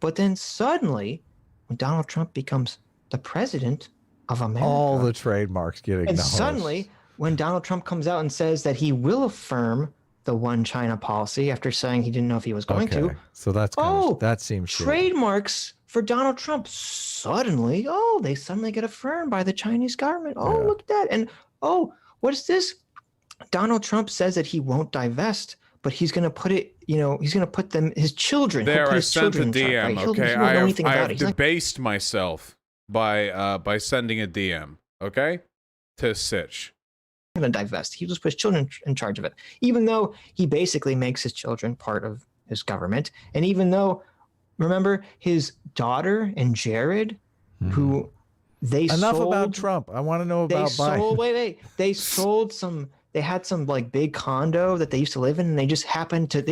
But then suddenly, when Donald Trump becomes the president of America, All the trademarks get acknowledged. and suddenly, when Donald Trump comes out and says that he will affirm the One China policy after saying he didn't know if he was going to, So that's kind of, that seems shady. trademarks for Donald Trump suddenly, they suddenly get affirmed by the Chinese government. Look at that. And what is this? Donald Trump says that he won't divest, but he's going to put it, he's going to put his children. There, I his sent a children in charge, DM. right? He Okay, doesn't know anything I about have it. He's like, debased myself by sending a DM. Okay, to Sitch. going to divest. He just put his children in charge of it, even though he basically makes his children part of his government. And even though, remember, his daughter and Jared, who they Enough sold, about Trump. I want to know about Biden. They sold some. They had some like big condo that they used to live in, and they just happened to I'll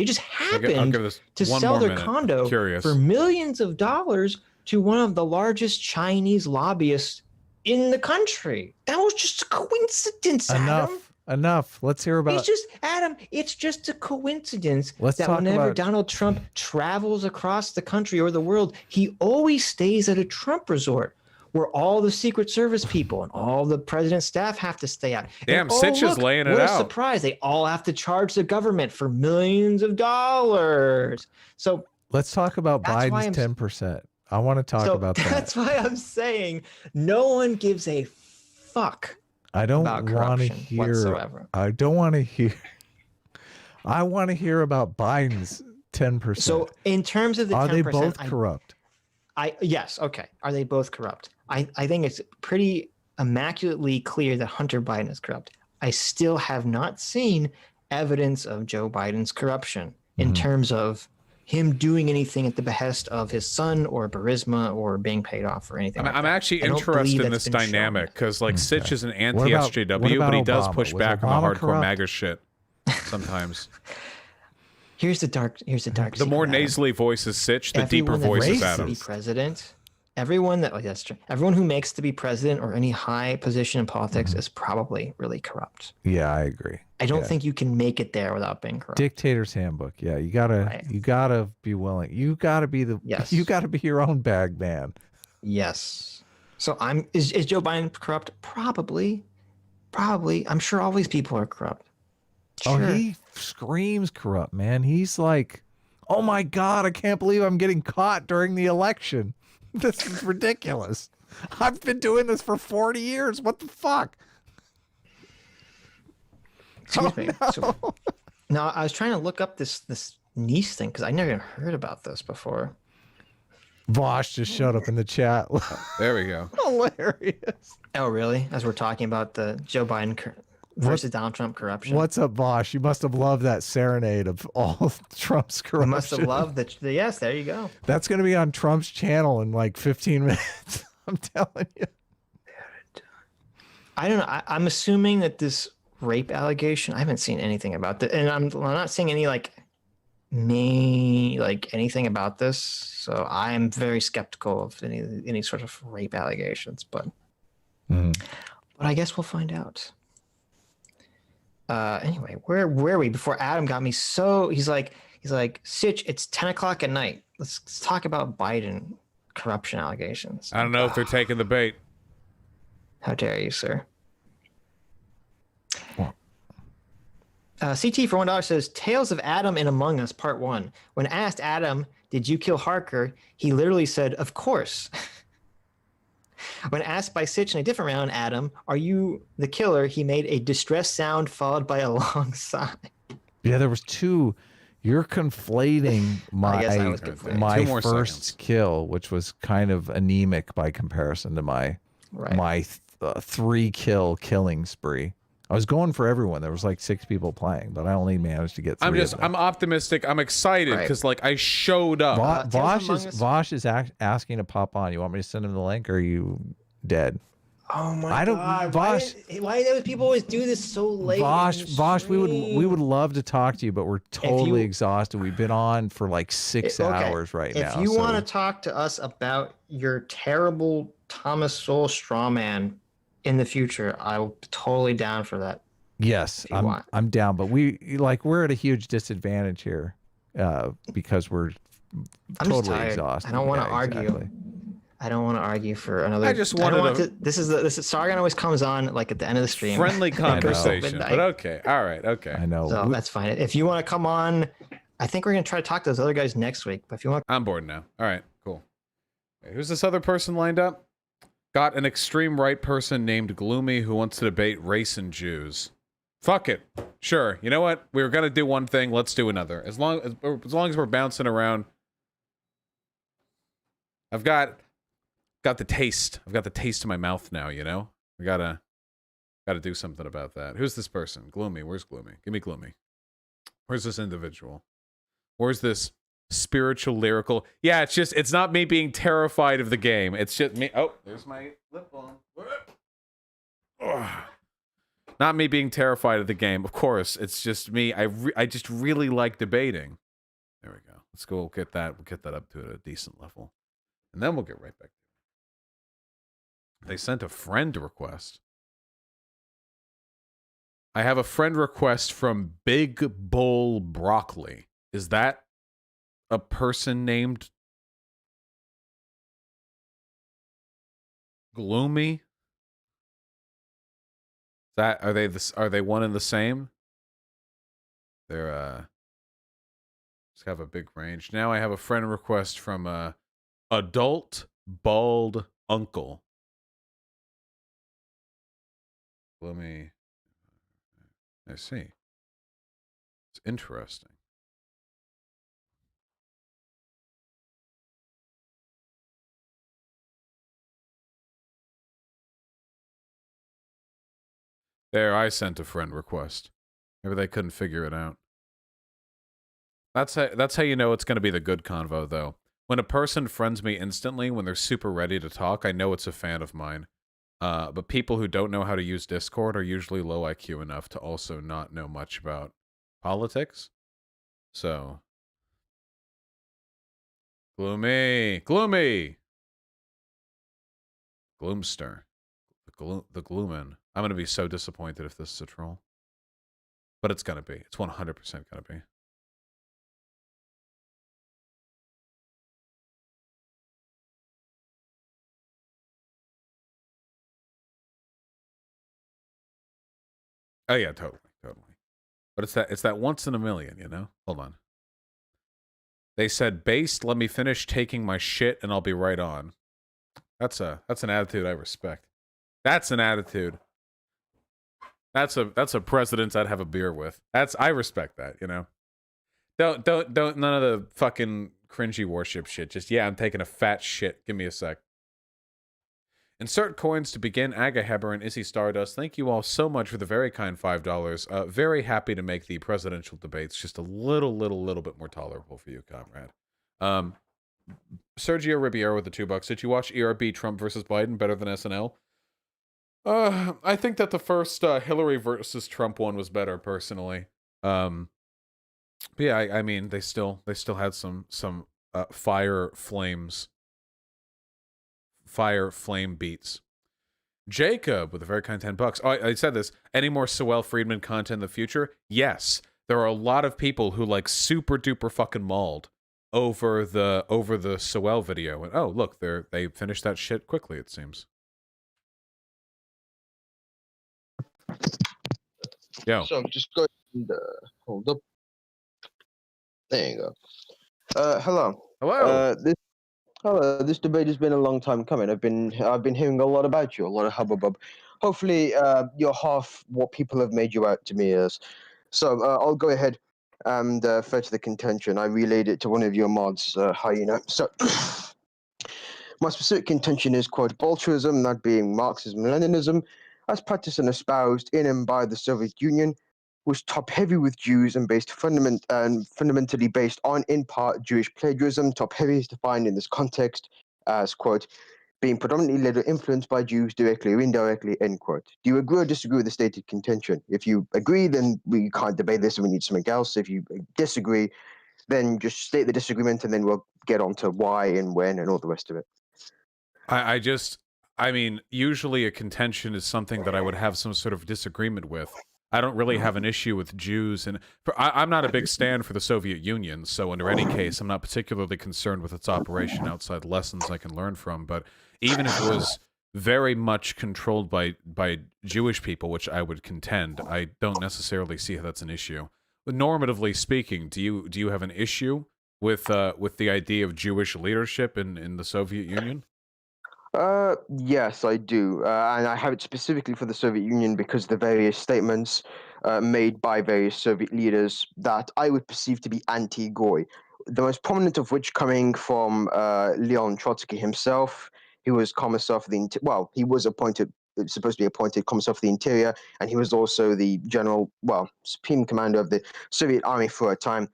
give this to one sell more their minute. condo Curious. for millions of dollars to one of the largest Chinese lobbyists in the country. That was just a coincidence, Adam. Enough. Let's hear about. It's just Adam. It's just a coincidence Let's that talk whenever about- Donald Trump travels across the country or the world, he always stays at a Trump resort where all the Secret Service people and all the president's staff have to stay at. Damn, And, Sitch is look, laying it what a out. surprise! They all have to charge the government for millions of dollars. So Let's talk about That's why Biden's I'm- 10%. I want to talk about that. That's why I'm saying no one gives a fuck. I don't about want to corruption hear. whatsoever. I don't want to hear. I want to hear about Biden's 10%. So in terms of the are 10%, they both corrupt? Yes. Okay. Are they both corrupt? I think it's pretty immaculately clear that Hunter Biden is corrupt. I still have not seen evidence of Joe Biden's corruption in terms of him doing anything at the behest of his son or Burisma or being paid off or anything. I'm actually interested in this dynamic because, like, Sitch is an What anti-SJW, about but he does Obama? push Was back on Obama the hardcore corrupt? MAGA shit sometimes. Here's the dark. The secret, more Adam. nasally voice is Sitch, the deeper Everyone that voice is makes to Adam. be president. Everyone that's true. Everyone who makes to be president or any high position in politics is probably really corrupt. Yeah, I agree. I don't Yeah. think you can make it there without being corrupt. Dictator's handbook. Yeah, you gotta be willing. You gotta be you gotta be your own bag man. Yes. So is Joe Biden corrupt? Probably. I'm sure all these people are corrupt. Oh, Sure. he screams corrupt, man. He's like, oh my God, I can't believe I'm getting caught during the election. This is ridiculous. I've been doing this for 40 years. What the fuck? Excuse me. So, now I was trying to look up this niece thing because I never even heard about this before. Vaush just showed up in the chat. There we go. Hilarious. Oh, really? As we're talking about the Joe Biden versus Donald Trump corruption. What's up, Vaush? You must have loved that serenade of all of Trump's corruption. You must have loved the yes, there you go. That's going to be on Trump's channel in like 15 minutes. I'm telling you. I don't know. I'm assuming that this rape allegation, I haven't seen anything about that. And I'm not seeing any anything about this. So I am very skeptical of any sort of rape allegations, but I guess we'll find out. Anyway, where were we before Adam got me so he's like, Sitch, it's 10 o'clock at night. Let's talk about Biden corruption allegations. I don't know if they're taking the bait. How dare you, sir? CT for $1 says, Tales of Adam in Among Us, Part 1. When asked Adam, did you kill Harker? He literally said, of course. When asked by Sitch in a different round, Adam, are you the killer? He made a distressed sound followed by a long sigh. Yeah, there was two. You're conflating my first kill, which was kind of anemic by comparison to my 3-kill killing spree. I was going for everyone. There was like 6 people playing, but I only managed to get 3. I'm optimistic. I'm excited because I showed up. Vaush is asking to pop on. You want me to send him the link, or are you dead? Oh my God! Vaush, why do people always do this so late? Vaush, we would love to talk to you, but we're totally exhausted. We've been on for like 6 hours right now. If you want to talk to us about your terrible Thomas Sowell straw man in the future, I'm totally down for that. Yes, I'm down, but we're at a huge disadvantage here because we're totally exhausted. I don't want to argue. Exactly. I don't want to argue for another. I just wanted to. This is Sargon always comes on like at the end of the stream. Friendly conversation, but okay, all right, okay. I know. So that's fine. If you want to come on, I think we're gonna try to talk to those other guys next week. But if you want, I'm bored now. All right, cool. Wait, who's this other person lined up? Got an extreme right person named Gloomy who wants to debate race and Jews. Fuck it. Sure. You know what? We were gonna do one thing. Let's do another. As long as we're bouncing around. I've got the taste. I've got the taste in my mouth now. You know. We gotta do something about that. Who's this person? Gloomy. Where's Gloomy? Give me Gloomy. Where's this individual? Where's this spiritual lyrical? Yeah, it's not me being terrified of the game. It's just me. Oh, there's my lip balm. Not me being terrified of the game. Of course, it's just me. I just really like debating. There we go. Let's go get that. We'll get that up to a decent level, and then we'll get right back. They sent a friend request. I have a friend request from Big Bull Broccoli. Is that a person named Gloomy? Are they one and the same? They're just have a big range. Now I have a friend request from Adult Bald Uncle. Gloomy. I see. It's interesting. There, I sent a friend request. Maybe they couldn't figure it out. That's how you know it's going to be the good convo, though. When a person friends me instantly, when they're super ready to talk, I know it's a fan of mine. But people who don't know how to use Discord are usually low IQ enough to also not know much about politics. So, Gloomy, Gloomster, the Gloomin. I'm gonna be so disappointed if this is a troll, but it's gonna be. It's 100% gonna be. Oh yeah, totally. But it's that once in a million, you know? Hold on. They said, based, let me finish taking my shit and I'll be right on. That's an attitude I respect. That's an attitude. That's a president I'd have a beer with. I respect that, you know? Don't none of the fucking cringy worship shit. Just, yeah, I'm taking a fat shit. Give me a sec. Insert coins to begin Agaheber and Izzy Stardust. Thank you all so much for the very kind $5. Very happy to make the presidential debates just a little bit more tolerable for you, comrade. Sergio Ribiero with the $2. Did you watch ERB Trump versus Biden better than SNL? I think that the first Hillary versus Trump one was better, personally. But yeah, I mean, they still had some fire flame beats. Jacob with a very kind $10. Oh, I said this. Any more Sowell Friedman content in the future? Yes. There are a lot of people who like super duper fucking mauled over the Sowell video. And oh, look, they finished that shit quickly, it seems. Yo. So I'm just going to hold up. There you go. Hello. Hello. This debate has been a long time coming. I've been hearing a lot about you, a lot of hubbub. Hopefully, you're half what people have made you out to me as. So I'll go ahead and fetch the contention. I relayed it to one of your mods, Hyena. So my specific contention is, quote, Bolshevism, that being Marxism-Leninism, as practiced and espoused in and by the Soviet Union, was top-heavy with Jews and fundamentally based on, in part, Jewish plagiarism. Top-heavy is defined in this context as, quote, being predominantly led or influenced by Jews directly or indirectly, end quote. Do you agree or disagree with the stated contention? If you agree, then we can't debate this and we need something else. If you disagree, then just state the disagreement and then we'll get on to why and when and all the rest of it. I mean, usually a contention is something that I would have some sort of disagreement with. I don't really have an issue with Jews, and I'm not a big stand for the Soviet Union, so under any case, I'm not particularly concerned with its operation outside lessons I can learn from, but even if it was very much controlled by Jewish people, which I would contend, I don't necessarily see how that's an issue. But normatively speaking, do you have an issue with the idea of Jewish leadership in the Soviet Union? Yes, I do. And I have it specifically for the Soviet Union because the various statements made by various Soviet leaders that I would perceive to be anti-Goy. The most prominent of which coming from Leon Trotsky himself. He was Commissar for the he was supposed to be appointed Commissar for the Interior, and he was also the Supreme Commander of the Soviet Army for a time.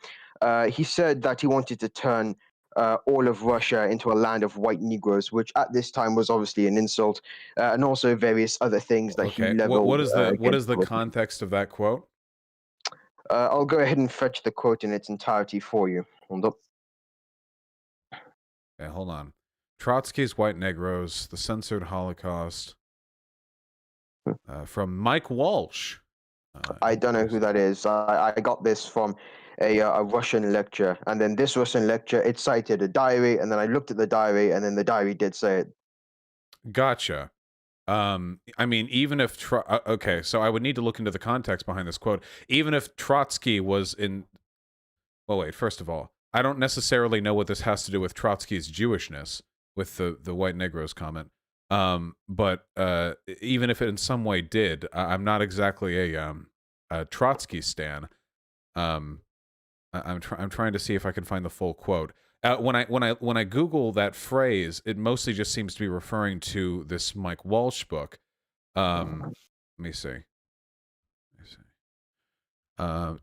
He said that he wanted to turn all of Russia into a land of white Negroes, which at this time was obviously an insult, and also various other things that he leveled. What is the context of that quote? I'll go ahead and fetch the quote in its entirety for you. Hold up. Okay, hold on. Trotsky's White Negroes, the Censored Holocaust. From Mike Walsh. I don't know who that is. I got this from a Russian lecture, and then this Russian lecture, it cited a diary, and then I looked at the diary, and then the diary did say it. Gotcha. I mean, even if okay, so I would need to look into the context behind this quote. Even if Trotsky was in, well, wait. First of all, I don't necessarily know what this has to do with Trotsky's Jewishness, with the white Negroes comment. But even if it in some way did, I'm not exactly a Trotsky stan. I'm trying to see if I can find the full quote. When I Google that phrase, it mostly just seems to be referring to this Mike Walsh book. Let me see. The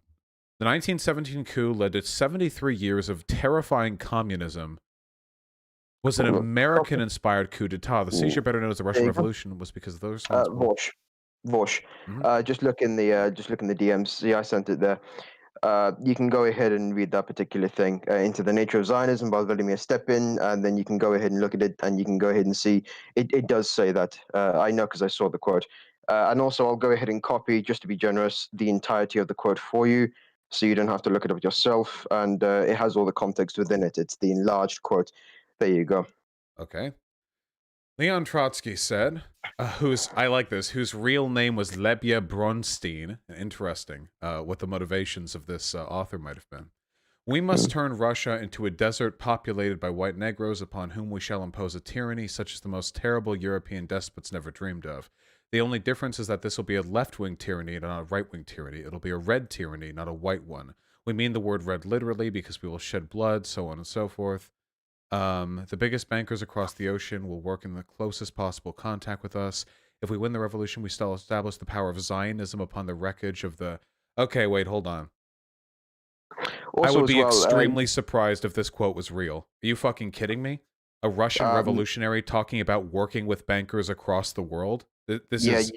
1917 coup led to 73 years of terrifying communism. Was an American-inspired coup d'etat. The seizure, better known as the Russian Revolution, was because of those. Vaush. Just look in the DMs. See, I sent it there. You can go ahead and read that particular thing, Into the Nature of Zionism by Vladimir Stepin, and then you can go ahead and look at it, and you can go ahead and see it does say that. I know because I saw the quote. And also, I'll go ahead and copy, just to be generous, the entirety of the quote for you, so you don't have to look it up yourself, and it has all the context within it. It's the enlarged quote. There you go. Okay. Leon Trotsky said, I like this, whose real name was Lebya Bronstein. Interesting what the motivations of this author might have been. We must turn Russia into a desert populated by white Negroes upon whom we shall impose a tyranny such as the most terrible European despots never dreamed of. The only difference is that this will be a left-wing tyranny, not a right-wing tyranny. It'll be a red tyranny, not a white one. We mean the word red literally because we will shed blood, so on and so forth. The biggest bankers across the ocean will work in the closest possible contact with us. If we win the revolution, we still establish the power of Zionism upon the wreckage of the... Okay, wait, hold on. I would be extremely surprised if this quote was real. Are you fucking kidding me? A Russian revolutionary talking about working with bankers across the world? This is...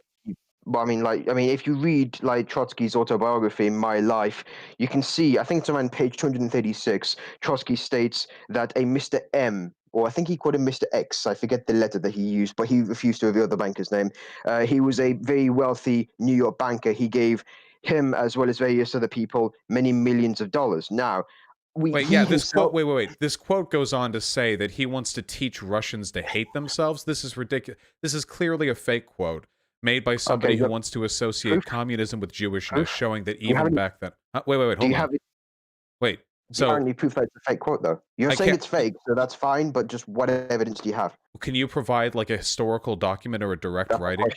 But I mean, if you read like Trotsky's autobiography, My Life, you can see, I think it's around page 236, Trotsky states that a Mr. M, or I think he called him Mr. X, I forget the letter that he used, but he refused to reveal the banker's name. He was a very wealthy New York banker. He gave him, as well as various other people, many millions of dollars. Now, this quote goes on to say that he wants to teach Russians to hate themselves. This is ridiculous. This is clearly a fake quote made by somebody who wants to associate communism with Jewishness, showing that even back then... wait, hold on. Wait, so... Do you have any proof that it's a fake quote, though? You're saying it's fake, so that's fine, but just what evidence do you have? Can you provide, like, a historical document or a direct writing?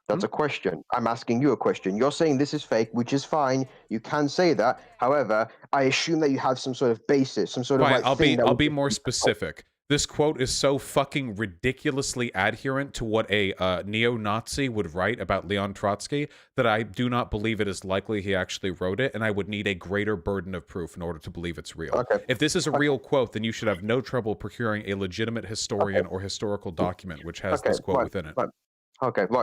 That's a question. I'm asking you a question. You're saying this is fake, which is fine. You can say that. However, I assume that you have some sort of basis, some sort of I'll be more specific. This quote is so fucking ridiculously adherent to what a neo-Nazi would write about Leon Trotsky that I do not believe it is likely he actually wrote it, and I would need a greater burden of proof in order to believe it's real. If this is a real quote, then you should have no trouble procuring a legitimate historian or historical document which has this quote within it. Right.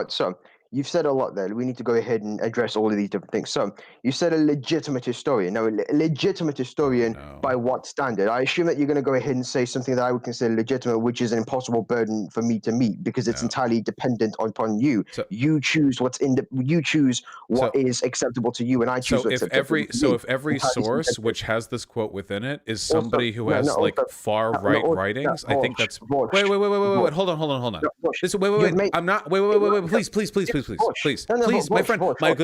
So you've said a lot there. We need to go ahead and address all of these different things. So you said a legitimate historian. Now, a legitimate historian by what standard? I assume that you're going to go ahead and say something that I would consider legitimate, which is an impossible burden for me to meet because it's entirely dependent upon you. So, you choose what is acceptable to you, and I choose what's acceptable to me. So if every source which has this quote within it is somebody who has far right writings, I think that's... Wait, hold on. I'm not... Wait, please, my friend, my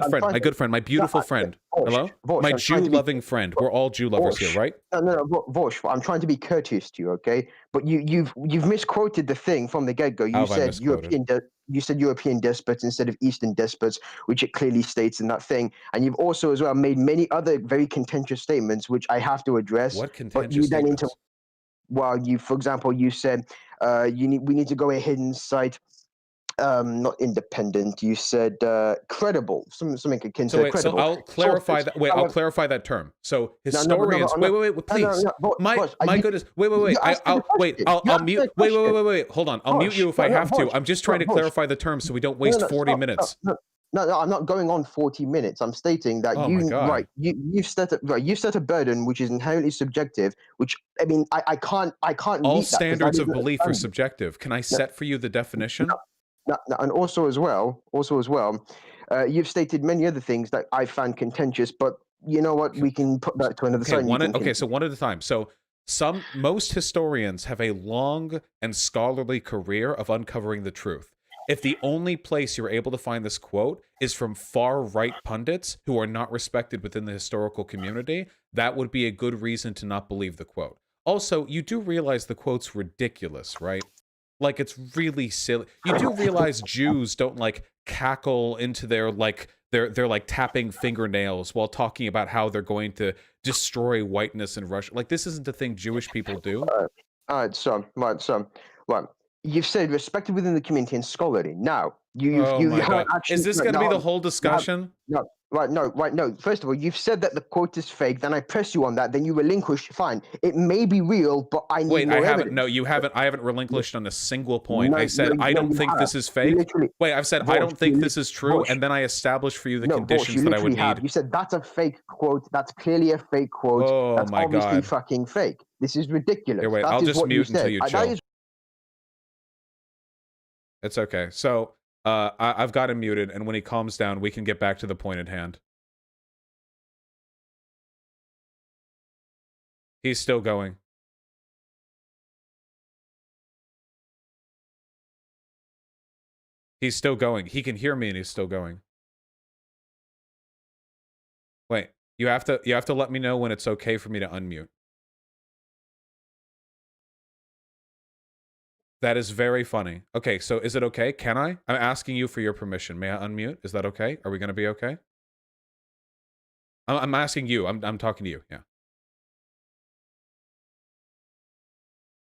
good friend, my beautiful friend. Hello? My Jew-loving friend. We're all Jew lovers here, right? No, Vaush, I'm trying to be courteous to you, okay? But you've misquoted the thing from the get-go. You said European despots instead of Eastern despots, which it clearly states in that thing. And you've also as well made many other very contentious statements, which I have to address. What contentious statements? For example, you said we need to go ahead and cite not independent. You said credible, something akin to credible. So I'll clarify that. Wait, I'll clarify that term. So historians. Wait, please. My goodness. Wait. I'll mute. Wait. Hold on. I'll mute you if I have to. I'm just trying to clarify the term so we don't waste 40 minutes. No, I'm not going on 40 minutes. I'm stating that you've set a burden which is inherently subjective. Which I mean, I can't. All standards of belief are subjective. Can I set for you the definition? And also as well, you've stated many other things that I found contentious, but you know what? We can put that to another side. So one at a time. So most historians have a long and scholarly career of uncovering the truth. If the only place you're able to find this quote is from far-right pundits who are not respected within the historical community, that would be a good reason to not believe the quote. Also, you do realize the quote's ridiculous, right? Like, it's really silly. You do realize Jews don't, like, cackle into their, like, they're like, tapping fingernails while talking about how they're going to destroy whiteness in Russia. Like, this isn't a thing Jewish people do. All right, you've said respected within the community and scholarly. Now, you haven't actually... Is this going to be the whole discussion? No. First of all, you've said that the quote is fake. Then I press you on that. Then you relinquish. Fine, it may be real, but I need more evidence. No, you haven't. I haven't relinquished on a single point. I said I don't think this is fake. Wait, I've said I don't think this is true, and then I established for you the conditions that I would need. You said that's a fake quote. That's clearly a fake quote. Oh that's my obviously God. fucking fake. This is ridiculous. Here, wait, I'll just mute until you chill. It's okay. So I've got him muted, and when he calms down, we can get back to the point at hand. He's still going. He's still going. He can hear me and he's still going. Wait, you have to let me know when it's okay for me to unmute. That is very funny. Okay, so is it okay? Can I? I'm asking you for your permission. May I unmute? Is that okay? Are we going to be okay? I'm asking you. I'm talking to you. Yeah.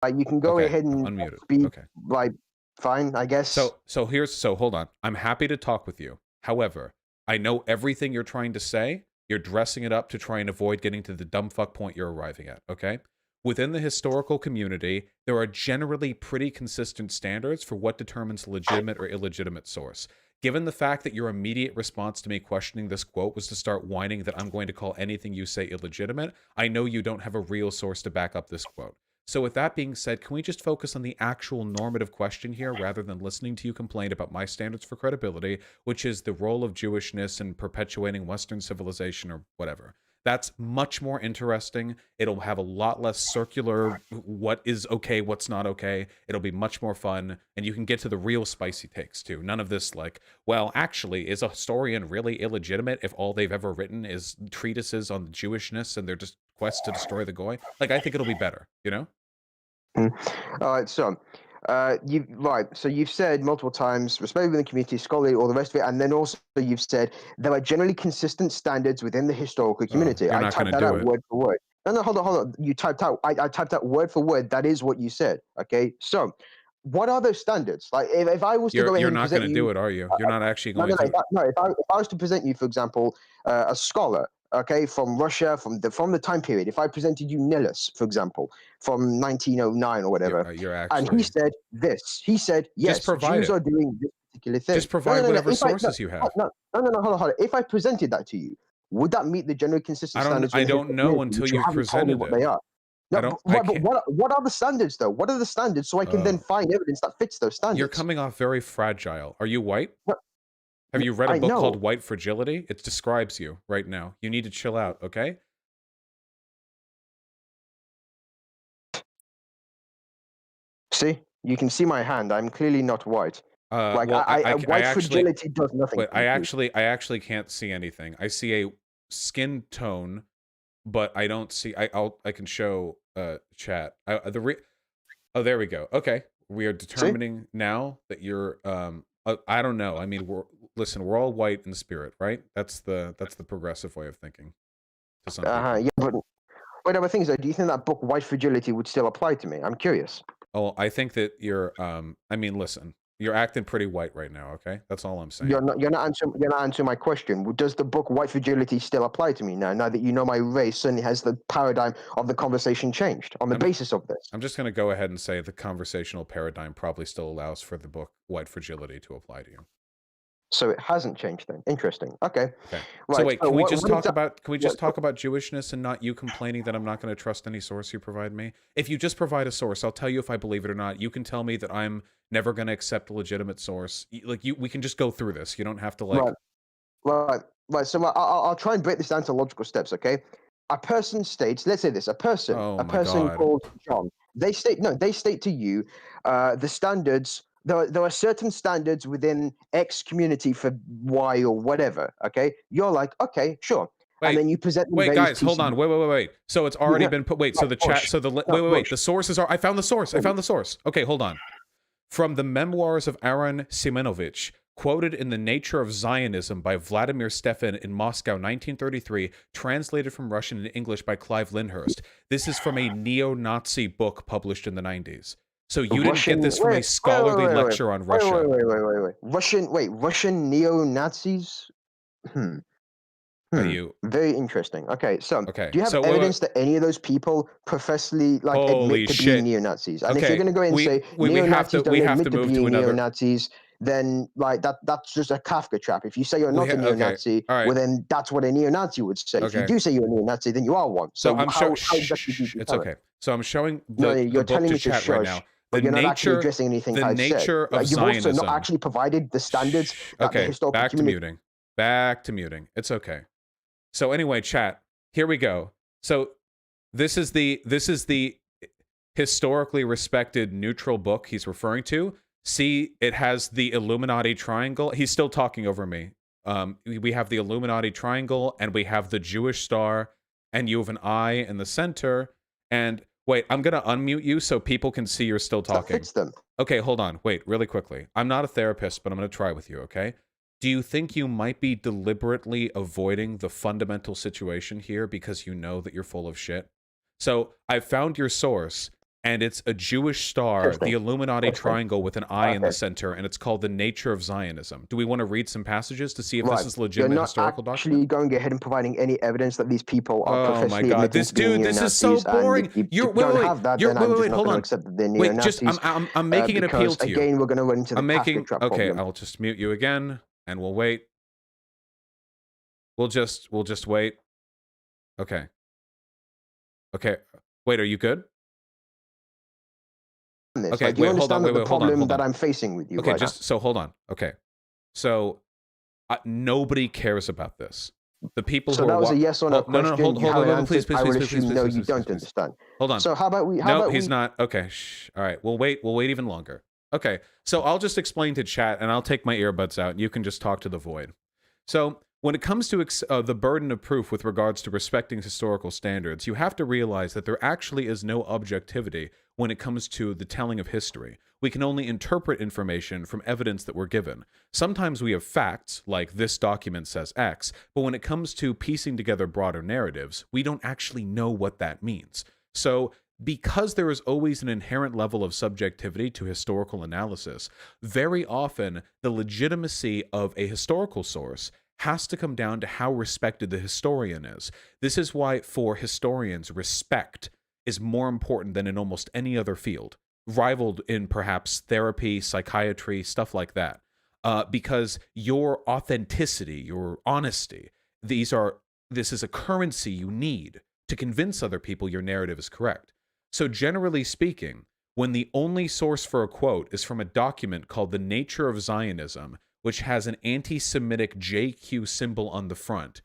Like you can go Okay, ahead I'm and unmuted. be Okay. like fine, I guess. So hold on. I'm happy to talk with you. However, I know everything you're trying to say. You're dressing it up to try and avoid getting to the dumb fuck point you're arriving at, okay? Within the historical community, there are generally pretty consistent standards for what determines legitimate or illegitimate source. Given the fact that your immediate response to me questioning this quote was to start whining that I'm going to call anything you say illegitimate, I know you don't have a real source to back up this quote. So with that being said, can we just focus on the actual normative question here rather than listening to you complain about my standards for credibility, which is the role of Jewishness in perpetuating Western civilization or whatever. That's much more interesting. It'll have a lot less circular what is okay, what's not okay. It'll be much more fun, and you can get to the real spicy takes too. None of this like, well, actually, is a historian really illegitimate if all they've ever written is treatises on Jewishness and their just quest to destroy the goy? Like, I think it'll be better, you know? All right, so you've said multiple times, respect within the community, scholarly, all the rest of it, and then also you've said there are generally consistent standards within the historical community. You're I not typed gonna that do out it. word for word. No, hold on. You typed out. I typed out word for word. That is what you said. Okay, so what are those standards? Like, if I was to go ahead You're and not present going to you, do it, are you? You're not actually no, going to. if I was to present you, for example, a scholar, okay, from Russia, from the time period, if I presented you Nilus, for example, from 1909 or whatever, You're and actually. he said this, he said, yes, Just provide Jews it. are doing this particular thing. Just provide whatever If I- sources you have. No, hold on. If I presented that to you, would that meet the generally consistent standards? I within the don't know community, until which you haven't told me presented what it. they are. I No, don't. but what are the standards though? What are the standards so I can then find evidence that fits those standards? You're coming off very fragile. Are you white? No, Have you read a I book know. called White Fragility? It describes you right now. You need to chill out, okay? See, you can see my hand. I'm clearly not white. Like Well, white fragility does nothing. Wait, for me. I actually can't see anything. I see a skin tone, but I don't see. I can show chat. Oh, there we go. Okay, we are determining now that you're I don't know. I mean, we're all white in spirit, right? That's the progressive way of thinking. To some people. Yeah, but whatever things. Do you think that book White Fragility would still apply to me? I'm curious. Oh, I think that you're. I mean, listen, you're acting pretty white right now. Okay, that's all I'm saying. You're not answering my question. Does the book White Fragility still apply to me now? Now that you know my race, suddenly has the paradigm of the conversation changed on the basis of this? I'm just going to go ahead and say the conversational paradigm probably still allows for the book White Fragility to apply to you. So it hasn't changed then. Interesting. Okay. Okay. Right. So wait, can we just talk about talk about Jewishness and not you complaining that I'm not going to trust any source you provide me? If you just provide a source, I'll tell you if I believe it or not. You can tell me that I'm never going to accept a legitimate source. Like we can just go through this. You don't have to like. Right. So I'll try and break this down to logical steps. Okay. A person states. Let's say this. A person called John. They state to you the standards. There are certain standards within X community for Y or whatever. Okay, you're like, okay, sure, and then you present. Wait, guys, hold on. Wait. So it's already been put. Wait, so the chat. So the wait. The sources are. I found the source. Okay, hold on. From the memoirs of Aaron Semenovich, quoted in The Nature of Zionism by Vladimir Stefan in Moscow, 1933, translated from Russian and English by Clive Lyndhurst. This is from a neo-Nazi book published in the 90s. So you didn't get this from a scholarly lecture on Russia. Wait. Russian neo-Nazis? Very interesting. Okay, so do you have evidence that any of those people professedly admit to being neo-Nazis? And if you're going to go in and say neo-Nazis don't admit to being neo-Nazis, then that's just a Kafka trap. If you say you're not a neo-Nazi, well then that's what a neo-Nazi would say. If you do say you're a neo-Nazi, then you are one. So I'm how showing. It's okay. So I'm showing the book to chat right now. But you're not actually addressing anything I've said. Of You've Zionism. also not actually provided the standards that the historical community... Back to muting. It's okay. So anyway, chat, here we go. So this is the historically respected neutral book he's referring to. See, it has the Illuminati triangle. He's still talking over me. We have the Illuminati triangle, and we have the Jewish star, and you have an eye in the center, and... Wait, I'm going to unmute you so people can see you're still talking. That fits them. Okay, hold on. Wait, really quickly. I'm not a therapist, but I'm going to try with you, okay? Do you think you might be deliberately avoiding the fundamental situation here because you know that you're full of shit? So I found your source. and it's a Jewish star, the Illuminati triangle with an eye in the center, and it's called The Nature of Zionism. Do we want to read some passages to see if this is legitimate historical document? You're not actually going ahead and providing any evidence that these people are Oh my God, this dude, this is so boring. You're wait, hold on. Wait, just I'm making an appeal to you. Again, we're going to run into the I'm making trap okay. problem. I'll just mute you again, and we'll wait. We'll just wait. Okay. Okay. Wait, are you good? Okay, like, do you understand the problem that I'm facing with you? Okay, right just so hold on. Okay, so nobody cares about this. The people so who that are was a yes or no question. No, hold on, please, I will assume no, you don't understand. Hold on. So how about we? No, he's not. Okay, shh. All right, we'll wait. We'll wait even longer. Okay, so I'll just explain to chat, and I'll take my earbuds out, and you can just talk to the void. So when it comes to the burden of proof with regards to respecting historical standards, you have to realize that there actually is no objectivity when it comes to the telling of history. We can only interpret information from evidence that we're given. Sometimes we have facts, like this document says X, but when it comes to piecing together broader narratives, we don't actually know what that means. So because there is always an inherent level of subjectivity to historical analysis, very often the legitimacy of a historical source has to come down to how respected the historian is. This is why, for historians, respect is more important than in almost any other field, rivaled in perhaps therapy, psychiatry, stuff like that. Because your authenticity, your honesty, this is a currency you need to convince other people your narrative is correct. So generally speaking, when the only source for a quote is from a document called The Nature of Zionism, which has an anti-Semitic JQ symbol on the front,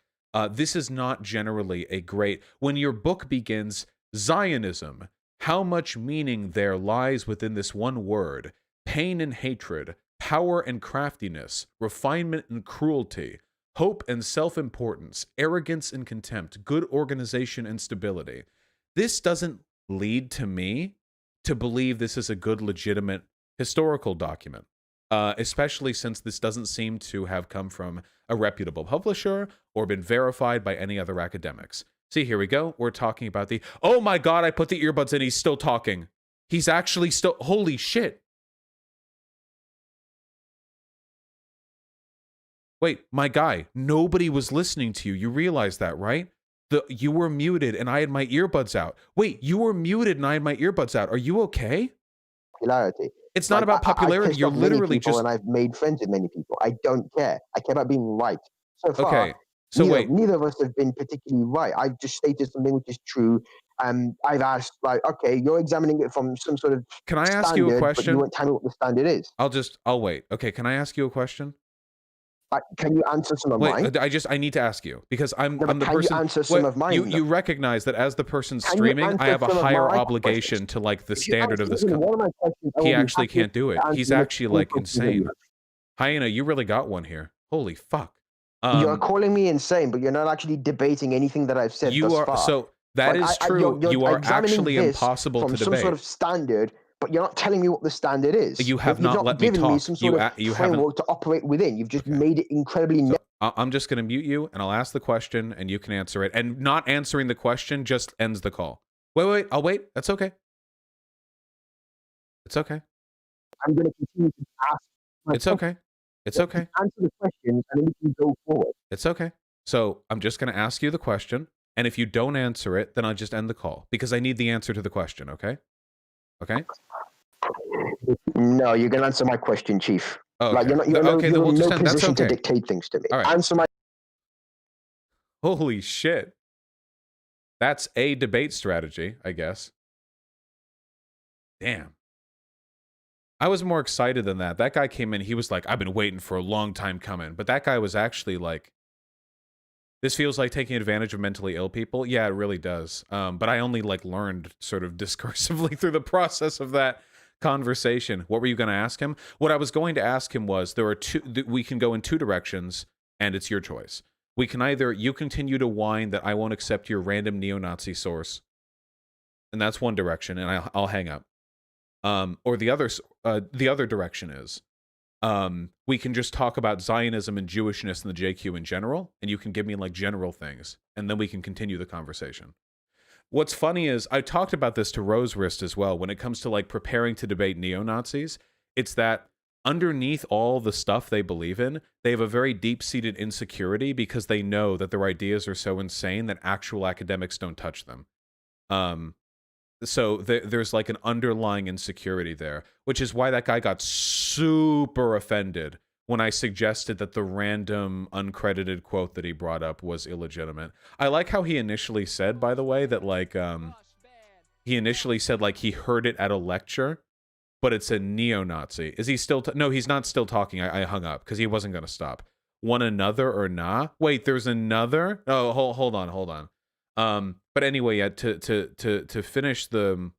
this is not generally a great... When your book begins, Zionism, how much meaning there lies within this one word, pain and hatred, power and craftiness, refinement and cruelty, hope and self-importance, arrogance and contempt, good organization and stability. This doesn't lead to me to believe this is a good, legitimate historical document. Especially since this doesn't seem to have come from a reputable publisher or been verified by any other academics. See, here we go. We're talking about the... Oh my God, I put the earbuds in. He's still talking. He's actually still... Holy shit. Wait, my guy, nobody was listening to you. You realize that, right? You were muted and I had my earbuds out. Wait, you were muted and I had my earbuds out. Are you okay? Popularity. It's not about popularity. You're literally just... And I've made friends with many people. I don't care. I care about being right. So far, okay. So neither of us have been particularly right. I've just stated something which is true. I've asked, like, okay, you're examining it from some sort of Can I ask you a question? But you won't tell me what the standard is. I'll wait. Okay, can I ask you a question? Can you answer some of mine? I need to ask you because I'm the can person. You answer some of mine? You recognize that as the person streaming, I have a higher obligation to like the standard of this. He actually can't do it. He's actually like insane. Hyena, you really got one here. Holy fuck. You're calling me insane, but you're not actually debating anything that I've said. You thus are far. so that is true. You are actually impossible to from debate. Some sort of standard. But you're not telling me what the standard is. You have not let me talk. Me some sort of framework to operate within. You've just made it incredibly. So I'm just going to mute you, and I'll ask the question, and you can answer it. And not answering the question just ends the call. Wait. I'll wait. That's okay. It's okay. I'm going to continue to ask. It's okay. It's okay. Answer the question, and then we can go forward. It's okay. So I'm just going to ask you the question, and if you don't answer it, then I'll just end the call because I need the answer to the question. Okay. Okay. No, you're gonna answer my question, Chief. Oh, okay. Like you're in no position to dictate things to me. All right. Answer my. Holy shit! That's a debate strategy, I guess. Damn. I was more excited than that. That guy came in. He was like, "I've been waiting for a long time coming," but that guy was actually like, "This feels like taking advantage of mentally ill people." Yeah, it really does. But I only like learned sort of discursively through the process of that conversation. What were you going to ask him? What I was going to ask him was there are we can go in two directions and it's your choice. We can either you continue to whine that I won't accept your random neo-Nazi source, and that's one direction, and I'll hang up. Or the other direction is we can just talk about Zionism and Jewishness and the JQ in general, and you can give me like general things, and then we can continue the conversation. What's funny is I talked about this to Rose Wrist as well. When it comes to like preparing to debate neo-Nazis, it's that underneath all the stuff they believe in, they have a very deep-seated insecurity because they know that their ideas are so insane that actual academics don't touch them. So there's like an underlying insecurity there, which is why that guy got super offended when I suggested that the random uncredited quote that he brought up was illegitimate. I like how he initially said, by the way, that like he initially said like he heard it at a lecture, but it's a neo-Nazi. Is he still? No, he's not still talking. I hung up because he wasn't going to stop. One another or nah? Wait, there's another. Oh, hold on. But anyway, yeah. To finish the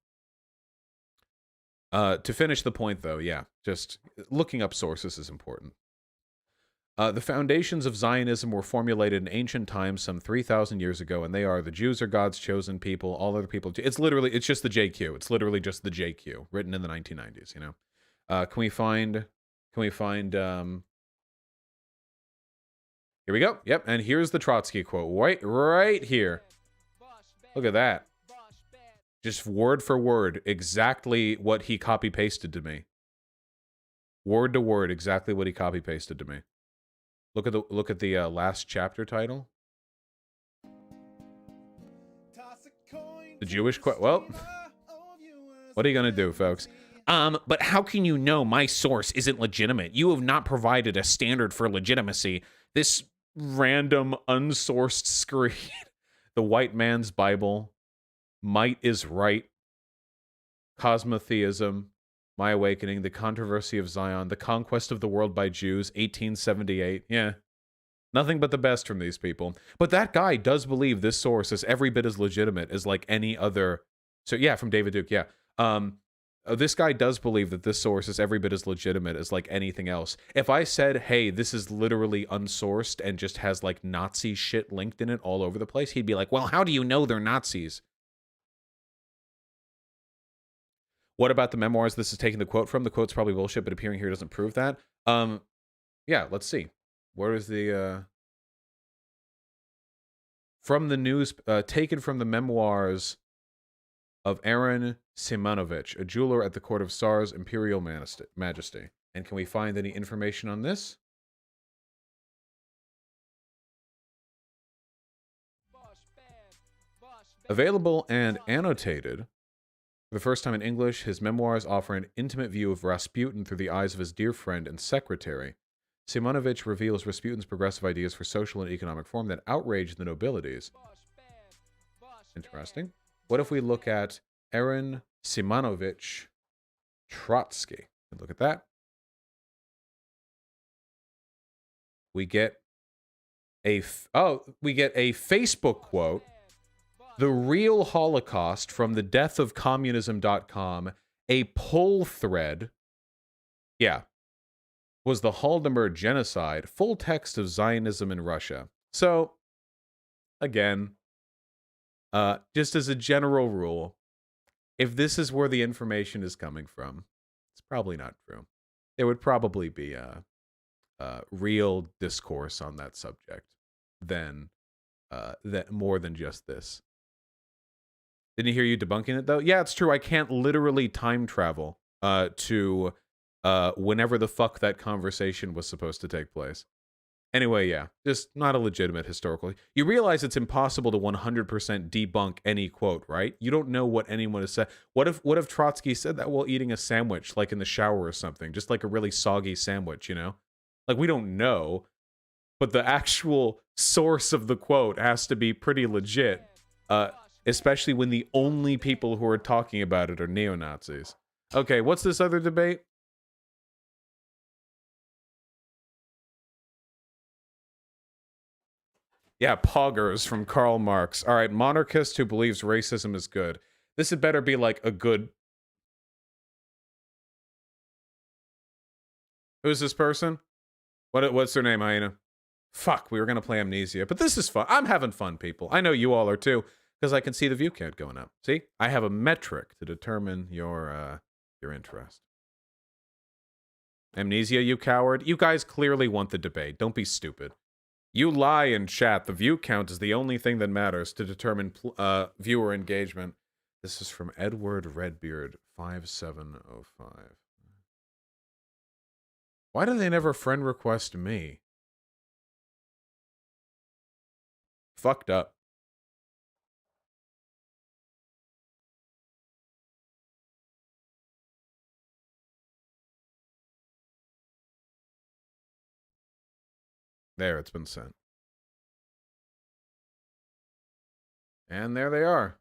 point though, yeah. Just looking up sources is important. The foundations of Zionism were formulated in ancient times, some 3,000 years ago, and they are: the Jews are God's chosen people, all other people. It's just the JQ. It's literally just the JQ, written in the 1990s. You know, can we find? Here we go. Yep, and here's the Trotsky quote. Right here. Look at that. Just word for word, exactly what he copy pasted to me. Word to word, exactly what he copy pasted to me. Look at the last chapter title. The Jewish quote. Well, what are you gonna do, folks? But how can you know my source isn't legitimate? You have not provided a standard for legitimacy. This random unsourced screed. The white man's Bible. Might is right. Cosmotheism. My Awakening, The Controversy of Zion, The Conquest of the World by Jews, 1878. Yeah. Nothing but the best from these people. But that guy does believe this source is every bit as legitimate as like any other. So yeah, from David Duke, yeah. This guy does believe that this source is every bit as legitimate as like anything else. If I said, hey, this is literally unsourced and just has like Nazi shit linked in it all over the place, he'd be like, well, how do you know they're Nazis? What about the memoirs this is taking the quote from? The quote's probably bullshit, but appearing here doesn't prove that. Yeah, let's see. Where is the... From the news... taken from the memoirs of Aaron Simonovich, a jeweler at the court of Tsar's Imperial Majesty. And can we find any information on this? Available and annotated. For the first time in English, his memoirs offer an intimate view of Rasputin through the eyes of his dear friend and secretary. Simonovich reveals Rasputin's progressive ideas for social and economic reform that outrage the nobilities. Interesting. What if we look at Aaron Simonovich Trotsky? Look at that. We get a Facebook quote. The Real Holocaust from the Death of Communism.com, a poll thread. Yeah. Was the Holodomor genocide, full text of Zionism in Russia. So, again, just as a general rule, if this is where the information is coming from, it's probably not true. There would probably be a real discourse on that subject than that more than just this. Didn't hear you debunking it, though? Yeah, it's true. I can't literally time travel to whenever the fuck that conversation was supposed to take place. Anyway, yeah, just not a legitimate historical. You realize it's impossible to 100% debunk any quote, right? You don't know what anyone has said. What if Trotsky said that while eating a sandwich, like in the shower or something, just like a really soggy sandwich, you know? Like, we don't know, but the actual source of the quote has to be pretty legit. Especially when the only people who are talking about it are neo-Nazis. Okay, what's this other debate? Yeah, poggers from Karl Marx. All right, monarchist who believes racism is good. This had better be like a good... Who's this person? What's their name, Hyena? Fuck, we were going to play Amnesia. But this is fun. I'm having fun, people. I know you all are too. Because I can see the view count going up. See? I have a metric to determine your interest. Amnesia, you coward. You guys clearly want the debate. Don't be stupid. You lie in chat. The view count is the only thing that matters to determine viewer engagement. This is from Edward Redbeard 5705. Why do they never friend request me? Fucked up. There, it's been sent. And there they are.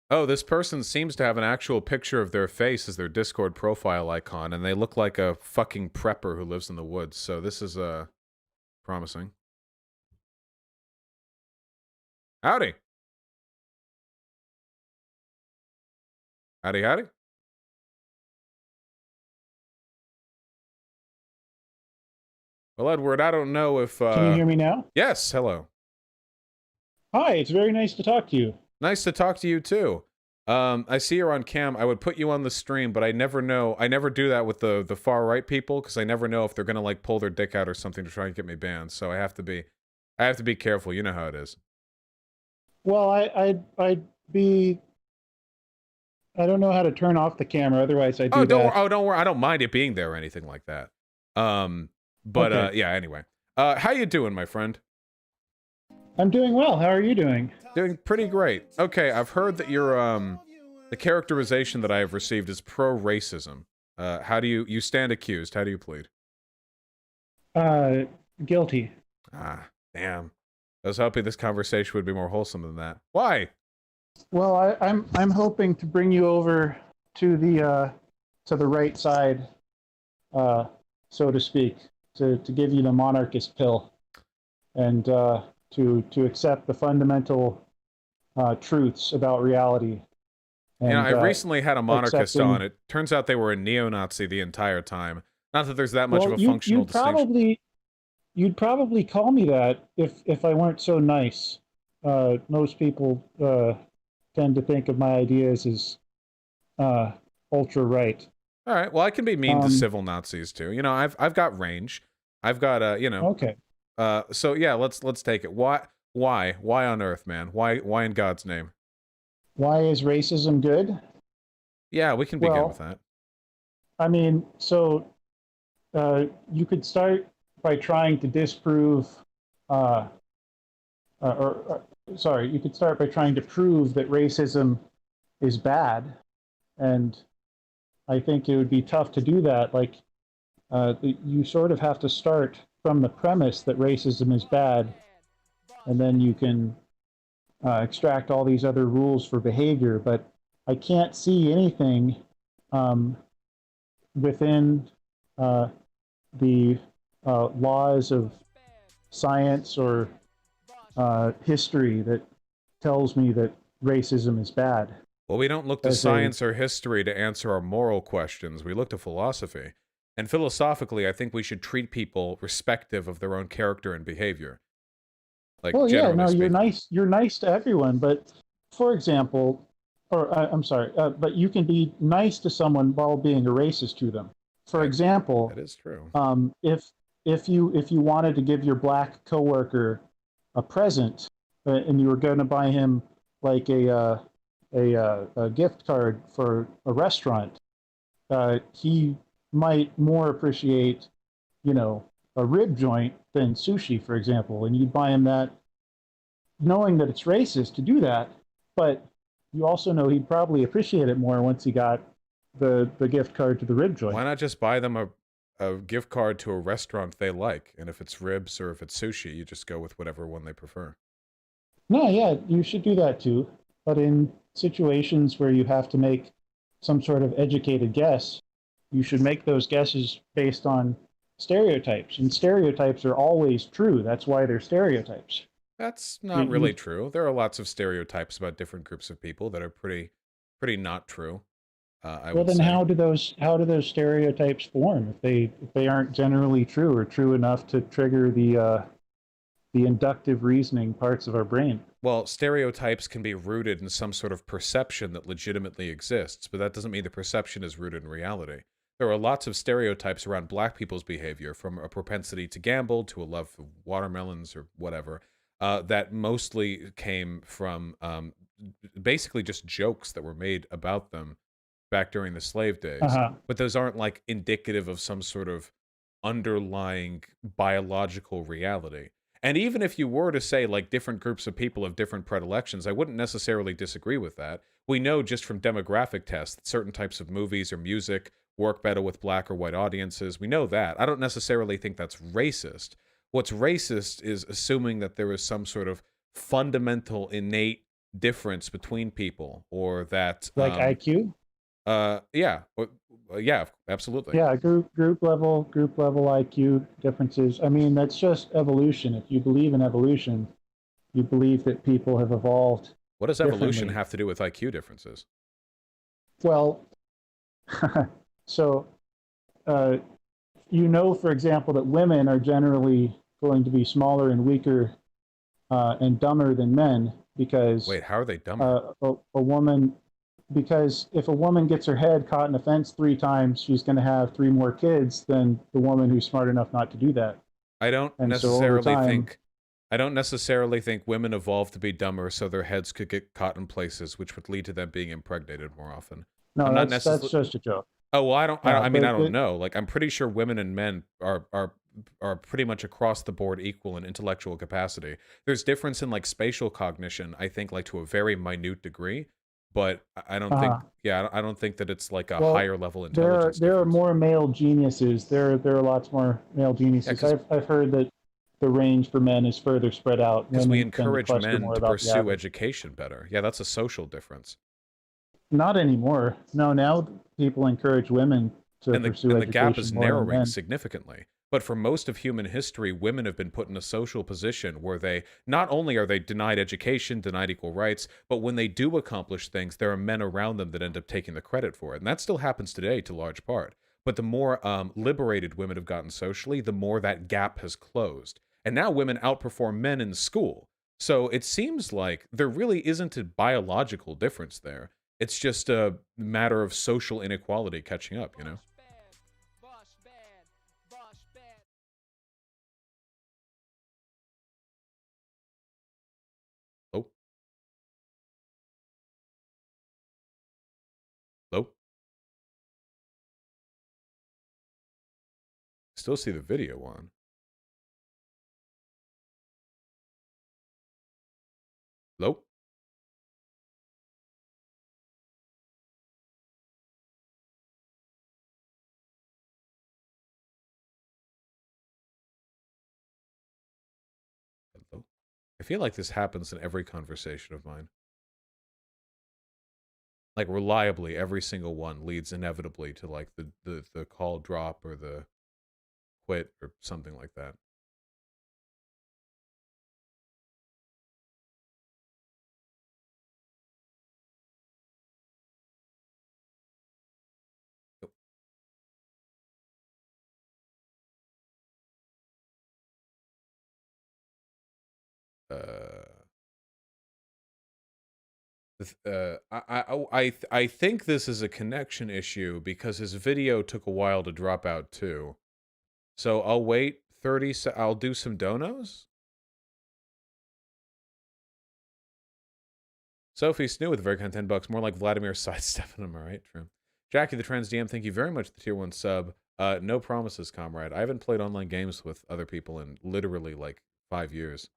Oh, this person seems to have an actual picture of their face as their Discord profile icon, and they look like a fucking prepper who lives in the woods, so this is, promising. Howdy. Howdy, howdy. Well, Edward, I don't know if, Can you hear me now? Yes, hello. Hi, it's very nice to talk to you. Nice to talk to you, too. I see you're on cam. I would put you on the stream, but I never know. I never do that with the far-right people, because I never know if they're going to, like, pull their dick out or something to try and get me banned, so I have to be careful. You know how it is. Well, I'd be... I don't know how to turn off the camera, otherwise I do that. Don't worry. I don't mind it being there or anything like that. But Okay. yeah, anyway. How you doing, my friend? I'm doing well. How are you doing? Doing pretty great. Okay, I've heard that your the characterization that I have received is pro-racism. How do you stand accused? How do you plead? Guilty. Ah, damn. I was hoping this conversation would be more wholesome than that. Why? Well, I'm hoping to bring you over to the right side, so to speak, to give you the monarchist pill, and to accept the fundamental truths about reality. And, I recently had a monarchist accepting... on. It turns out they were a neo-Nazi the entire time. Not that there's that much of a functional distinction. You'd probably call me that if I weren't so nice. Most people tend to think of my ideas as ultra right. All right. Well, I can be mean to civil Nazis too. You know, I've got range. I've got you know. Okay. So yeah, let's take it. Why on earth, man? Why in God's name? Why is racism good? Yeah, we can begin with that. I mean, so you could start by trying to disprove, you could start by trying to prove that racism is bad, and I think it would be tough to do that. Like, you sort of have to start from the premise that racism is bad, and then you can extract all these other rules for behavior. But I can't see anything within the laws of science or history that tells me that racism is bad. Well, we don't look to science or history to answer our moral questions. We look to philosophy. And philosophically, I think we should treat people respective of their own character and behavior. Like, well, yeah, no, speaking. you're nice to everyone, but for example, I'm sorry, but you can be nice to someone while being a racist to them. For example, that is true. If you wanted to give your black coworker a present, and you were going to buy him like a gift card for a restaurant, he might more appreciate, you know, a rib joint than sushi, for example, and you'd buy him that, knowing that it's racist to do that, but you also know he'd probably appreciate it more once he got the gift card to the rib joint. Why not just buy them a gift card to a restaurant they like, and if it's ribs or if it's sushi, you just go with whatever one they prefer? No, yeah, you should do that too, but in situations where you have to make some sort of educated guess, you should make those guesses based on stereotypes, and stereotypes are always true. That's why they're stereotypes. That's not really true. There are lots of stereotypes about different groups of people that are pretty not true. Well, then how do those stereotypes form if they aren't generally true or true enough to trigger the inductive reasoning parts of our brain? Well, stereotypes can be rooted in some sort of perception that legitimately exists, but that doesn't mean the perception is rooted in reality. there are lots of stereotypes around black people's behavior, from a propensity to gamble to a love for watermelons or whatever, that mostly came from basically just jokes that were made about them back during the slave days. But those aren't like indicative of some sort of underlying biological reality. And even if you were to say like different groups of people have different predilections, I wouldn't necessarily disagree with that. We know just from demographic tests that certain types of movies or music work better with black or white audiences. We know that. I don't necessarily think that's racist. What's racist is assuming that there is some sort of fundamental innate difference between people, or that Like IQ? Yeah, yeah, absolutely. Yeah, group level IQ differences. I mean, that's just evolution. If you believe in evolution, you believe that people have evolved. What does evolution differently. have to do with IQ differences? Well, so you know, for example, that women are generally going to be smaller and weaker and dumber than men because. Wait, how are they dumber? A woman. Because if a woman gets her head caught in a fence 3 times, she's going to have 3 more kids than the woman who's smart enough not to do that. I don't necessarily think women evolved to be dumber so their heads could get caught in places, which would lead to them being impregnated more often. No, that's just a joke. Oh well, I don't know. Like, I'm pretty sure women and men are pretty much across the board equal in intellectual capacity. There's difference in like spatial cognition, I think, like to a very minute degree. But I don't think, I don't think that it's like a higher level intelligence. There are more male geniuses. There are lots more male geniuses. Yeah, I've heard that the range for men is further spread out. Because we encourage men to pursue education better. Yeah, that's a social difference. Not anymore. No, now people encourage women to pursue education. And the gap is more than narrowing men. significantly. But for most of human history, women have been put in a social position where they, not only are they denied education, denied equal rights, but when they do accomplish things, there are men around them that end up taking the credit for it. And that still happens today to large part. But the more liberated women have gotten socially, the more that gap has closed. And now women outperform men in school. So it seems like there really isn't a biological difference there. It's just a matter of social inequality catching up, you know? Hello? Still see the video on. Hello? Hello? I feel like this happens in every conversation of mine. Like, reliably, every single one leads inevitably to like the call drop or the quit or something like that. I think this is a connection issue because his video took a while to drop out too. So I'll wait 30 I'll do some donos. Sophie Snoo with a very kind 10 bucks, more like Vladimir sidestepping him, all right? True. Jackie the Trans DM, thank you very much for the tier 1 sub. No promises, comrade. I haven't played online games with other people in literally like 5 years.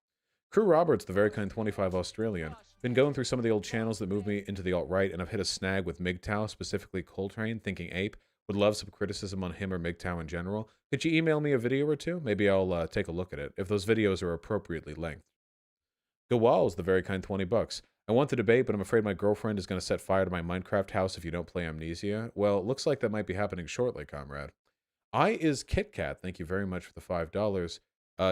Crew Roberts, the very kind 25 Australian. Been going through some of the old channels that moved me into the alt-right, and I've hit a snag with MGTOW, specifically Coltrane, Thinking Ape. Would love some criticism on him or MGTOW in general. Could you email me a video or two? Maybe I'll take a look at it, if those videos are appropriately length. Gawal's, the very kind 20 bucks. I want to debate, but I'm afraid my girlfriend is going to set fire to my Minecraft house if you don't play Amnesia. Well, it looks like that might be happening shortly, comrade. I is KitKat, thank you very much for the $5.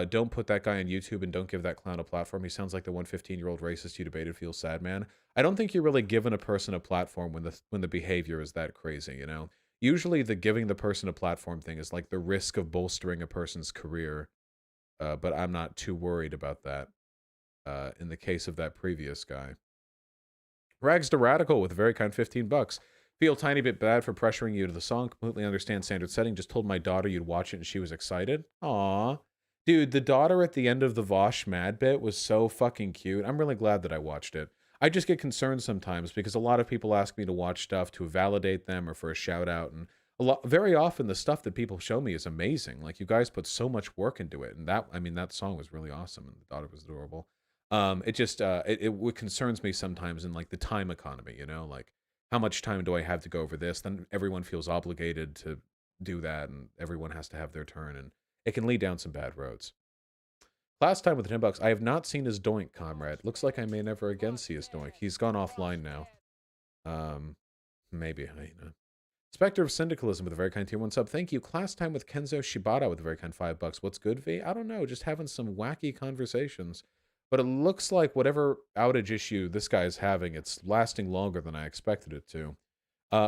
Don't put that guy on YouTube and don't give that clown a platform. He sounds like the 115-year-old racist you debated feels sad, man. I don't think you're really giving a person a platform when the behavior is that crazy, you know? Usually the giving the person a platform thing is like the risk of bolstering a person's career, but I'm not too worried about that in the case of that previous guy. Rags to Radical with a very kind 15 bucks. Feel a tiny bit bad for pressuring you to the song. Completely understand standard setting. Just told my daughter you'd watch it and she was excited. Aw. Dude, the daughter at the end of the Vaush Mad bit was so fucking cute. I'm really glad that I watched it. I just get concerned sometimes because a lot of people ask me to watch stuff to validate them or for a shout out. And very often the stuff that people show me is amazing. Like, you guys put so much work into it. And that song was really awesome. And the daughter was adorable. It concerns me sometimes in like the time economy, you know, like, how much time do I have to go over this? Then everyone feels obligated to do that, and everyone has to have their turn, and it can lead down some bad roads. Last time with $10, I have not seen his doink, comrade. Looks like I may never again see his doink. He's gone offline now. Maybe, Spectre of Syndicalism with a very kind tier 1 sub. Thank you. Class time with Kenzo Shibata with a very kind $5. What's good, V? I don't know. Just having some wacky conversations. But it looks like whatever outage issue this guy is having, it's lasting longer than I expected it to.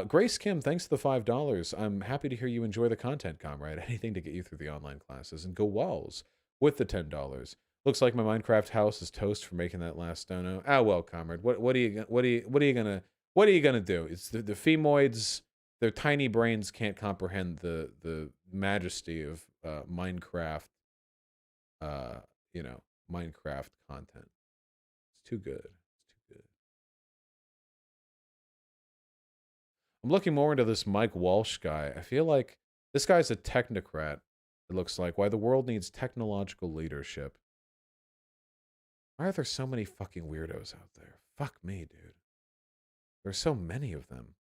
Grace Kim, thanks for the $5. I'm happy to hear you enjoy the content, comrade. Anything to get you through the online classes. And go Walls with the $10. Looks like my Minecraft house is toast for making that last dono. Ah, well, comrade. What are you gonna do? It's the femoids. Their tiny brains can't comprehend the majesty of Minecraft. Minecraft content. It's too good. It's too good. I'm looking more into this Mike Walsh guy. I feel like this guy's a technocrat, it looks like. Why the world needs technological leadership. Why are there so many fucking weirdos out there? Fuck me, dude. There's so many of them.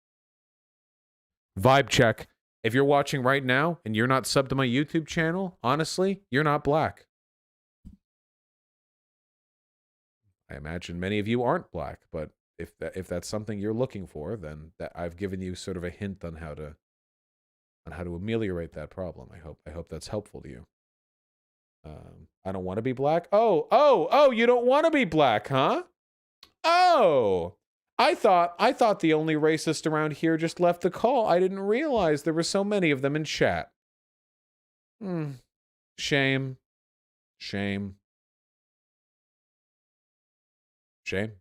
Vibe check. If you're watching right now and you're not subbed to my YouTube channel, honestly, you're not black. I imagine many of you aren't black, but if that's something you're looking for, then I've given you sort of a hint on how to ameliorate that problem. I hope that's helpful to you. I don't want to be black. Oh, you don't want to be black, huh? Oh, I thought the only racist around here just left the call. I didn't realize there were so many of them in chat. Shame. Shame. Shame.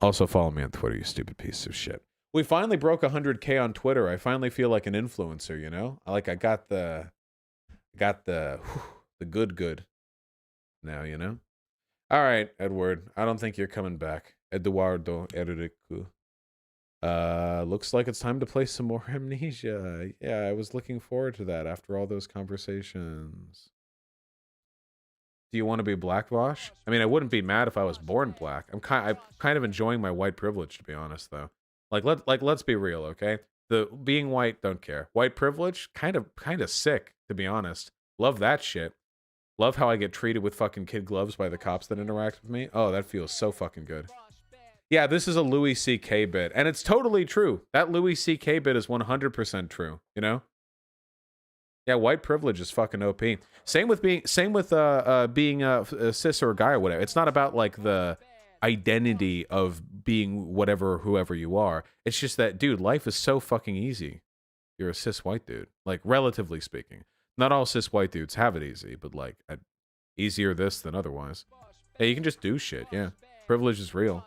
Also follow me on Twitter, you stupid piece of shit. We finally broke 100K on Twitter. I finally feel like an influencer, you know? I got the good now, you know? All right, Edward. I don't think you're coming back. Eduardo Errico. Looks like it's time to play some more Amnesia. Yeah, I was looking forward to that after all those conversations. Do you want to be black, Vaush? I mean, I wouldn't be mad if I was born black. I'm kind of enjoying my white privilege, to be honest, though. Let's be real, okay? The being white, don't care. White privilege, kind of sick, to be honest. Love that shit. Love how I get treated with fucking kid gloves by the cops that interact with me. Oh, that feels so fucking good. Yeah, this is a Louis C.K. bit, and it's totally true. That Louis C.K. bit is 100% true, you know? Yeah, white privilege is fucking OP. Same with being a cis or a guy or whatever. It's not about like the identity of being whoever you are. It's just that, dude, life is so fucking easy. You're a cis white dude, like relatively speaking. Not all cis white dudes have it easy, but like easier this than otherwise. Hey, you can just do shit. Yeah, privilege is real.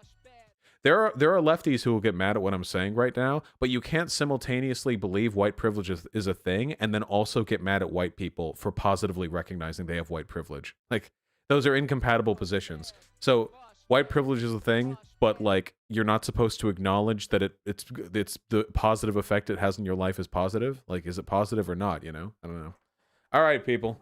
There are lefties who will get mad at what I'm saying right now, but you can't simultaneously believe white privilege is a thing and then also get mad at white people for positively recognizing they have white privilege. Like, those are incompatible positions. So white privilege is a thing, but like, you're not supposed to acknowledge that it's the positive effect it has in your life is positive. Like, is it positive or not? You know, I don't know. All right, people.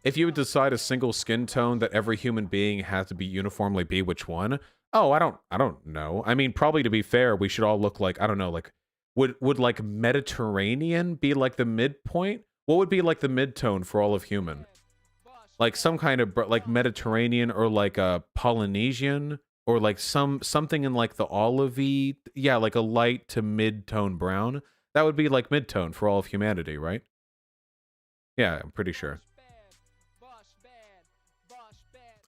If you would decide a single skin tone that every human being has to be uniformly be, which one? Oh, I don't know. I mean, probably to be fair, we should all look like, I don't know, like, would like Mediterranean be like the midpoint? What would be like the midtone for all of human? Like some kind of like Mediterranean or like a Polynesian or like something in like the olivey, yeah, like a light to mid-tone brown. That would be like midtone for all of humanity, right? Yeah, I'm pretty sure.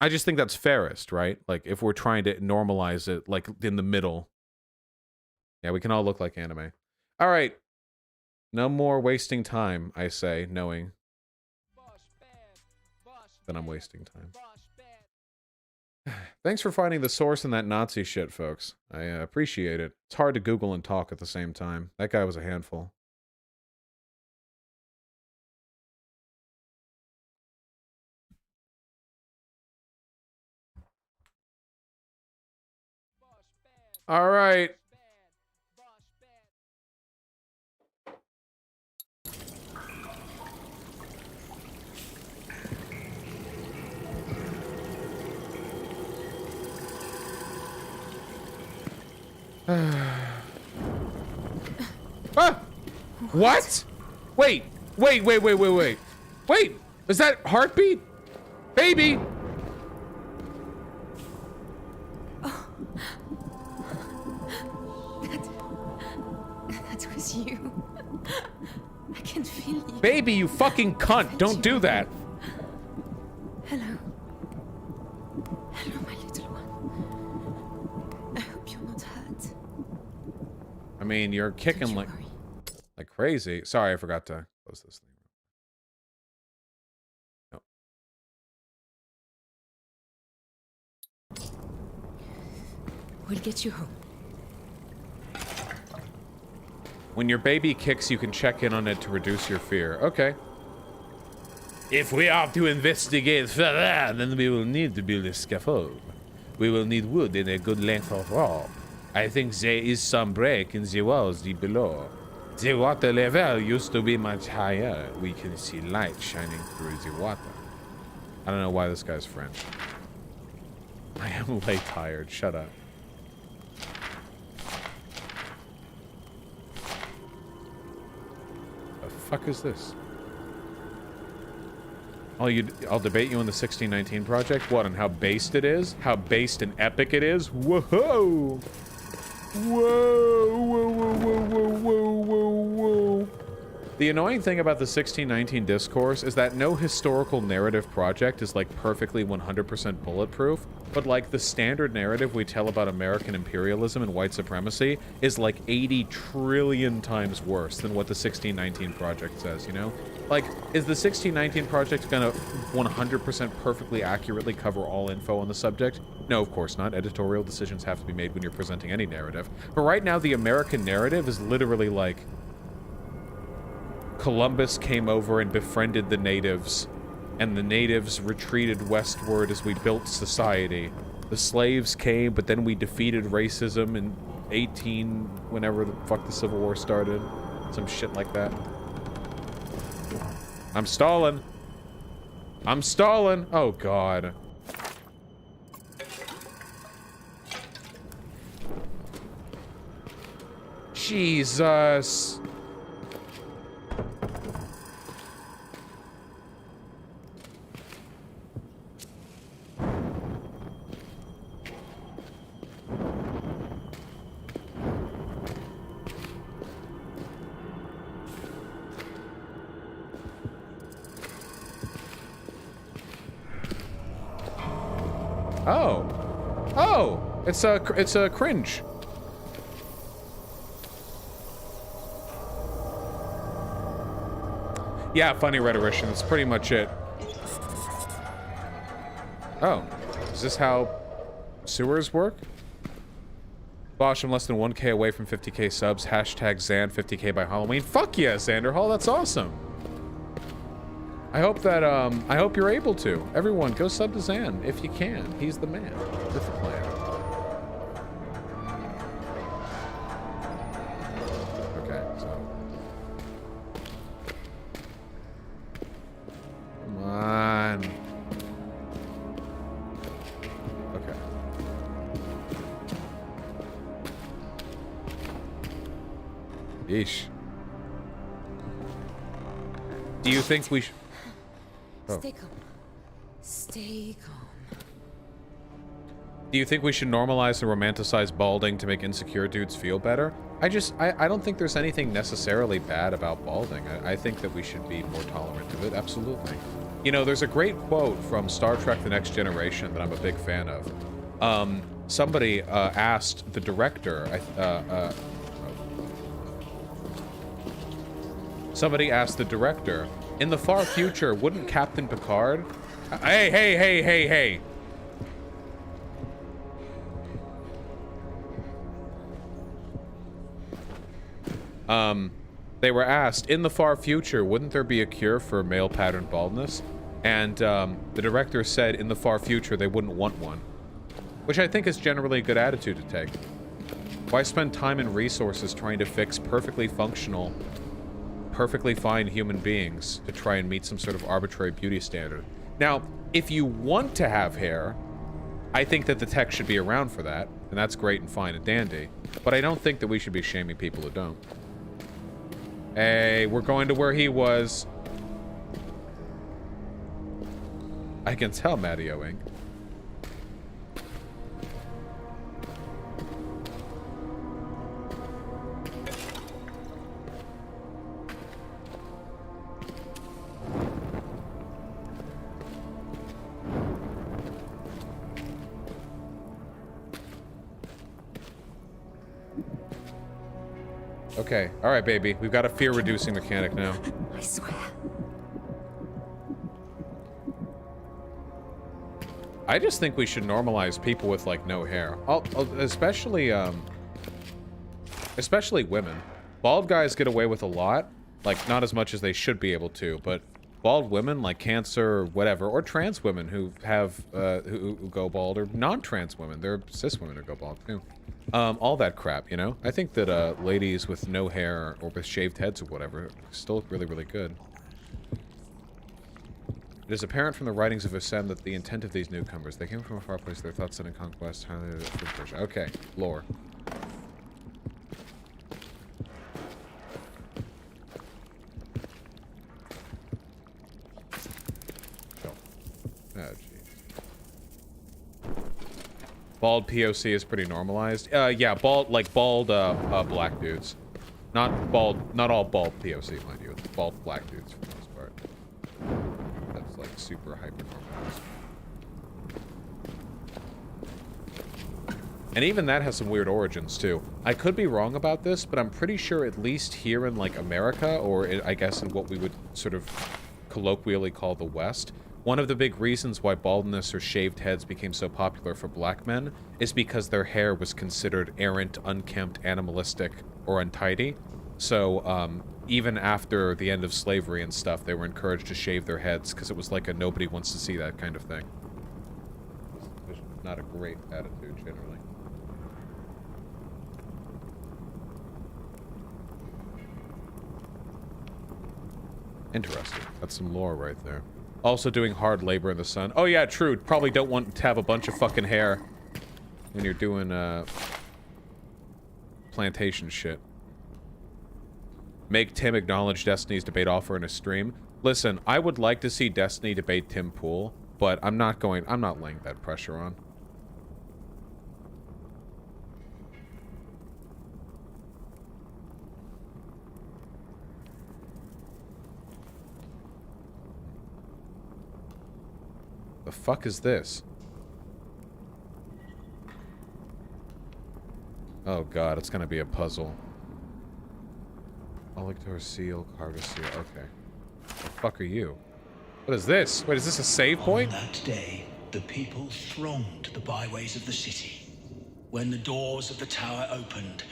I just think that's fairest, right? Like, if we're trying to normalize it, like, in the middle. Yeah, we can all look like anime. All right. No more wasting time, I say, knowing that I'm wasting time. Thanks for finding the source in that Nazi shit, folks. I appreciate it. It's hard to Google and talk at the same time. That guy was a handful. All right. Ah! What? Wait. Wait, is that heartbeat? Baby! That was you. I can feel you. Baby, you fucking cunt. Don't do that. Hello. Hello, my little one. I hope you're not hurt. I mean, you're kicking like crazy. Sorry, I forgot to close this thing. No. We'll get you home. When your baby kicks, you can check in on it to reduce your fear. Okay. If we are to investigate further, then we will need to build a scaffold. We will need wood and a good length of rope. I think there is some break in the walls deep below. The water level used to be much higher. We can see light shining through the water. I don't know why this guy's French. I am way tired. Shut up. The fuck is this? I'll debate you on the 1619 project. What, and how based it is? How based and epic it is? Whoa! Whoa, whoa, whoa, whoa, whoa, whoa, whoa. The annoying thing about the 1619 discourse is that no historical narrative project is like perfectly 100% bulletproof, but like the standard narrative we tell about American imperialism and white supremacy is like 80 trillion times worse than what the 1619 project says, you know? Like, is the 1619 project gonna 100% perfectly accurately cover all info on the subject? No, of course not. Editorial decisions have to be made when you're presenting any narrative. But right now, the American narrative is literally like Columbus came over and befriended the natives, and the natives retreated westward as we built society. The slaves came, but then we defeated racism in whenever the fuck the Civil War started. Some shit like that. I'm stalling. I'm stalling. Oh, God. Jesus. Oh. Oh, it's a cringe. Yeah, funny rhetorician. That's pretty much it. Oh, is this how sewers work? Vaush, I'm less than 1K away from 50K subs. Hashtag Xan 50K by Halloween. Fuck yeah, Xander Hall. That's awesome. I hope that, I hope you're able to. Everyone, go sub to Xan if you can. He's the man with the plan. Okay, so. Come on. Okay. Yeesh. Do you think we should... Oh. Stay calm. Stay calm. Do you think we should normalize and romanticize balding to make insecure dudes feel better? I don't think there's anything necessarily bad about balding. I think that we should be more tolerant of it, absolutely. You know, there's a great quote from Star Trek The Next Generation that I'm a big fan of. Somebody asked the director, somebody asked the director, in the far future, wouldn't Captain Picard... Hey! They were asked, in the far future, wouldn't there be a cure for male pattern baldness? And the director said in the far future they wouldn't want one. Which I think is generally a good attitude to take. Why spend time and resources trying to fix perfectly functional, perfectly fine human beings to try and meet some sort of arbitrary beauty standard? Now, if you want to have hair, I think that the tech should be around for that, and that's great and fine and dandy. But I don't think that we should be shaming people who don't. Hey, we're going to where he was. I can tell, Mattio-ing. Okay, alright, baby. We've got a fear-reducing mechanic now. I swear. I just think we should normalize people with, like, no hair. Especially women. Bald guys get away with a lot. Like, not as much as they should be able to, but bald women, like cancer or whatever, or trans women who have, who go bald, or non-trans women. There are cis women who go bald, too. All that crap, you know? I think that, ladies with no hair or with shaved heads or whatever are still really, really good. It is apparent from the writings of Assem that the intent of these newcomers, they came from a far place, their thoughts and in conquest, okay, lore. Oh, jeez. Bald POC is pretty normalized. Yeah, bald black dudes. Not all bald POC, mind you. It's bald black dudes for the most part. That's like super hyper normalized. And even that has some weird origins too. I could be wrong about this, but I'm pretty sure at least here in like America, or I guess in what we would sort of colloquially call the West, one of the big reasons why baldness or shaved heads became so popular for black men is because their hair was considered errant, unkempt, animalistic, or untidy. So, even after the end of slavery and stuff, they were encouraged to shave their heads because it was like a nobody wants to see that kind of thing. It's not a great attitude, generally. Interesting. That's some lore right there. Also doing hard labor in the sun. Oh yeah, true. Probably don't want to have a bunch of fucking hair when you're doing, plantation shit. Make Tim acknowledge Destiny's debate offer in a stream. Listen, I would like to see Destiny debate Tim Pool, but I'm not laying that pressure on. The fuck is this? Oh god, it's gonna be a puzzle. Elector seal, cargo seal, okay. The fuck are you? What is this? Wait, is this a save point? On that day, the people thronged the byways of the city. When the doors of the tower opened,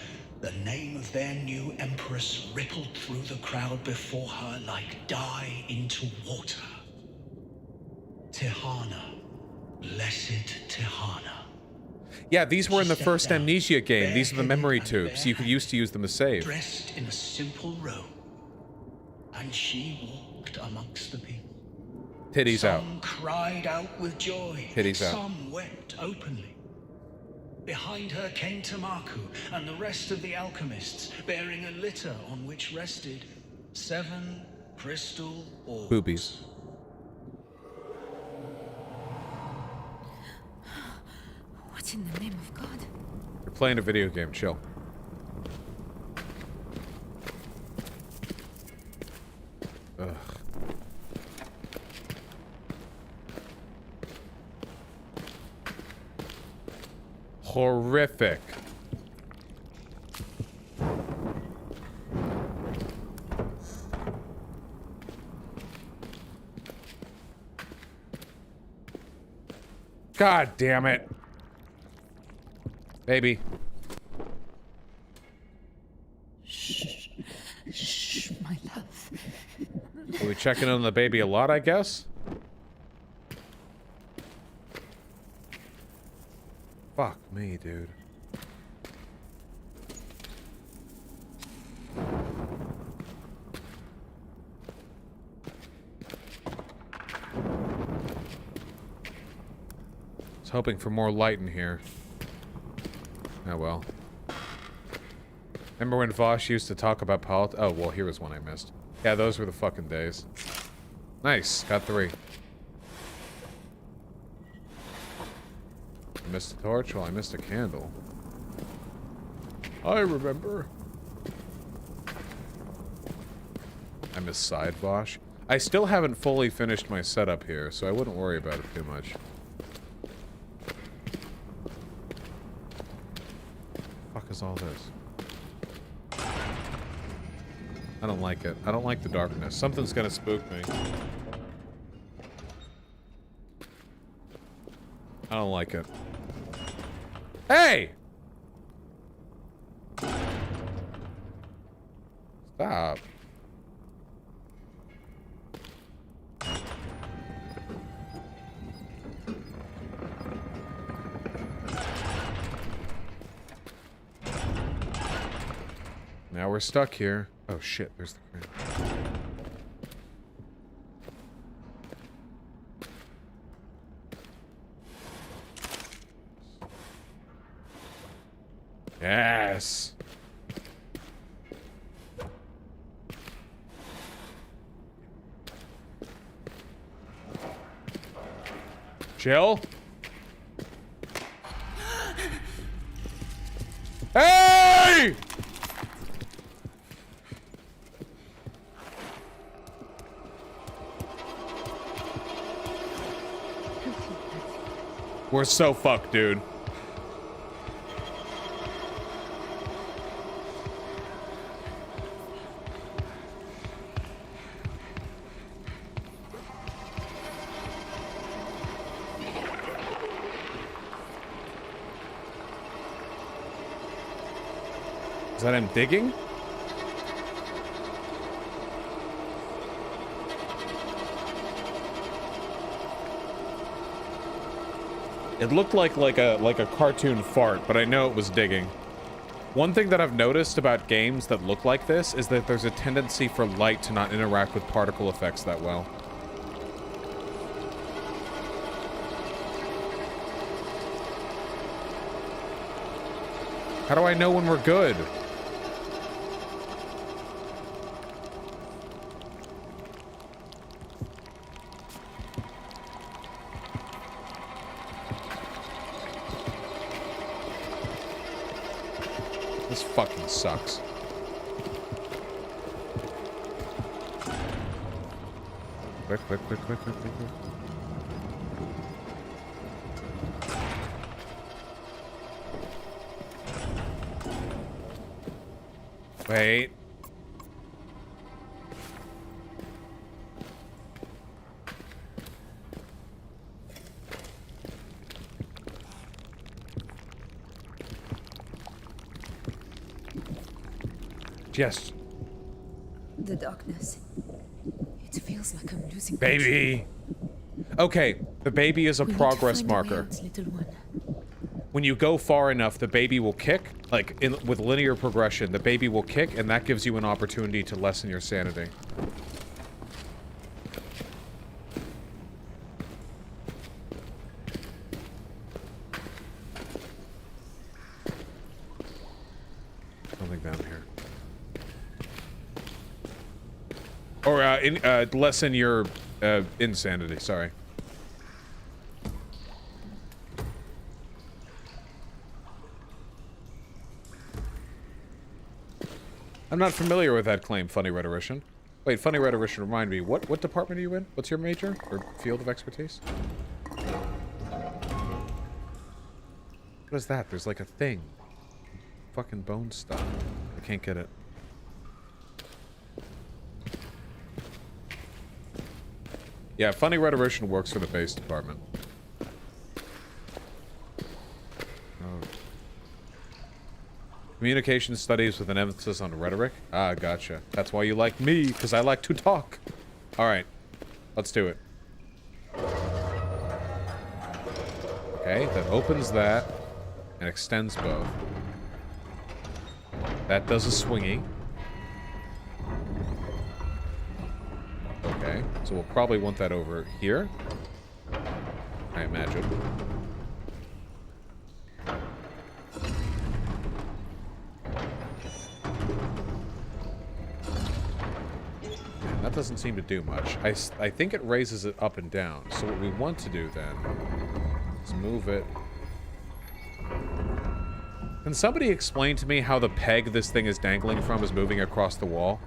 the name of their new empress rippled through the crowd before her like dye into water. Tihana, blessed Tihana. Yeah, these were in the first Amnesia game. These are the memory tubes. You could use them to save. Dressed in a simple robe, and she walked amongst the people. Titties out. Some cried out with joy. Titties out. Some wept openly. Behind her came Tamaku and the rest of the alchemists, bearing a litter on which rested 7 crystal orbs. Boobies. What in the name of God? You're playing a video game, chill. Ugh. Horrific. God damn it. Baby. Shh. Are we checking on the baby a lot, I guess? Fuck me, dude. I was hoping for more light in here. Oh well. Remember when Vaush used to talk about politics? Oh, well, here was one I missed. Yeah, those were the fucking days. Nice, got 3. I missed a torch? Well, I missed a candle. I remember. I missed side Vaush. I still haven't fully finished my setup here, so I wouldn't worry about it too much. Fuck is all this? I don't like it. I don't like the darkness. Something's gonna spook me. I don't like it. Hey! Stop. Now we're stuck here. Oh shit, there's the crane. Yes. Chill. Hey! We're so fucked, dude. Is that him digging? It looked like a cartoon fart, but I know it was digging. One thing that I've noticed about games that look like this is that there's a tendency for light to not interact with particle effects that well. How do I know when we're good? This fucking sucks. Quick, quick, quick, quick, quick, quick, quick. Wait. Yes. The darkness. It feels like I'm losing Baby. Okay, the baby is a progress marker. Little one. When you go far enough, the baby will kick, like with linear progression, the baby will kick, and that gives you an opportunity to lessen your sanity. Something down here. Or, lessen your, insanity, sorry. I'm not familiar with that claim, funny rhetorician. Wait, funny rhetorician, remind me, what department are you in? What's your major or field of expertise? What is that? There's like a thing. Fucking bone stuff. I can't get it. Yeah, funny rhetorician works for the base department. Oh. Communication studies with an emphasis on rhetoric? Ah, gotcha. That's why you like me, because I like to talk. Alright. Let's do it. Okay, that opens that and extends both. That does a swingy. Okay, so we'll probably want that over here, I imagine. That doesn't seem to do much. I think it raises it up and down. So what we want to do then is move it. Can somebody explain to me how the peg this thing is dangling from is moving across the wall?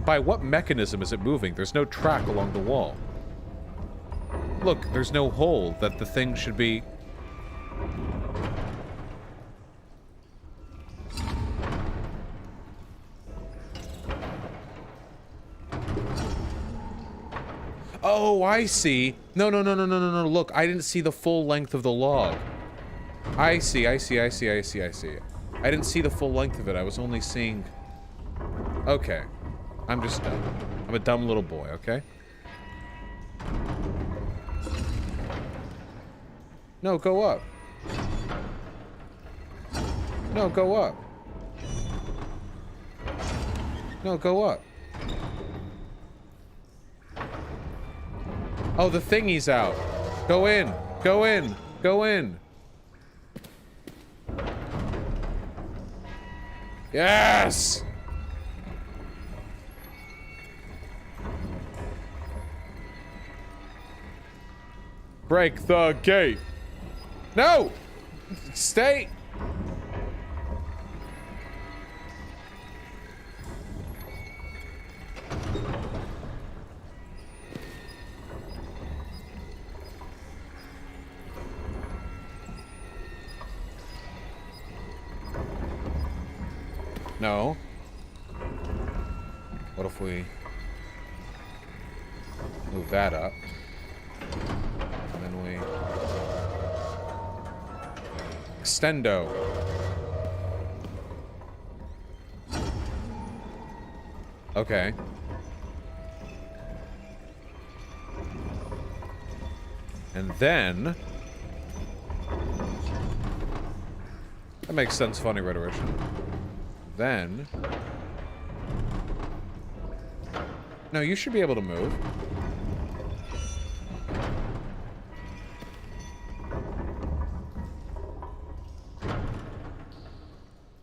By what mechanism is it moving? There's no track along the wall. Look, there's no hole that the thing should be... Oh, I see. No. Look, I didn't see the full length of the log. I see. I didn't see the full length of it. I was only seeing... Okay. I'm just dumb. I'm a dumb little boy, okay? No, go up. No, go up. No, go up. Oh, the thingy's out. Go in. Go in. Go in. Yes! Break the gate. No! Stay! No. What if we move that up? And then we... Extendo. Okay. And then... That makes sense, funny rhetorician. Then... No, you should be able to move.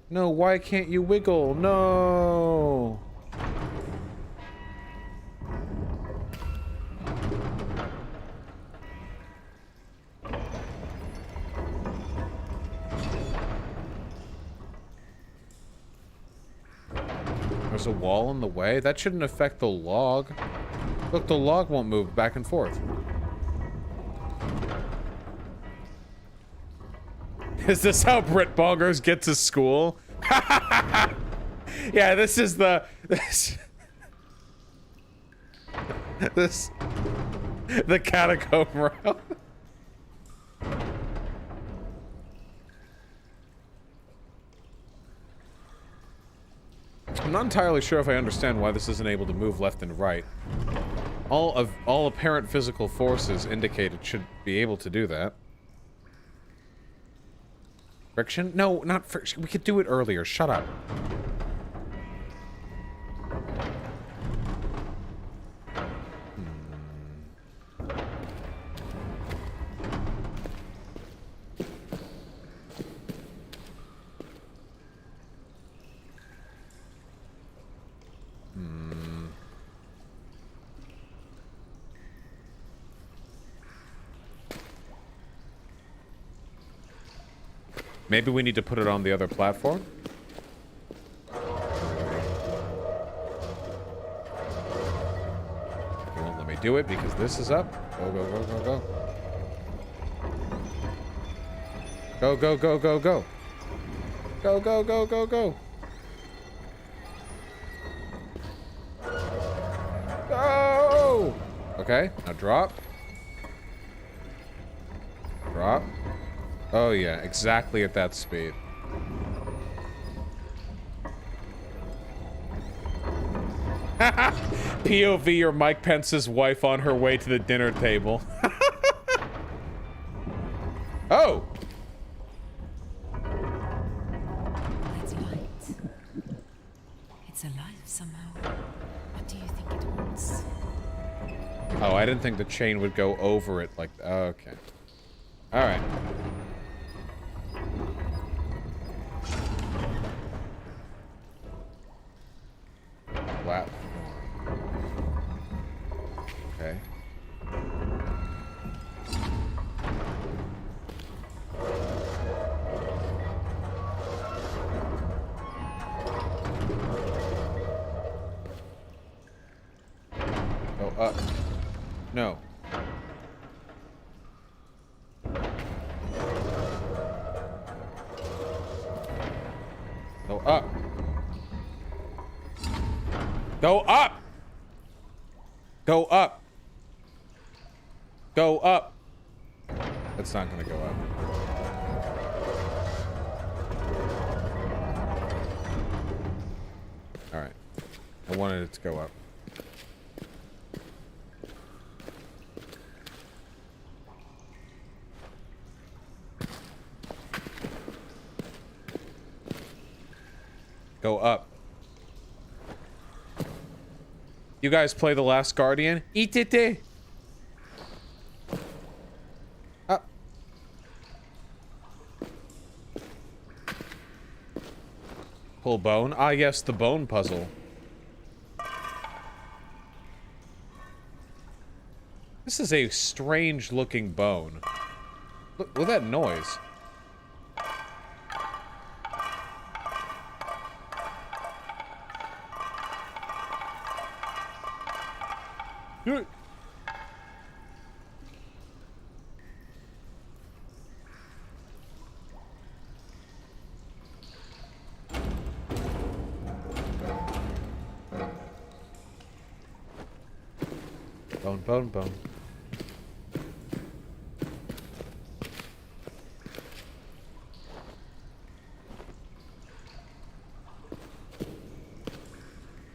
No, why can't you wiggle? No! There's a wall in the way? That shouldn't affect the log. Look, the log won't move back and forth. Is this how Brit Bongers get to school? Yeah, this is the... The catacomb route. I'm not entirely sure if I understand why this isn't able to move left and right. All apparent physical forces indicate it should be able to do that. Friction? No, not friction. We could do it earlier. Shut up. Maybe we need to put it on the other platform? It won't let me do it because this is up. Go, go, go, go, go. Go, go, go, go, go. Go, go, go, go, go. Go! Okay, now drop. Drop. Oh yeah, exactly at that speed. POV or Mike Pence's wife on her way to the dinner table. Oh! It's light. It's alive somehow. What do you think it wants? Oh, I didn't think the chain would go over it like that. Okay. Alright. Platform. Okay. Go up. No. Go up. Go up. Go up. Go up. That's not gonna go up. All right. I wanted it to go up. Go up. You guys play The Last Guardian? Itete. Up. Pull bone. Ah, yes, the bone puzzle. This is a strange looking bone. Look at that noise. Bone, bone, bone.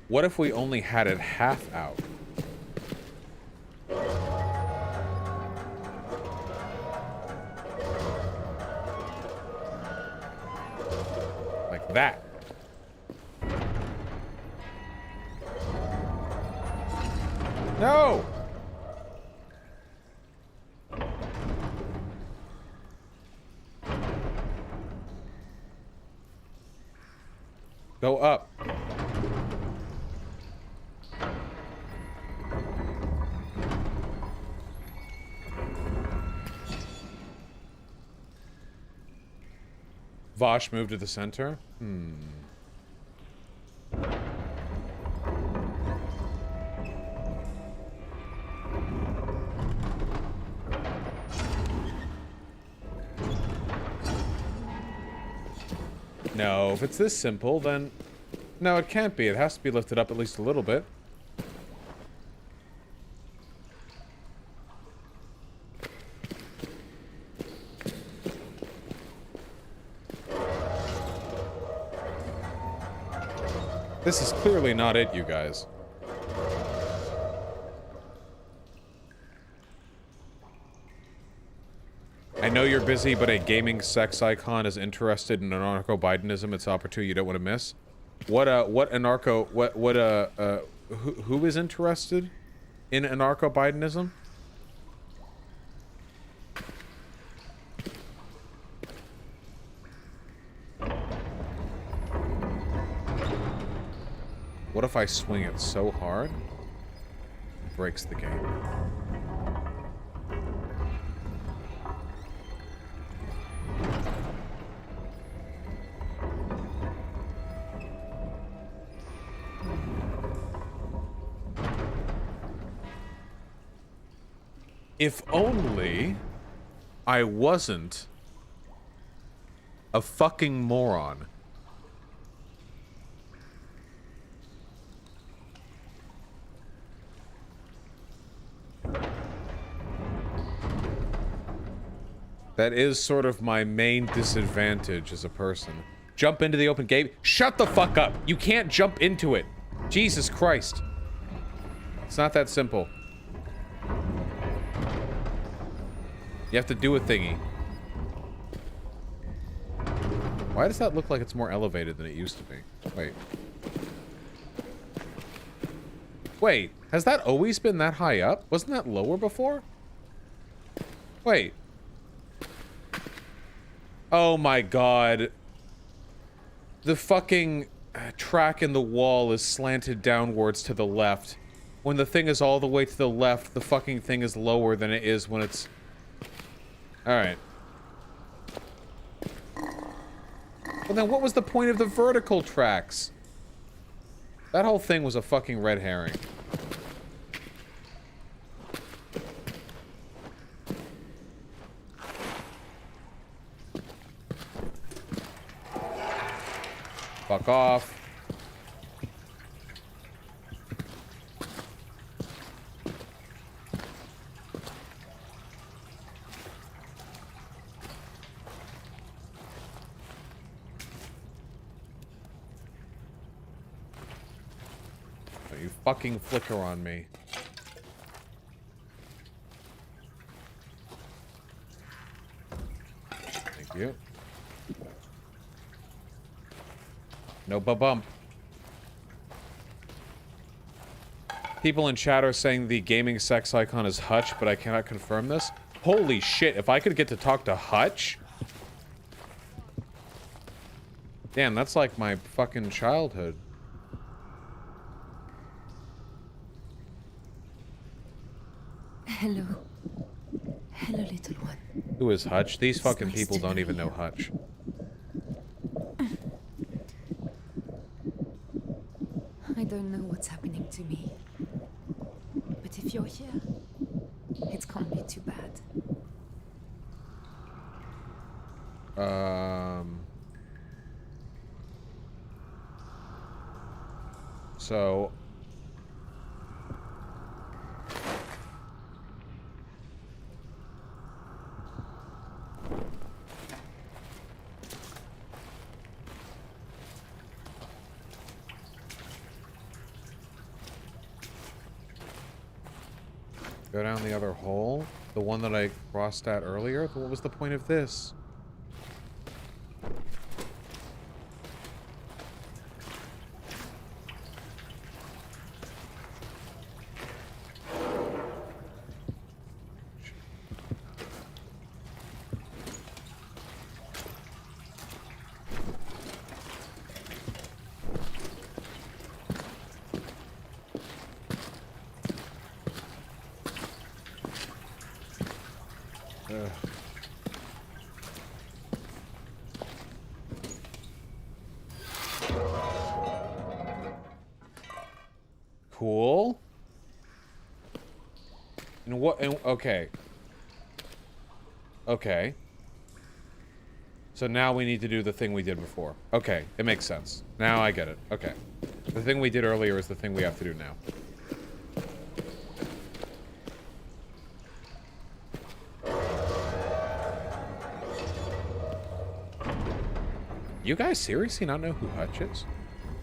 What if we only had it half out? Like that. No! Go up. Vaush moved to the center? No, if it's this simple, then... No, it can't be. It has to be lifted up at least a little bit. This is clearly not it, you guys. I know you're busy, but a gaming sex icon is interested in anarcho-Bidenism. It's opportunity you don't want to miss. What anarcho... Who is interested in anarcho-Bidenism? What if I swing it so hard, it breaks the game? If only I wasn't a fucking moron. That is sort of my main disadvantage as a person. Jump into the open gate. Shut the fuck up. You can't jump into it. Jesus Christ. It's not that simple. You have to do a thingy. Why does that look like it's more elevated than it used to be? Wait. Wait, has that always been that high up? Wasn't that lower before? Wait. Oh my god. The fucking track in the wall is slanted downwards to the left. When the thing is all the way to the left, the fucking thing is lower than it is when it's... Alright. Well then what was the point of the vertical tracks? That whole thing was a fucking red herring. Fuck off. You fucking flicker on me. Thank you. No bump. People in chat are saying the gaming sex icon is Hutch, but I cannot confirm this. Holy shit, if I could get to talk to Hutch? Damn, that's like my fucking childhood. Hello. Hello, little one. Who is Hutch? These fucking people don't even know Hutch. I don't know what's happening to me. But if you're here, it can't be too bad. So... Go down the other hole? The one that I crossed at earlier? What was the point of this? Cool. And what? And, okay. Okay. So now we need to do the thing we did before. Okay, it makes sense. Now I get it. Okay. The thing we did earlier is the thing we have to do now. You guys seriously not know who Hutch is?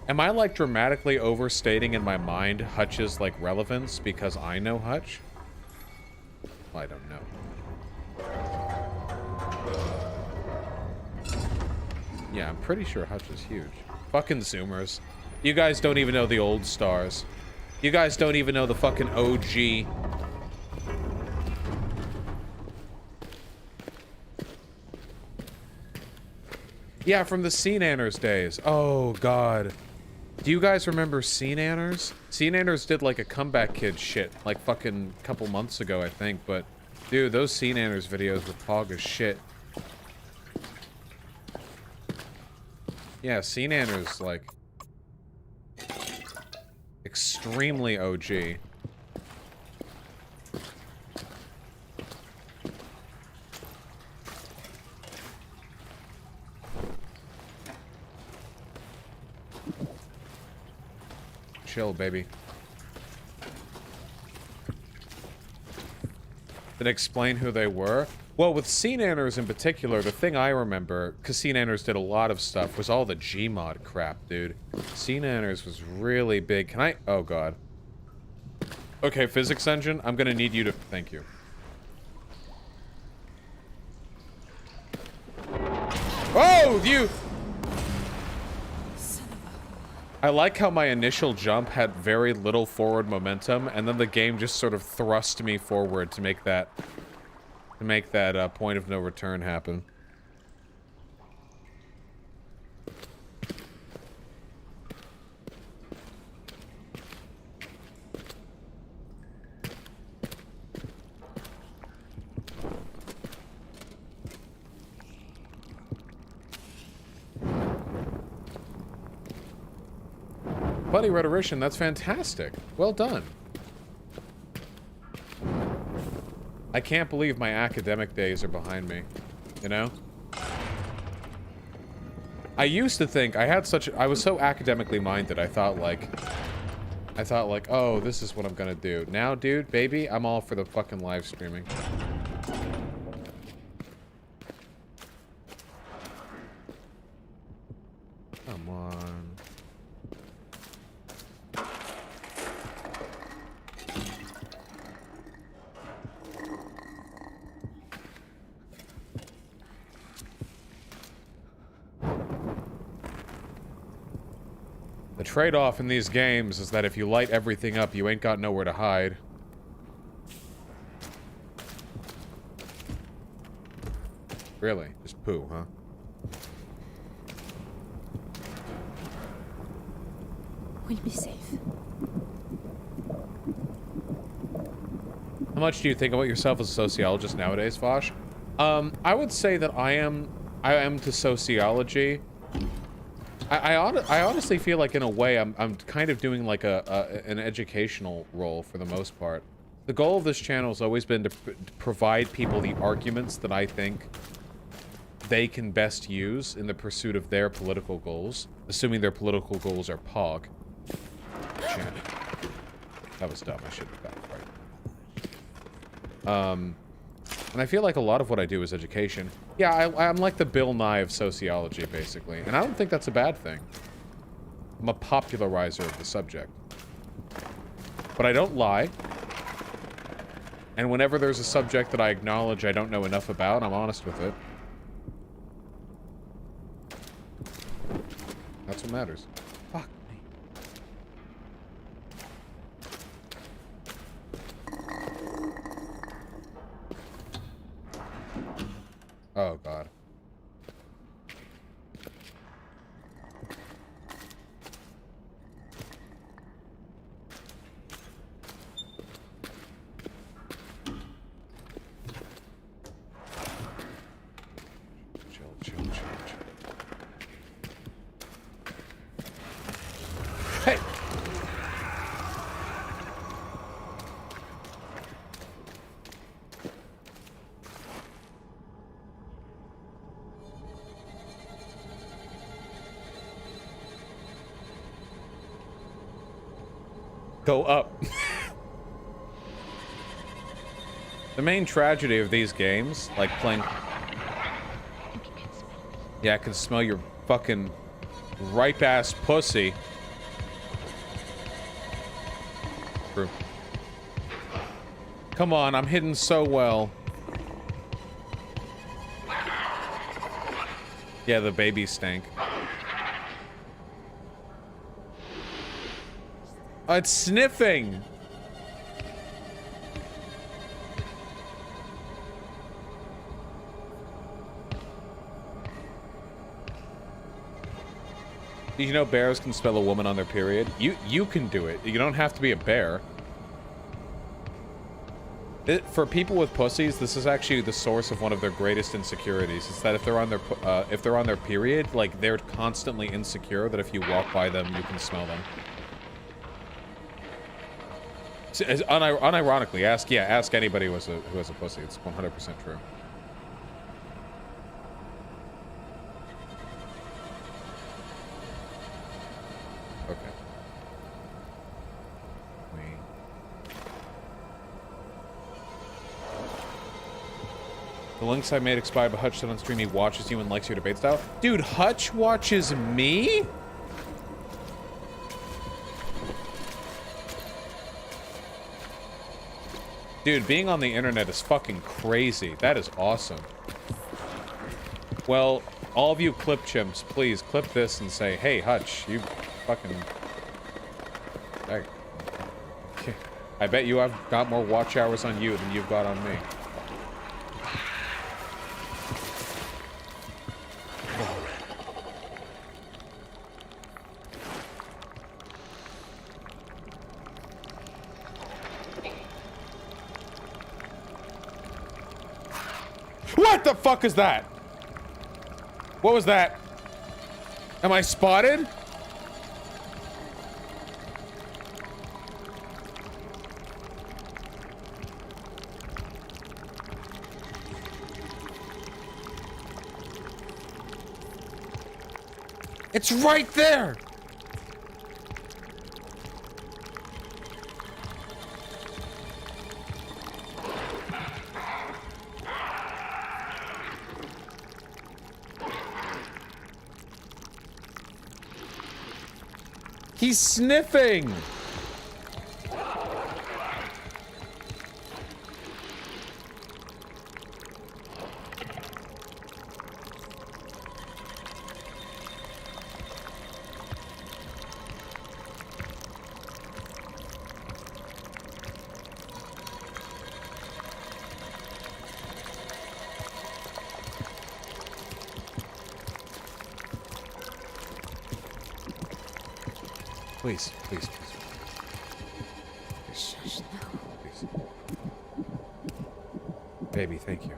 Am I like dramatically overstating in my mind Hutch's like relevance because I know Hutch? Well, I don't know. Yeah, I'm pretty sure Hutch is huge. Fucking Zoomers. You guys don't even know the old stars. You guys don't even know the fucking OG. Yeah, from the Sea Nanners days. Oh, God. Do you guys remember Sea Nanners? Sea Nanners did like a comeback kid shit like fucking a couple months ago, I think, but dude, those Sea Nanners videos were pog as shit. Yeah, Sea Nanners, like, extremely OG. Chill, baby. Then explain who they were? Well, with Sea Nanners in particular, the thing I remember, because Sea Nanners did a lot of stuff, was all the Gmod crap, dude. Sea Nanners was really big. Can I... Oh, God. Okay, physics engine, I'm gonna need you to... Thank you. Oh, you... I like how my initial jump had very little forward momentum, and then the game just sort of thrust me forward to make that... point of no return happen. Buddy rhetorician, that's fantastic. Well done. I can't believe my academic days are behind me, you know? I used to think I was so academically minded, I thought like, oh, this is what I'm gonna do. Now, dude, baby, I'm all for the fucking live streaming. Come on. The trade-off in these games is that if you light everything up, you ain't got nowhere to hide. Really? Just poo, huh? We'll be safe. How much do you think about yourself as a sociologist nowadays, Vaush? I would say that I am to sociology. I honestly feel like in a way I'm kind of doing like an educational role for the most part. The goal of this channel has always been to provide people the arguments that I think they can best use in the pursuit of their political goals, assuming their political goals are POG. Shit. That was dumb. I should have got it right. And I feel like a lot of what I do is education. Yeah, I'm like the Bill Nye of sociology, basically. And I don't think that's a bad thing. I'm a popularizer of the subject. But I don't lie. And whenever there's a subject that I acknowledge I don't know enough about, I'm honest with it. That's what matters. Fuck me. Oh, God. Chill. Hey! Go up. The main tragedy of these games, like playing... Yeah, I can smell your fucking ripe-ass pussy. True. Come on, I'm hidden so well. Yeah, the baby stank. Oh, it's sniffing! Did you know bears can smell a woman on their period? You can do it. You don't have to be a bear. For people with pussies, this is actually the source of one of their greatest insecurities. It's that if they're on their period, like they're constantly insecure that if you walk by them, you can smell them. Unironically, ask anybody who has a pussy. It's 100% true. Okay. The links I made expired, but Hutch said on stream he watches you and likes your debate style. Dude, Hutch watches me? Dude, being on the internet is fucking crazy. That is awesome. Well, all of you clip chimps, please clip this and say, hey, Hutch, you fucking... I bet you I've got more watch hours on you than you've got on me. What the fuck is that? What was that? Am I spotted? It's right there! He's sniffing! Please, please, please. Please. Please. Baby, thank you.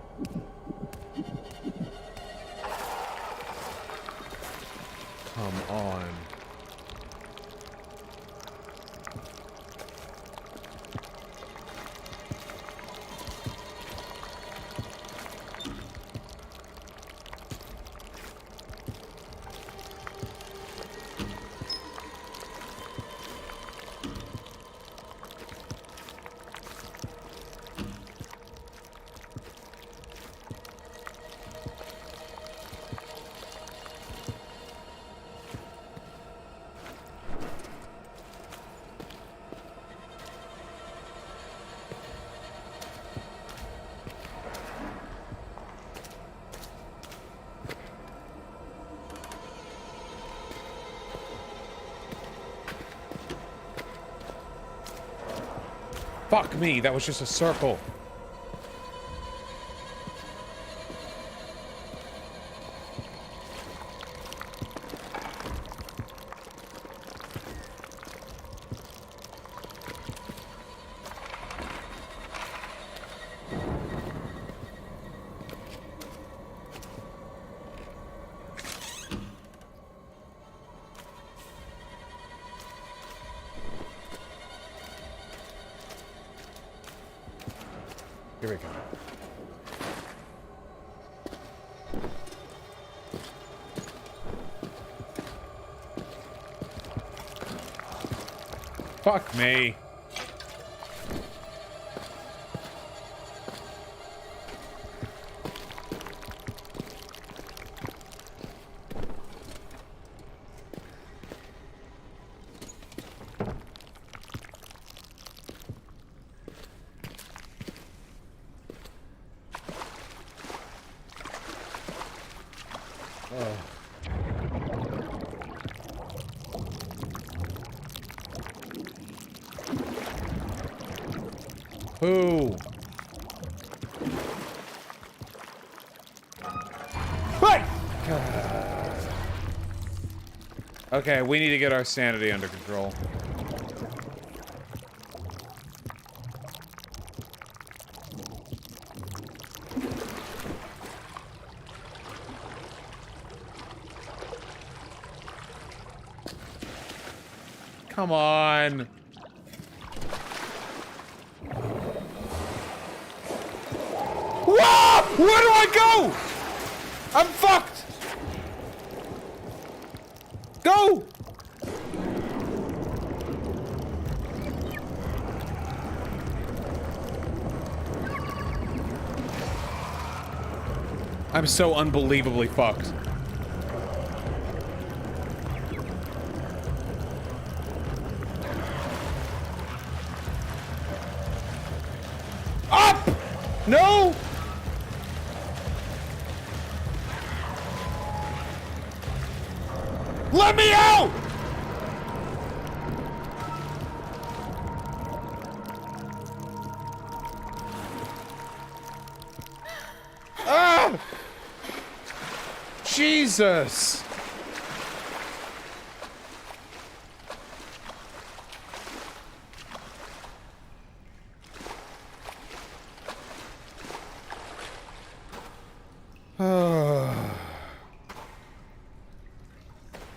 Come on. Fuck me, that was just a circle. Here we go. Fuck me. Who? Right! Okay, we need to get our sanity under control. Come on. Whoa! Where do I go? I'm fucked. Go! I'm so unbelievably fucked. No! Let me out! Ah! Jesus!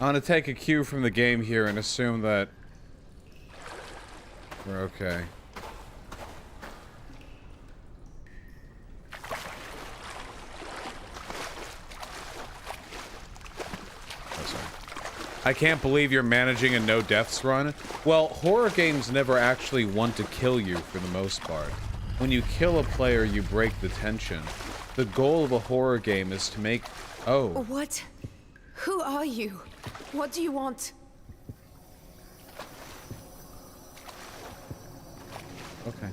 I'm gonna take a cue from the game here and assume that we're okay. I can't believe you're managing a no deaths run. Well, horror games never actually want to kill you for the most part. When you kill a player, you break the tension. The goal of a horror game is to make... Oh. What? Who are you? What do you want? Okay.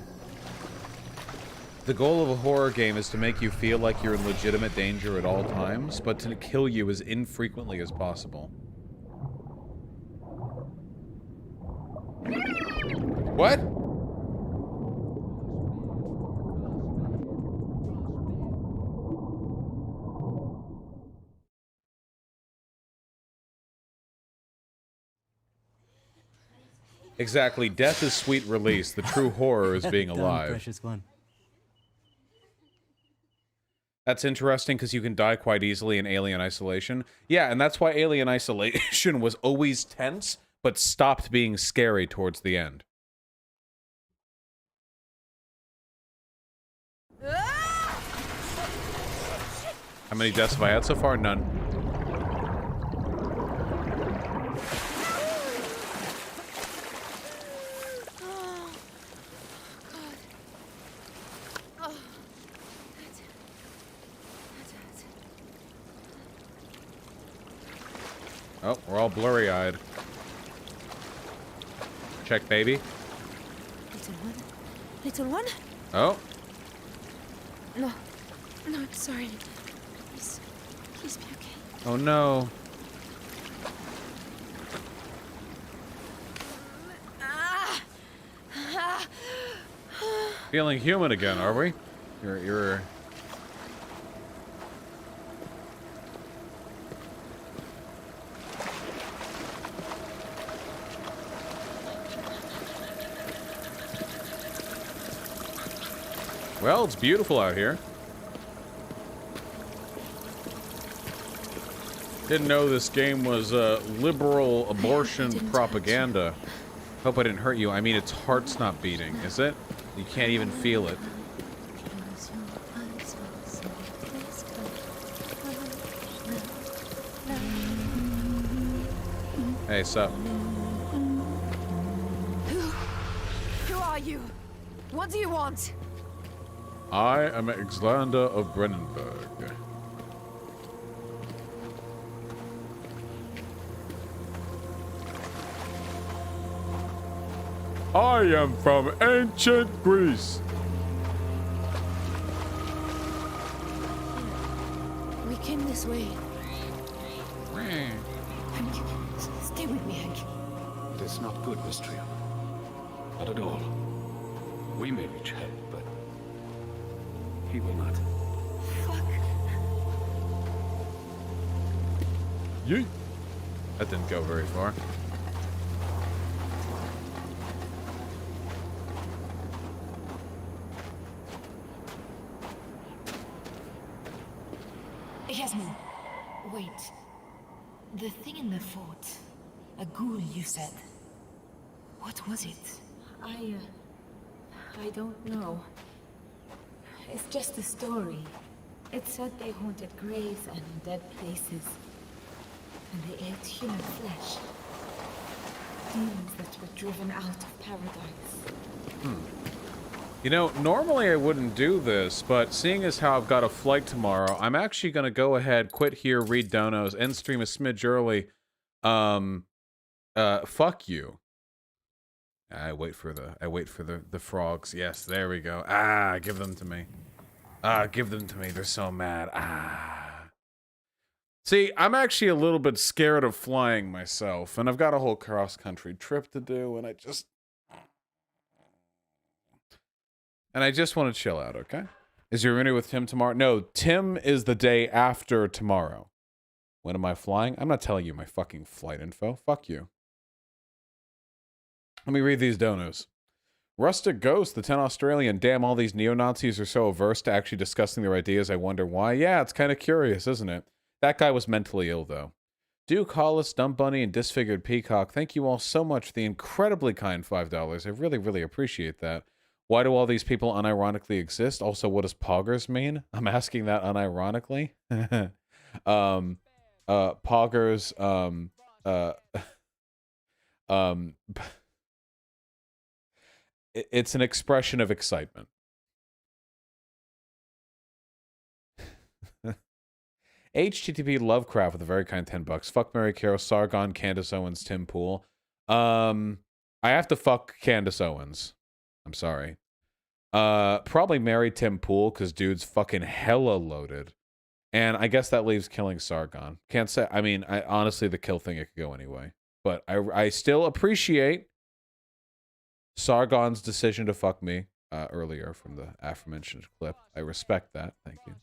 The goal of a horror game is to make you feel like you're in legitimate danger at all times, but to kill you as infrequently as possible. What? Exactly. Death is sweet release. The true horror is being alive. Precious one. That's interesting because you can die quite easily in Alien Isolation. Yeah, and that's why Alien Isolation was always tense, but stopped being scary towards the end. How many deaths have I had so far? None. Oh, we're all blurry-eyed. Check, baby. Little one? Little one? Oh. No. No, I'm sorry. Please be okay. Oh, no. Feeling human again, are we? You're... Well, it's beautiful out here. Didn't know this game was liberal abortion propaganda. Hope I didn't hurt you. I mean, its heart's not beating, is it? You can't even feel it. Hey, sup? Who are you? What do you want? I am Alexander of Brennenburg. I am from ancient Greece. We came this way. Hank, stay with me, Hank. It is not good, Miss Trio. Not at all. We may reach help, but he will not. Fuck. Yeet. That didn't go very far. Yasmin, wait. The thing in the fort. A ghoul, you said. What was it? I don't know. It's just a story. It said they haunted graves and dead places. And they ate human flesh. Demons that were driven out of paradise. You know, normally I wouldn't do this, but seeing as how I've got a flight tomorrow, I'm actually going to go ahead, quit here, read donos, end stream a smidge early. Fuck you. I wait for the frogs. Yes, there we go. Ah, give them to me. Give them to me. They're so mad. See, I'm actually a little bit scared of flying myself, and I've got a whole cross-country trip to do, and I just want to chill out, okay? Is your interview with Tim tomorrow? No, Tim is the day after tomorrow. When am I flying? I'm not telling you my fucking flight info. Fuck you. Let me read these donos. Rustic Ghost, the 10 Australian. Damn, all these neo-Nazis are so averse to actually discussing their ideas. I wonder why. Yeah, it's kind of curious, isn't it? That guy was mentally ill, though. Duke, Hollis, Dumb Bunny, and Disfigured Peacock, thank you all so much for the incredibly kind $5. I really, really appreciate that. Why do all these people unironically exist? Also, what does poggers mean? I'm asking that unironically. Poggers, it's an expression of excitement. HTTP Lovecraft with a very kind $10. Fuck Mary Carroll, Sargon, Candace Owens, Tim Pool. I have to fuck Candace Owens. I'm sorry. Probably marry Tim Pool because dude's fucking hella loaded. And I guess that leaves killing Sargon. Can't say. I mean, honestly, the kill thing, it could go anyway. But I still appreciate Sargon's decision to fuck me earlier from the aforementioned clip. I respect that. Thank you.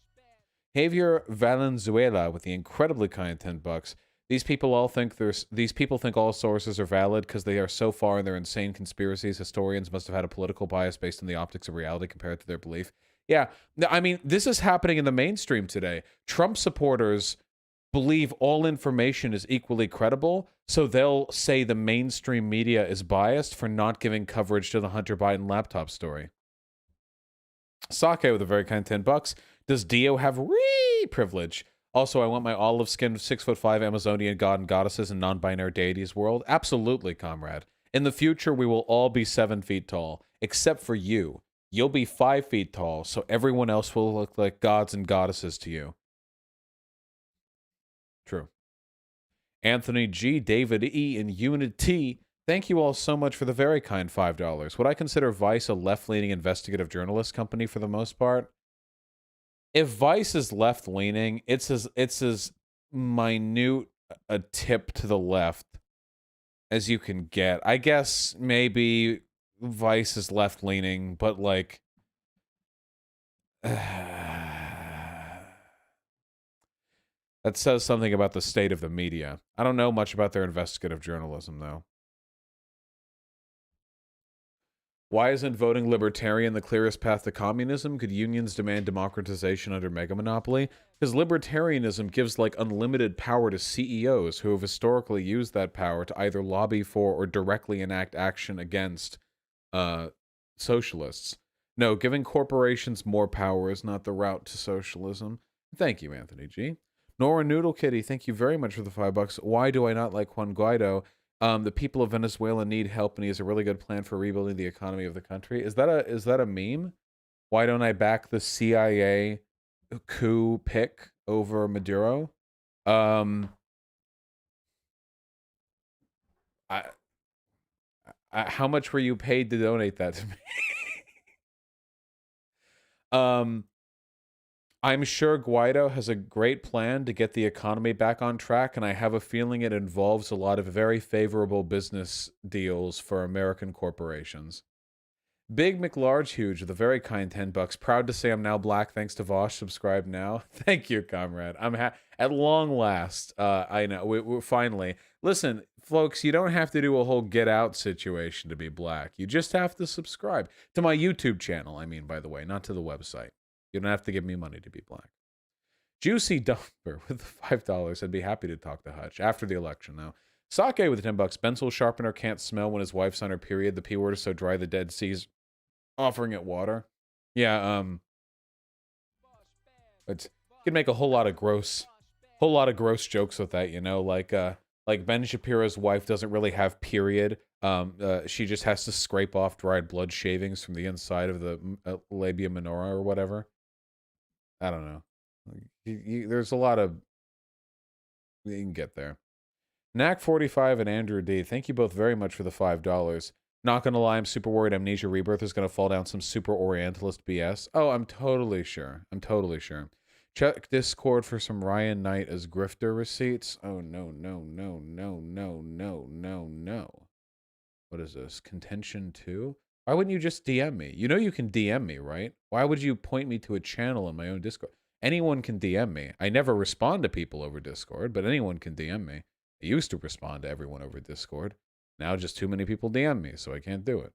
Javier Valenzuela with the incredibly kind $10. These people think all sources are valid because they are so far in their insane conspiracies. Historians must have had a political bias based on the optics of reality compared to their belief. Yeah, I mean, this is happening in the mainstream today. Trump supporters believe all information is equally credible, so they'll say the mainstream media is biased for not giving coverage to the Hunter Biden laptop story. Sake with a very kind $10. Does Dio have privilege? Also, I want my olive-skinned 6'5" Amazonian god and goddesses and non-binary deities world. Absolutely, comrade. In the future, we will all be 7 feet tall, except for you. You'll be 5 feet tall, so everyone else will look like gods and goddesses to you. True. Anthony G, David E, and Unity. Thank you all so much for the very kind $5. Would I consider Vice a left-leaning investigative journalist company for the most part? If Vice is left-leaning, it's as minute a tip to the left as you can get. I guess maybe Vice is left-leaning, but like... that says something about the state of the media. I don't know much about their investigative journalism, though. Why isn't voting libertarian the clearest path to communism? Could unions demand democratization under mega monopoly? Because libertarianism gives like unlimited power to CEOs who have historically used that power to either lobby for or directly enact action against socialists. No, giving corporations more power is not the route to socialism. Thank you, Anthony G. Nora Noodle Kitty, thank you very much for the $5. Why do I not like Juan Guaido? The people of Venezuela need help, and he has a really good plan for rebuilding the economy of the country. Is that a meme? Why don't I back the CIA coup pick over Maduro? How much were you paid to donate that to me? I'm sure Guaido has a great plan to get the economy back on track, and I have a feeling it involves a lot of very favorable business deals for American corporations. Big McLarge Huge with a very kind $10. Proud to say I'm now black thanks to Vaush. Subscribe now. Thank you, comrade. I'm at long last. I know we're finally. Listen, folks, you don't have to do a whole Get Out situation to be black. You just have to subscribe to my YouTube channel. I mean, by the way, not to the website. You don't have to give me money to be black. Juicy Dumper with $5. I'd be happy to talk to Hutch after the election, though. Sake with $10. Bensel sharpener can't smell when his wife's on her period. The P word is so dry the Dead Sea's offering it water. Yeah, you can make a whole lot of gross jokes with that, you know, like Ben Shapiro's wife doesn't really have period. She just has to scrape off dried blood shavings from the inside of the labia minora or whatever. I don't know. There's a lot of... You can get there. Knack45 and Andrew D, thank you both very much for the $5. Not gonna lie, I'm super worried Amnesia Rebirth is gonna fall down some super Orientalist BS. Oh, I'm totally sure. I'm totally sure. Check Discord for some Ryan Knight as grifter receipts. Oh, no, no, no, no, no, no, no, no. What is this? Contention 2? Why wouldn't you just DM me? You know you can DM me, right? Why would you point me to a channel in my own Discord? Anyone can DM me. I never respond to people over Discord, but anyone can DM me. I used to respond to everyone over Discord. Now just too many people DM me, so I can't do it.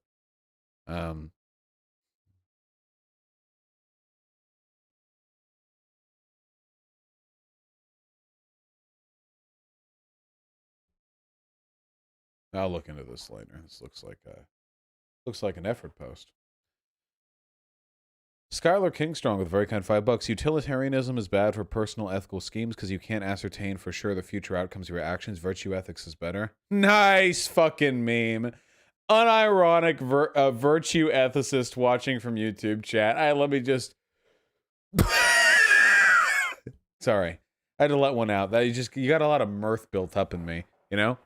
I'll look into this later. This looks like an effort post. Skylar Kingstrong with very kind $5. Utilitarianism is bad for personal ethical schemes because you can't ascertain for sure the future outcomes of your actions. Virtue ethics is better. Nice fucking meme. Unironic virtue ethicist watching from YouTube chat. Let me just... Sorry. I had to let one out. You got a lot of mirth built up in me, you know?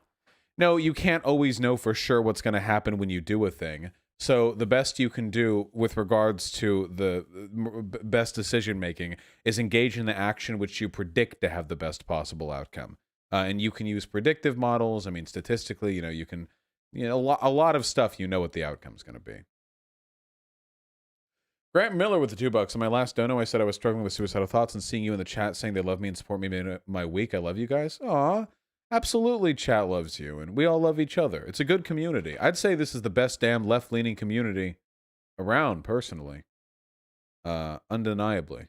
No, you can't always know for sure what's going to happen when you do a thing. So the best you can do with regards to the best decision making is engage in the action which you predict to have the best possible outcome. And you can use predictive models. I mean, statistically, you can, a lot of stuff, what the outcome's going to be. Grant Miller with the $2. On my last dono, I said I was struggling with suicidal thoughts, and seeing you in the chat saying they love me and support me in my week. I love you guys. Aw. Absolutely, chat loves you, and we all love each other. It's a good community. I'd say this is the best damn left-leaning community around, personally. Undeniably,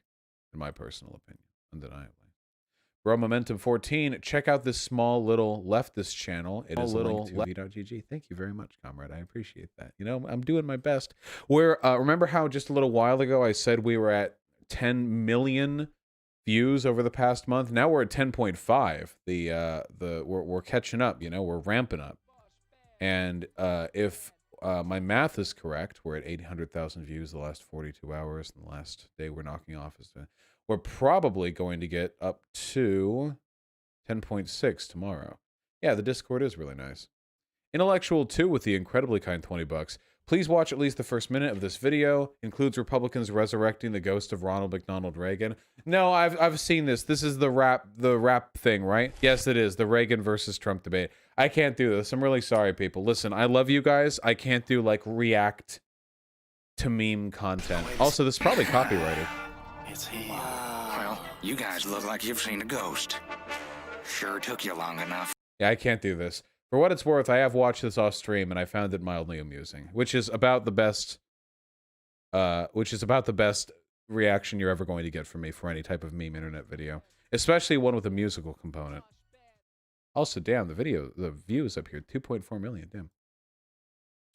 in my personal opinion. Undeniably. Bro Momentum 14, check out this small little leftist channel. It is a link to v.gg. Thank you very much, comrade. I appreciate that. I'm doing my best. Remember how just a little while ago I said we were at 10 million views over the past month? Now we're at 10.5. We're catching up, we're ramping up. And if my math is correct, we're at 800,000 views the last 42 hours, and the last day we're knocking off is we're probably going to get up to 10.6 tomorrow. Yeah, the Discord is really nice. Intellectual 2 with the incredibly kind $20. Please watch at least the first minute of this video. Includes Republicans resurrecting the ghost of Ronald McDonald Reagan. No, I've seen this. This is the rap thing, right? Yes, it is. The Reagan versus Trump debate. I can't do this. I'm really sorry, people. Listen, I love you guys. I can't do, react to meme content. Also, this is probably copyrighted. It's him. Well, you guys look like you've seen a ghost. Sure took you long enough. Yeah, I can't do this. For what it's worth, I have watched this off stream and I found it mildly amusing, which is about the best reaction you're ever going to get from me for any type of meme internet video, especially one with a musical component. Also, damn, the views up here, 2.4 million, damn.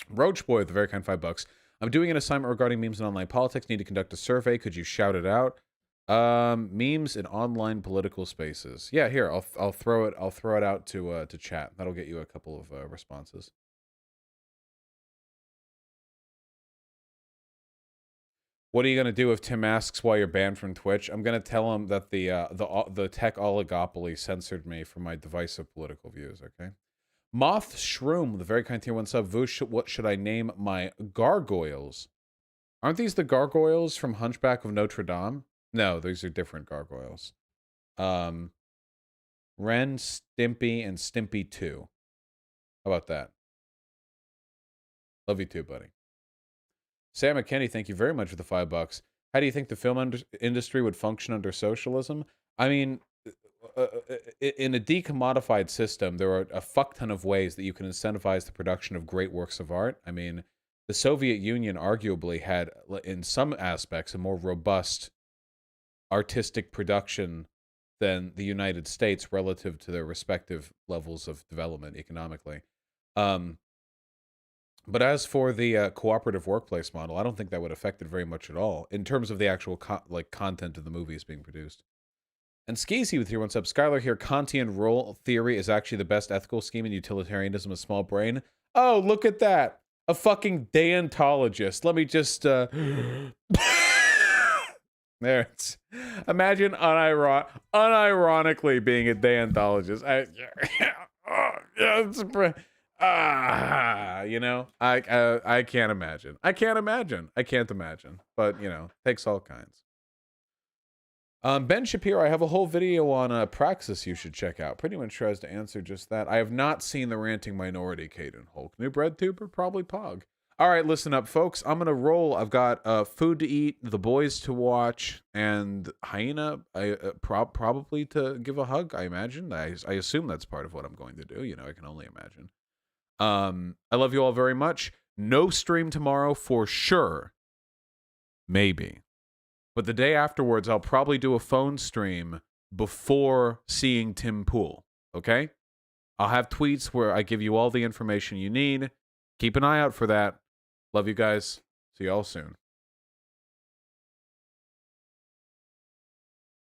Roach Boy with a very kind $5. I'm doing an assignment regarding memes in online politics. Need to conduct a survey. Could you shout it out? Memes in online political spaces. Yeah, here, I'll throw it out to chat. That'll get you a couple of responses. What are you gonna do if Tim asks why you're banned from Twitch? I'm gonna tell him that the tech oligopoly censored me for my divisive political views. Okay. Moth Shroom with a very kind tier 1 sub. Vaush, what should I name my gargoyles? Aren't these the gargoyles from Hunchback of Notre Dame? No, these are different gargoyles. Ren, Stimpy, and Stimpy 2. How about that? Love you too, buddy. Sam McKinney, thank you very much for the $5. How do you think the film industry would function under socialism? I mean, in a decommodified system, there are a fuck ton of ways that you can incentivize the production of great works of art. I mean, the Soviet Union arguably had, in some aspects, a more robust artistic production than the United States relative to their respective levels of development economically. But as for the cooperative workplace model, I don't think that would affect it very much at all in terms of the actual content of the movies being produced. And Skeezy with your 1 sub. Skylar here, Kantian role theory is actually the best ethical scheme in utilitarianism of small brain. Oh, look at that. A fucking deontologist. Let me just... There it's... Imagine unironically being a deontologist. you know, I can't imagine. I can't imagine. But, you know, takes all kinds. Ben Shapiro, I have a whole video on Praxis you should check out. Pretty much tries to answer just that. I have not seen the Ranting Minority, Caden Hulk. New Bread Tuber, probably Pog. All right, listen up, folks. I'm going to roll. I've got food to eat, the boys to watch, and Hyena probably to give a hug, I imagine. I assume that's part of what I'm going to do. You know, I can only imagine. I love you all very much. No stream tomorrow for sure. Maybe. But the day afterwards, I'll probably do a phone stream before seeing Tim Pool. Okay? I'll have tweets where I give you all the information you need. Keep an eye out for that. Love you guys. See y'all soon.